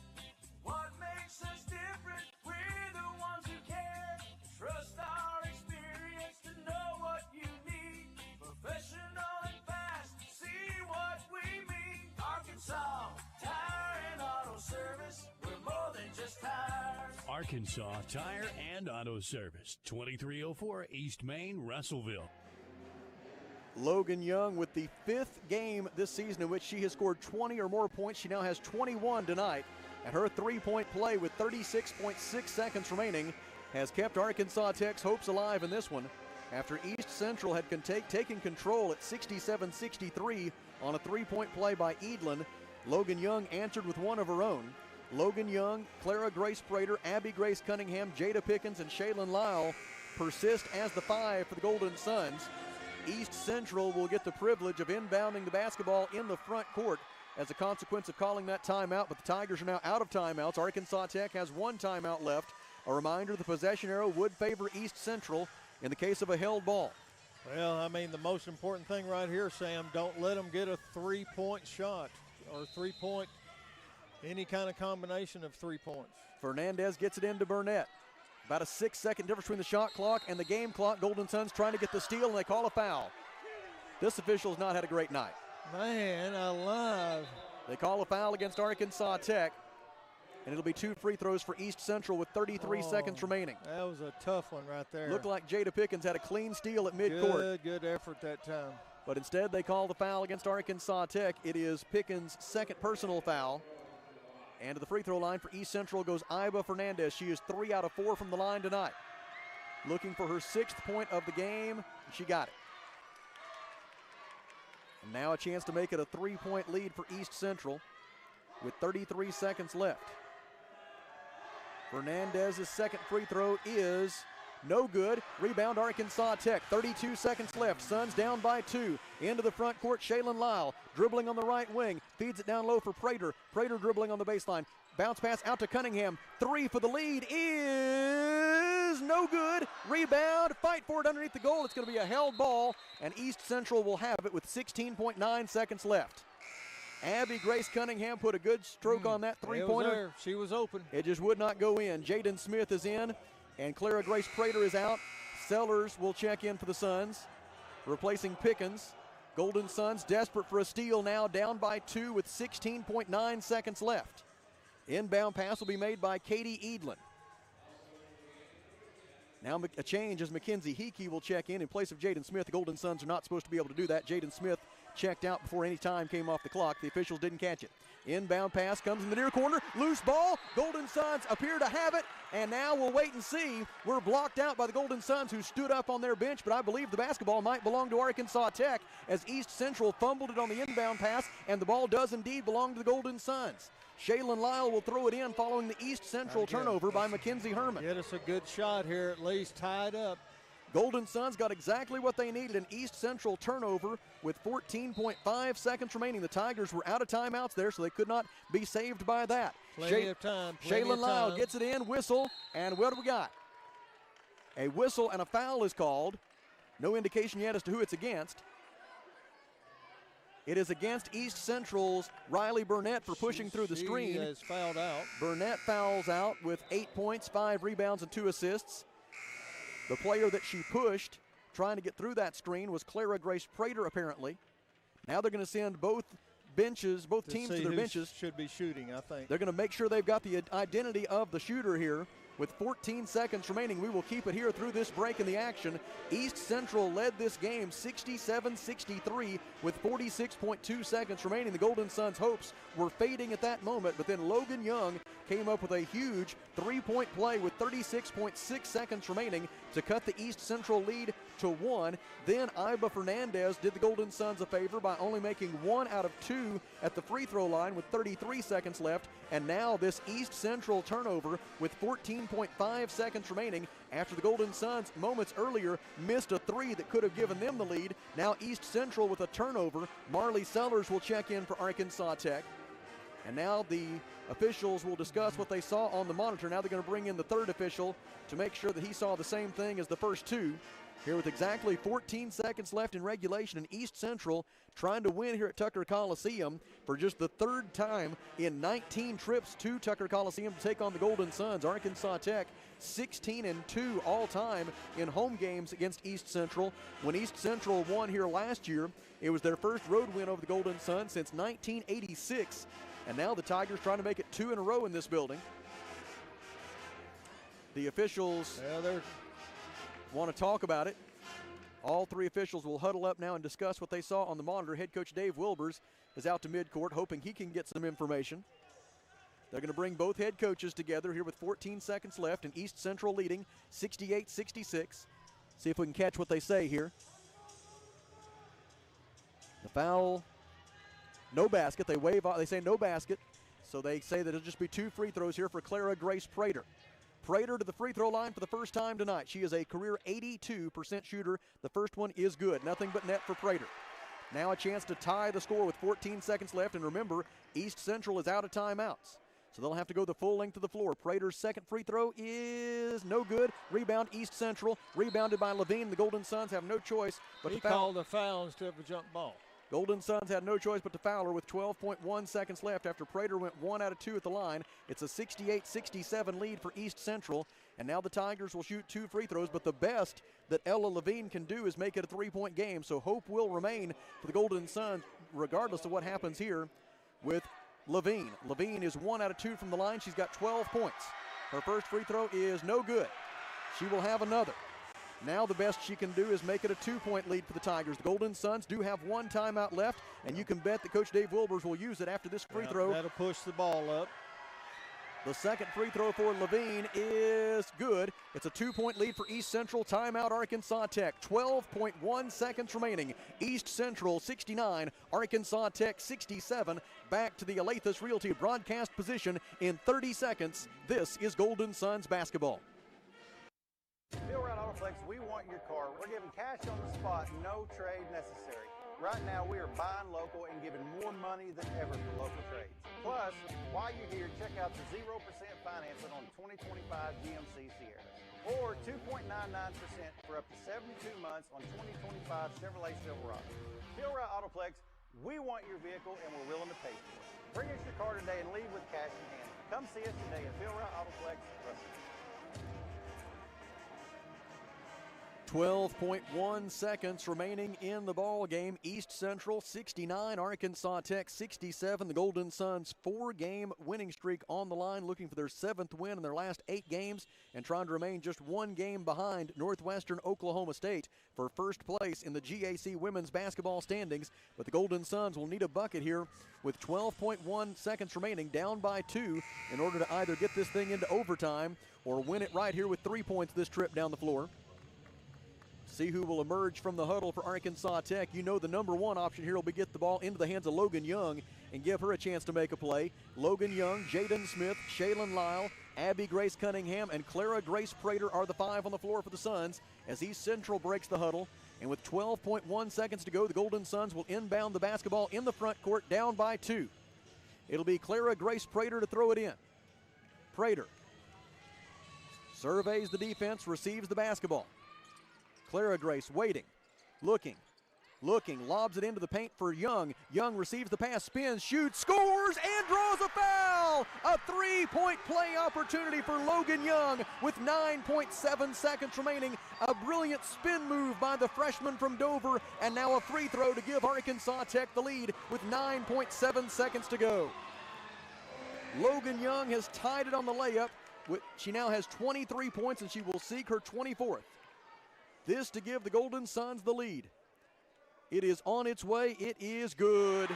What makes us different? We're the ones who care. Trust our experience to know what you need. Professional and fast, see what we mean. Arkansas Tire and Auto Service. We're more than just tires. Arkansas Tire and Auto Service, 2304 East Main, Russellville. Logan Young with the 5th game this season in which she has scored 20 or more points. She now has 21 tonight. And her 3-point play with 36.6 seconds remaining has kept Arkansas Tech's hopes alive in this one. After East Central had taken control at 67-63 on a 3-point play by Edlin, Logan Young answered with one of her own. Logan Young, Clara Grace Prater, Abby Grace Cunningham, Jada Pickens, and Shaylin Lyle persist as the 5 for the Golden Suns. East Central will get the privilege of inbounding the basketball in the front court as a consequence of calling that timeout, but the Tigers are now out of timeouts. Arkansas Tech has 1 timeout left. A reminder, the possession arrow would favor East Central in the case of a held ball. Well, I mean, the most important thing right here, Sam, don't let them get a 3-point shot or 3-point, any kind of combination of 3 points. Fernandez gets it into Burnett. About a 6-second difference between the shot clock and the game clock. Golden Suns trying to get the steal, and they call a foul. This official has not had a great night. Man alive. They call a foul against Arkansas Tech, and it'll be 2 free throws for East Central with 33 seconds remaining. That was a tough one right there. Looked like Jada Pickens had a clean steal at midcourt. Good effort that time. But instead, they call the foul against Arkansas Tech. It is Pickens' second personal foul. And to the free throw line for East Central goes Iba Fernandez. She is 3 out of 4 from the line tonight. Looking for her 6th point of the game. She got it. And now a chance to make it a 3-point lead for East Central with 33 seconds left. Fernandez's second free throw is no good. Rebound Arkansas Tech. 32 seconds left. Suns down by 2. Into the front court, Shaylin Lyle dribbling on the right wing. Feeds it down low for Prater. Prater dribbling on the baseline. Bounce pass out to Cunningham. 3 for the lead is no good. Rebound. Fight for it underneath the goal. It's going to be a held ball, and East Central will have it with 16.9 seconds left. Abby Grace Cunningham put a good stroke on that three-pointer. She was open. It just would not go in. Jaden Smith is in, and Clara Grace Prater is out. Sellers will check in for the Suns, replacing Pickens. Golden Suns desperate for a steal now, down by 2 with 16.9 seconds left. Inbound pass will be made by Katie Eadlin. Now a change as Mackenzie Hickey will check in place of Jaden Smith. The Golden Suns are not supposed to be able to do that. Jaden Smith checked out before any time came off the clock. The officials didn't catch it. Inbound pass comes in the near corner. Loose ball. Golden Suns appear to have it. And now we'll wait and see. We're blocked out by the Golden Suns, who stood up on their bench, but I believe the basketball might belong to Arkansas Tech as East Central fumbled it on the inbound pass, and the ball does indeed belong to the Golden Suns. Shaylin Lyle will throw it in following the East Central turnover by Mackenzie Herman. Get us a good shot here, at least tied up. Golden Suns got exactly what they needed, an East Central turnover with 14.5 seconds remaining. The Tigers were out of timeouts there, so they could not be saved by that. Plenty of time. Shaylin Lyle gets it in, whistle, and what do we got? A whistle and a foul is called. No indication yet as to who it's against. It is against East Central's Riley Burnett for pushing through the screen. She is fouled out. Burnett fouls out with 8 points, 5 rebounds, and 2 assists. The player that she pushed trying to get through that screen was Clara Grace Prater, apparently. Now they're going to send both teams to their benches. Should be shooting, I think. They're going to make sure they've got the identity of the shooter here. With 14 seconds remaining, we will keep it here through this break in the action. East Central led this game 67-63 with 46.2 seconds remaining. The Golden Suns' hopes were fading at that moment, but then Logan Young came up with a huge three-point play with 36.6 seconds remaining to cut the East Central lead to 1. Then Iba Fernandez did the Golden Suns a favor by only making 1 out of 2 at the free throw line with 33 seconds left. And now this East Central turnover with 14.5 seconds remaining after the Golden Suns moments earlier missed a 3 that could have given them the lead. Now East Central with a turnover. Marley Sellers will check in for Arkansas Tech. And now the officials will discuss what they saw on the monitor. Now they're going to bring in the third official to make sure that he saw the same thing as the first two. Here with exactly 14 seconds left in regulation, and East Central trying to win here at Tucker Coliseum for just the third time in 19 trips to Tucker Coliseum to take on the Golden Suns. Arkansas Tech 16-2 all time in home games against East Central. When East Central won here last year, it was their first road win over the Golden Suns since 1986. And now the Tigers trying to make it 2 in a row in this building. The officials want to talk about it. All three officials will huddle up now and discuss what they saw on the monitor. Head coach Dave Wilbers is out to midcourt hoping he can get some information. They're going to bring both head coaches together here with 14 seconds left, and East Central leading 68-66. See if we can catch what they say here. The foul, no basket. They wave off, they say no basket. So they say that it'll just be 2 free throws here for Clara Grace Prater. Prater to the free throw line for the first time tonight. She is a career 82% shooter. The first one is good. Nothing but net for Prater. Now a chance to tie the score with 14 seconds left. And remember, East Central is out of timeouts, so they'll have to go the full length of the floor. Prater's second free throw is no good. Rebound East Central. Rebounded by Levine. The Golden Suns have no choice but to foul. He called a foul instead of a jump ball. Golden Suns had no choice but to foul her with 12.1 seconds left after Prater went 1 out of 2 at the line. It's a 68-67 lead for East Central. And now the Tigers will shoot 2 free throws, but the best that Ella Levine can do is make it a 3-point game. So hope will remain for the Golden Suns regardless of what happens here with Levine. Levine is 1 out of 2 from the line. She's got 12 points. Her first free throw is no good. She will have another. Now the best she can do is make it a 2-point lead for the Tigers. The Golden Suns do have one timeout left, and you can bet that Coach Dave Wilbers will use it after this free throw. That'll push the ball up. The second free throw for Levine is good. It's a 2-point lead for East Central. Timeout Arkansas Tech. 12.1 seconds remaining. East Central 69, Arkansas Tech 67. Back to the Alathus Realty broadcast position in 30 seconds. This is Golden Suns basketball. Feel Right Autoplex, we want your car. We're giving cash on the spot, no trade necessary. Right now, we are buying local and giving more money than ever for local trades. Plus, while you're here, check out the 0% financing on 2025 GMC Sierra, or 2.99% for up to 72 months on 2025 Chevrolet Silverado. Feel Right Autoplex, we want your vehicle and we're willing to pay for it. Bring us your car today and leave with cash in hand. Come see us today at Feel Right Autoplex. 12.1 seconds remaining in the ball game. East Central 69, Arkansas Tech 67. The Golden Suns 4-game winning streak on the line, looking for their 7th win in their last 8 games and trying to remain just 1 game behind Northwestern Oklahoma State for first place in the GAC women's basketball standings. But the Golden Suns will need a bucket here with 12.1 seconds remaining, down by 2, in order to either get this thing into overtime or win it right here with 3 points this trip down the floor. See who will emerge from the huddle for Arkansas Tech. You know the number one option here will be get the ball into the hands of Logan Young and give her a chance to make a play. Logan Young, Jaden Smith, Shaylin Lyle, Abby Grace Cunningham, and Clara Grace Prater are the 5 on the floor for the Suns as East Central breaks the huddle. And with 12.1 seconds to go, the Golden Suns will inbound the basketball in the front court, down by 2. It'll be Clara Grace Prater to throw it in. Prater surveys the defense, receives the basketball. Clara Grace waiting, looking, lobs it into the paint for Young. Young receives the pass, spins, shoots, scores, and draws a foul! A 3-point play opportunity for Logan Young with 9.7 seconds remaining. A brilliant spin move by the freshman from Dover, and now a free throw to give Arkansas Tech the lead with 9.7 seconds to go. Logan Young has tied it on the layup. She now has 23 points, and she will seek her 24th. This to give the Golden Suns the lead. It is on its way. It is good.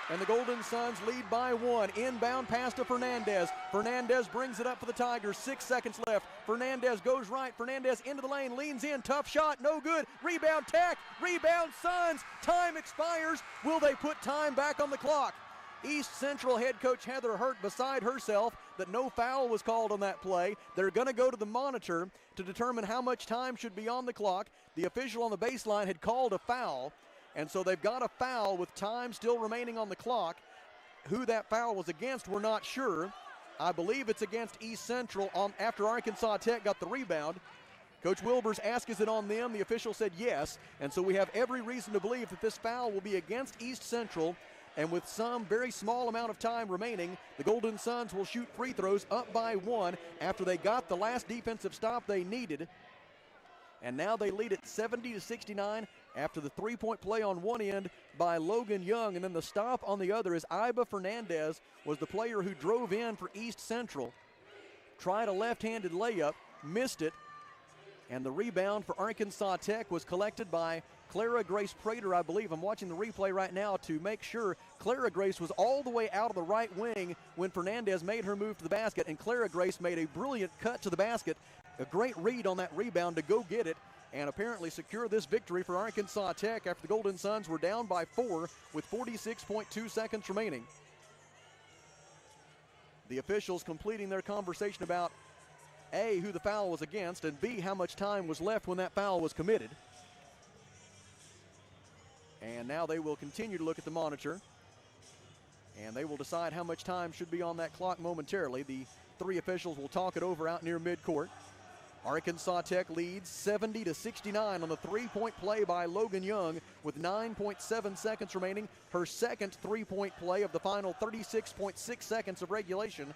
And the Golden Suns lead by 1. Inbound pass to Fernandez. Fernandez brings it up for the Tigers. 6 seconds left. Fernandez goes right. Fernandez into the lane. Leans in. Tough shot. No good. Rebound Tech. Rebound Suns. Time expires. Will they put time back on the clock? East Central head coach Heather Hurt beside herself that no foul was called on that play. They're going to go to the monitor to determine how much time should be on the clock. The official on the baseline had called a foul, and so they've got a foul with time still remaining on the clock. Who that foul was against, we're not sure. I believe it's against East Central after Arkansas Tech got the rebound. Coach Wilbers asked, is it on them? The official said yes, and so we have every reason to believe that this foul will be against East Central. And with some very small amount of time remaining, the Golden Suns will shoot free throws up by 1 after they got the last defensive stop they needed. And now they lead at 70-69 after the 3-point play on one end by Logan Young. And then the stop on the other is Iba Fernandez was the player who drove in for East Central. Tried a left-handed layup, missed it. And the rebound for Arkansas Tech was collected by Clara Grace Prater, I believe. I'm watching the replay right now to make sure. Clara Grace was all the way out of the right wing when Fernandez made her move to the basket, and Clara Grace made a brilliant cut to the basket. A great read on that rebound to go get it and apparently secure this victory for Arkansas Tech after the Golden Suns were down by 4 with 46.2 seconds remaining. The officials completing their conversation about A, who the foul was against, and B, how much time was left when that foul was committed. And now they will continue to look at the monitor, and they will decide how much time should be on that clock momentarily. The 3 officials will talk it over out near midcourt. Arkansas Tech leads 70-69 on the 3-point play by Logan Young with 9.7 seconds remaining. Her second 3-point play of the final 36.6 seconds of regulation,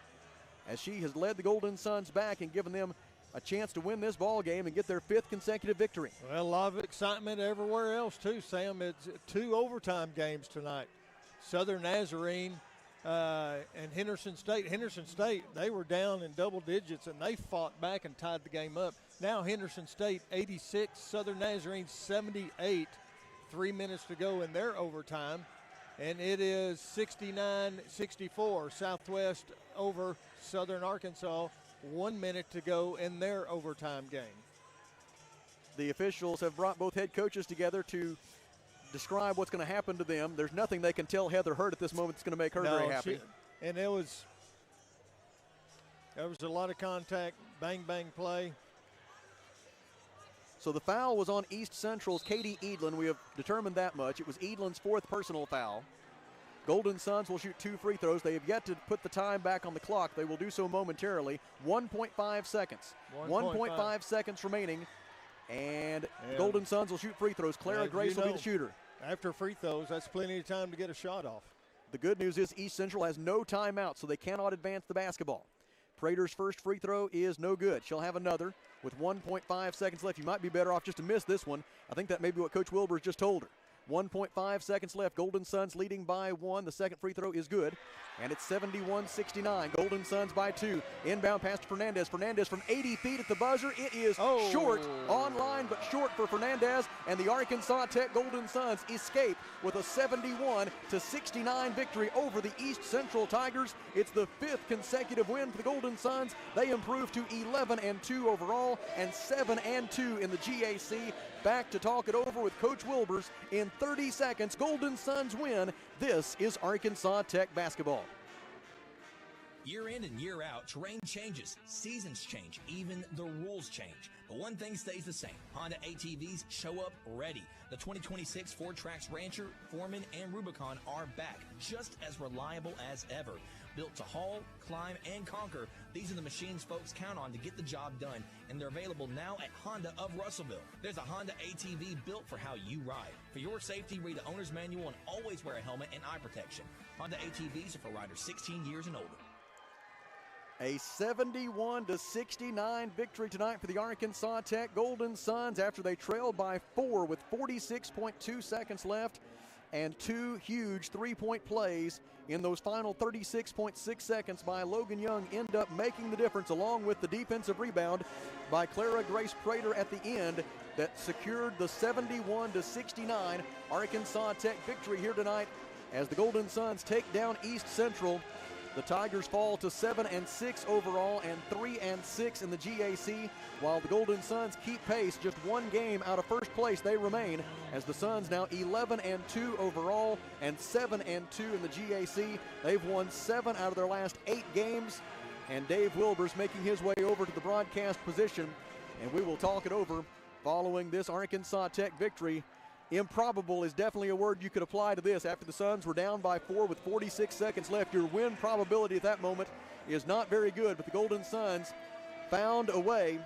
as she has led the Golden Suns back and given them a chance to win this ball game and get their 5th consecutive victory. Well, a lot of excitement everywhere else too, Sam. It's 2 overtime games tonight. Southern Nazarene and Henderson State, they were down in double digits, and they fought back and tied the game up. Now Henderson State 86, Southern Nazarene 78, 3 minutes to go in their overtime. And it is 69-64, Southwest over Southern Arkansas, 1 minute to go in their overtime game. The officials have brought both head coaches together to describe what's going to happen to them. There's nothing they can tell Heather Hurd at this moment that's going to make her very happy. And there was a lot of contact, bang play. So the foul was on East Central's Katie Edlin. We have determined that much. It was Edlin's 4th personal foul. Golden Suns will shoot 2 free throws. They have yet to put the time back on the clock. They will do so momentarily. 1.5 seconds. 1.5 seconds remaining. And Golden Suns will shoot free throws. Clara Grace will be the shooter. After free throws, that's plenty of time to get a shot off. The good news is East Central has no timeout, so they cannot advance the basketball. Prater's first free throw is no good. She'll have another with 1.5 seconds left. You might be better off just to miss this one. I think that may be what Coach Wilbur just told her. 1.5 seconds left. Golden Suns leading by 1. The second free throw is good. And it's 71-69. Golden Suns by 2. Inbound pass to Fernandez. Fernandez from 80 feet at the buzzer. It is short. Online, but short for Fernandez. And the Arkansas Tech Golden Suns escape with a 71-69 victory over the East Central Tigers. It's the 5th consecutive win for the Golden Suns. They improve to 11-2 overall and 7-2 in the GAC. Back to talk it over with Coach Wilbers in 30 seconds. Golden Suns win. This is Arkansas Tech basketball. Year in and year out, terrain changes, seasons change, even the rules change. But one thing stays the same. Honda ATVs show up ready. The 2026 Ford Trax Rancher, Foreman, and Rubicon are back, just as reliable as ever. Built to haul, climb, and conquer, these are the machines folks count on to get the job done, and they're available now at Honda of Russellville. There's a Honda ATV built for how you ride. For your safety, read the owner's manual and always wear a helmet and eye protection. Honda ATVs are for riders 16 years and older. A 71-69 victory tonight for the Arkansas Tech Golden Suns after they trailed by 4 with 46.2 seconds left, and 2 huge three-point plays in those final 36.6 seconds by Logan Young end up making the difference, along with the defensive rebound by Clara Grace Prater at the end that secured the 71-69 Arkansas Tech victory here tonight as the Golden Suns take down East Central. The Tigers fall to 7-6 overall and 3-6 in the GAC, while the Golden Suns keep pace. Just 1 game out of first place they remain, as the Suns now 11-2 overall and 7-2 in the GAC. They've won 7 out of their last 8 games, and Dave Wilbur's making his way over to the broadcast position, and we will talk it over following this Arkansas Tech victory. Improbable is definitely a word you could apply to this. After the Suns were down by 4 with 46 seconds left, your win probability at that moment is not very good, but the Golden Suns found a way,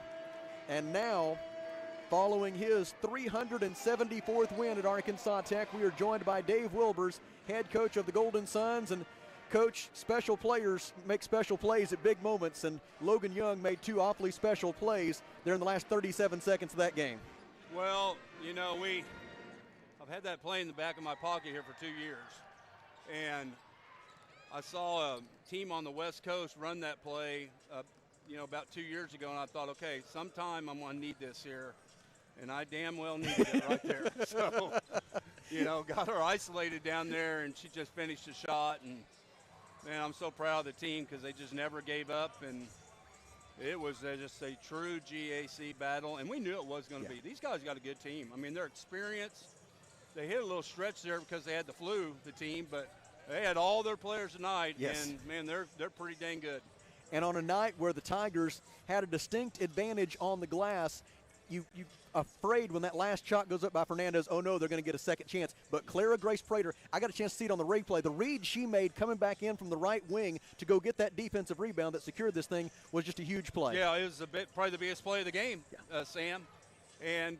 and now, following his 374th win at Arkansas Tech, we are joined by Dave Wilbers, head coach of the Golden Suns. And Coach, special players make special plays at big moments, and Logan Young made 2 awfully special plays there in the last 37 seconds of that game. Well, you know, I've had that play in the back of my pocket here for 2 years, and I saw a team on the West Coast run that play, about 2 years ago, and I thought, okay, sometime I'm going to need this here, and I damn well needed it right there. So, got her isolated down there, and she just finished the shot, and, man, I'm so proud of the team because they just never gave up, and it was just a true GAC battle, and we knew it was going to be. These guys got a good team. I mean, they're experienced. They hit a little stretch there because they had the flu, the team, but they had all their players tonight, and, man, they're pretty dang good. And on a night where the Tigers had a distinct advantage on the glass, you afraid when that last shot goes up by Fernandez, oh, no, they're going to get a second chance. But Clara Grace Prater, I got a chance to see it on the replay. The read she made coming back in from the right wing to go get that defensive rebound that secured this thing was just a huge play. Yeah, it was probably the biggest play of the game, Sam. And,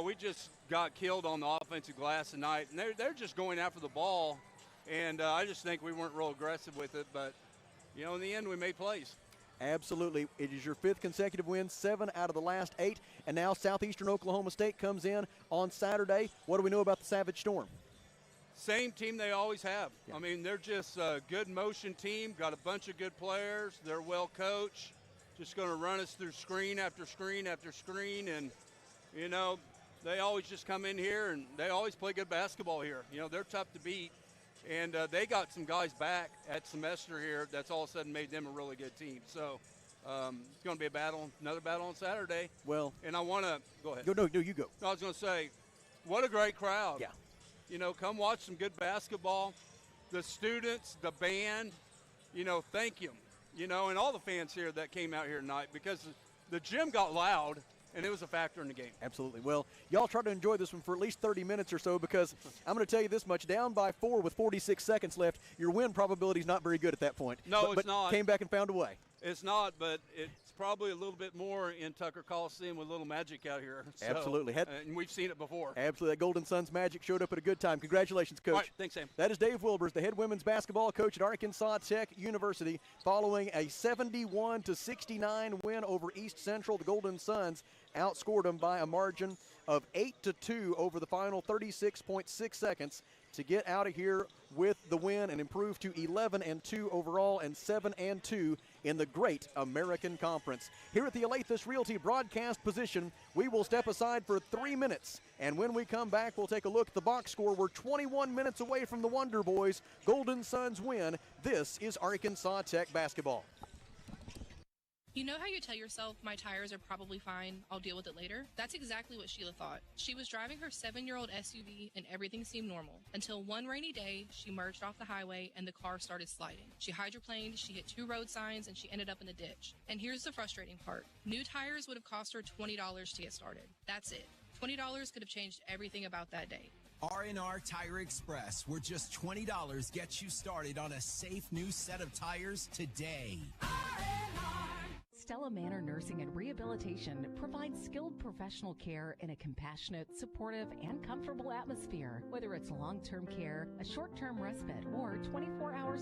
we just got killed on the offensive glass tonight. And they're just going after the ball. And I just think we weren't real aggressive with it. But, in the end, we made plays. Absolutely. It is your 5th consecutive win, 7 out of the last 8. And now Southeastern Oklahoma State comes in on Saturday. What do we know about the Savage Storm? Same team they always have. I mean, they're just a good motion team, got a bunch of good players. They're well coached, just going to run us through screen after screen after screen. And, you know, they always just come in here and they always play good basketball here. You know, they're tough to beat. And they got some guys back at semester here that's all of a sudden made them a really good team. So it's going to be another battle on Saturday. Well, and I want to go ahead. No, you go. I was going to say, what a great crowd. Yeah. You know, come watch some good basketball. The students, the band, you know, thank you. You know, and all the fans here that came out here tonight, because the gym got loud. And it was a factor in the game. Absolutely. Well, y'all try to enjoy this one for at least 30 minutes or so, because I'm going to tell you this much. Down by 4 with 46 seconds left, your win probability is not very good at that point. No, but it's not. Came back and found a way. It's not, but it's probably a little bit more in Tucker Coliseum with a little magic out here. So, Absolutely. And we've seen it before. Absolutely. That Golden Suns magic showed up at a good time. Congratulations, Coach. All right, thanks, Sam. That is Dave Wilbers, the head women's basketball coach at Arkansas Tech University, following a 71-69 win over East Central. The Golden Suns outscored them by a margin of 8-2 over the final 36.6 seconds to get out of here with the win and improve to 11-2 overall and 7-2 in the Great American Conference. Here at the Alathus Realty broadcast position, we will step aside for 3 minutes, and when we come back, we'll take a look at the box score. We're 21 minutes away from the Wonder Boys. Golden Suns win. This is Arkansas Tech basketball. You know how you tell yourself, my tires are probably fine, I'll deal with it later? That's exactly what Sheila thought. She was driving her 7-year-old SUV and everything seemed normal, until one rainy day, she merged off the highway and the car started sliding. She hydroplaned, she hit 2 road signs, and she ended up in a ditch. And here's the frustrating part. New tires would have cost her $20 to get started. That's it. $20 could have changed everything about that day. R&R Tire Express, where just $20 gets you started on a safe new set of tires today. Stella Manor Nursing and Rehabilitation provides skilled professional care in a compassionate, supportive, and comfortable atmosphere. Whether it's long-term care, a short-term respite, or 24 hours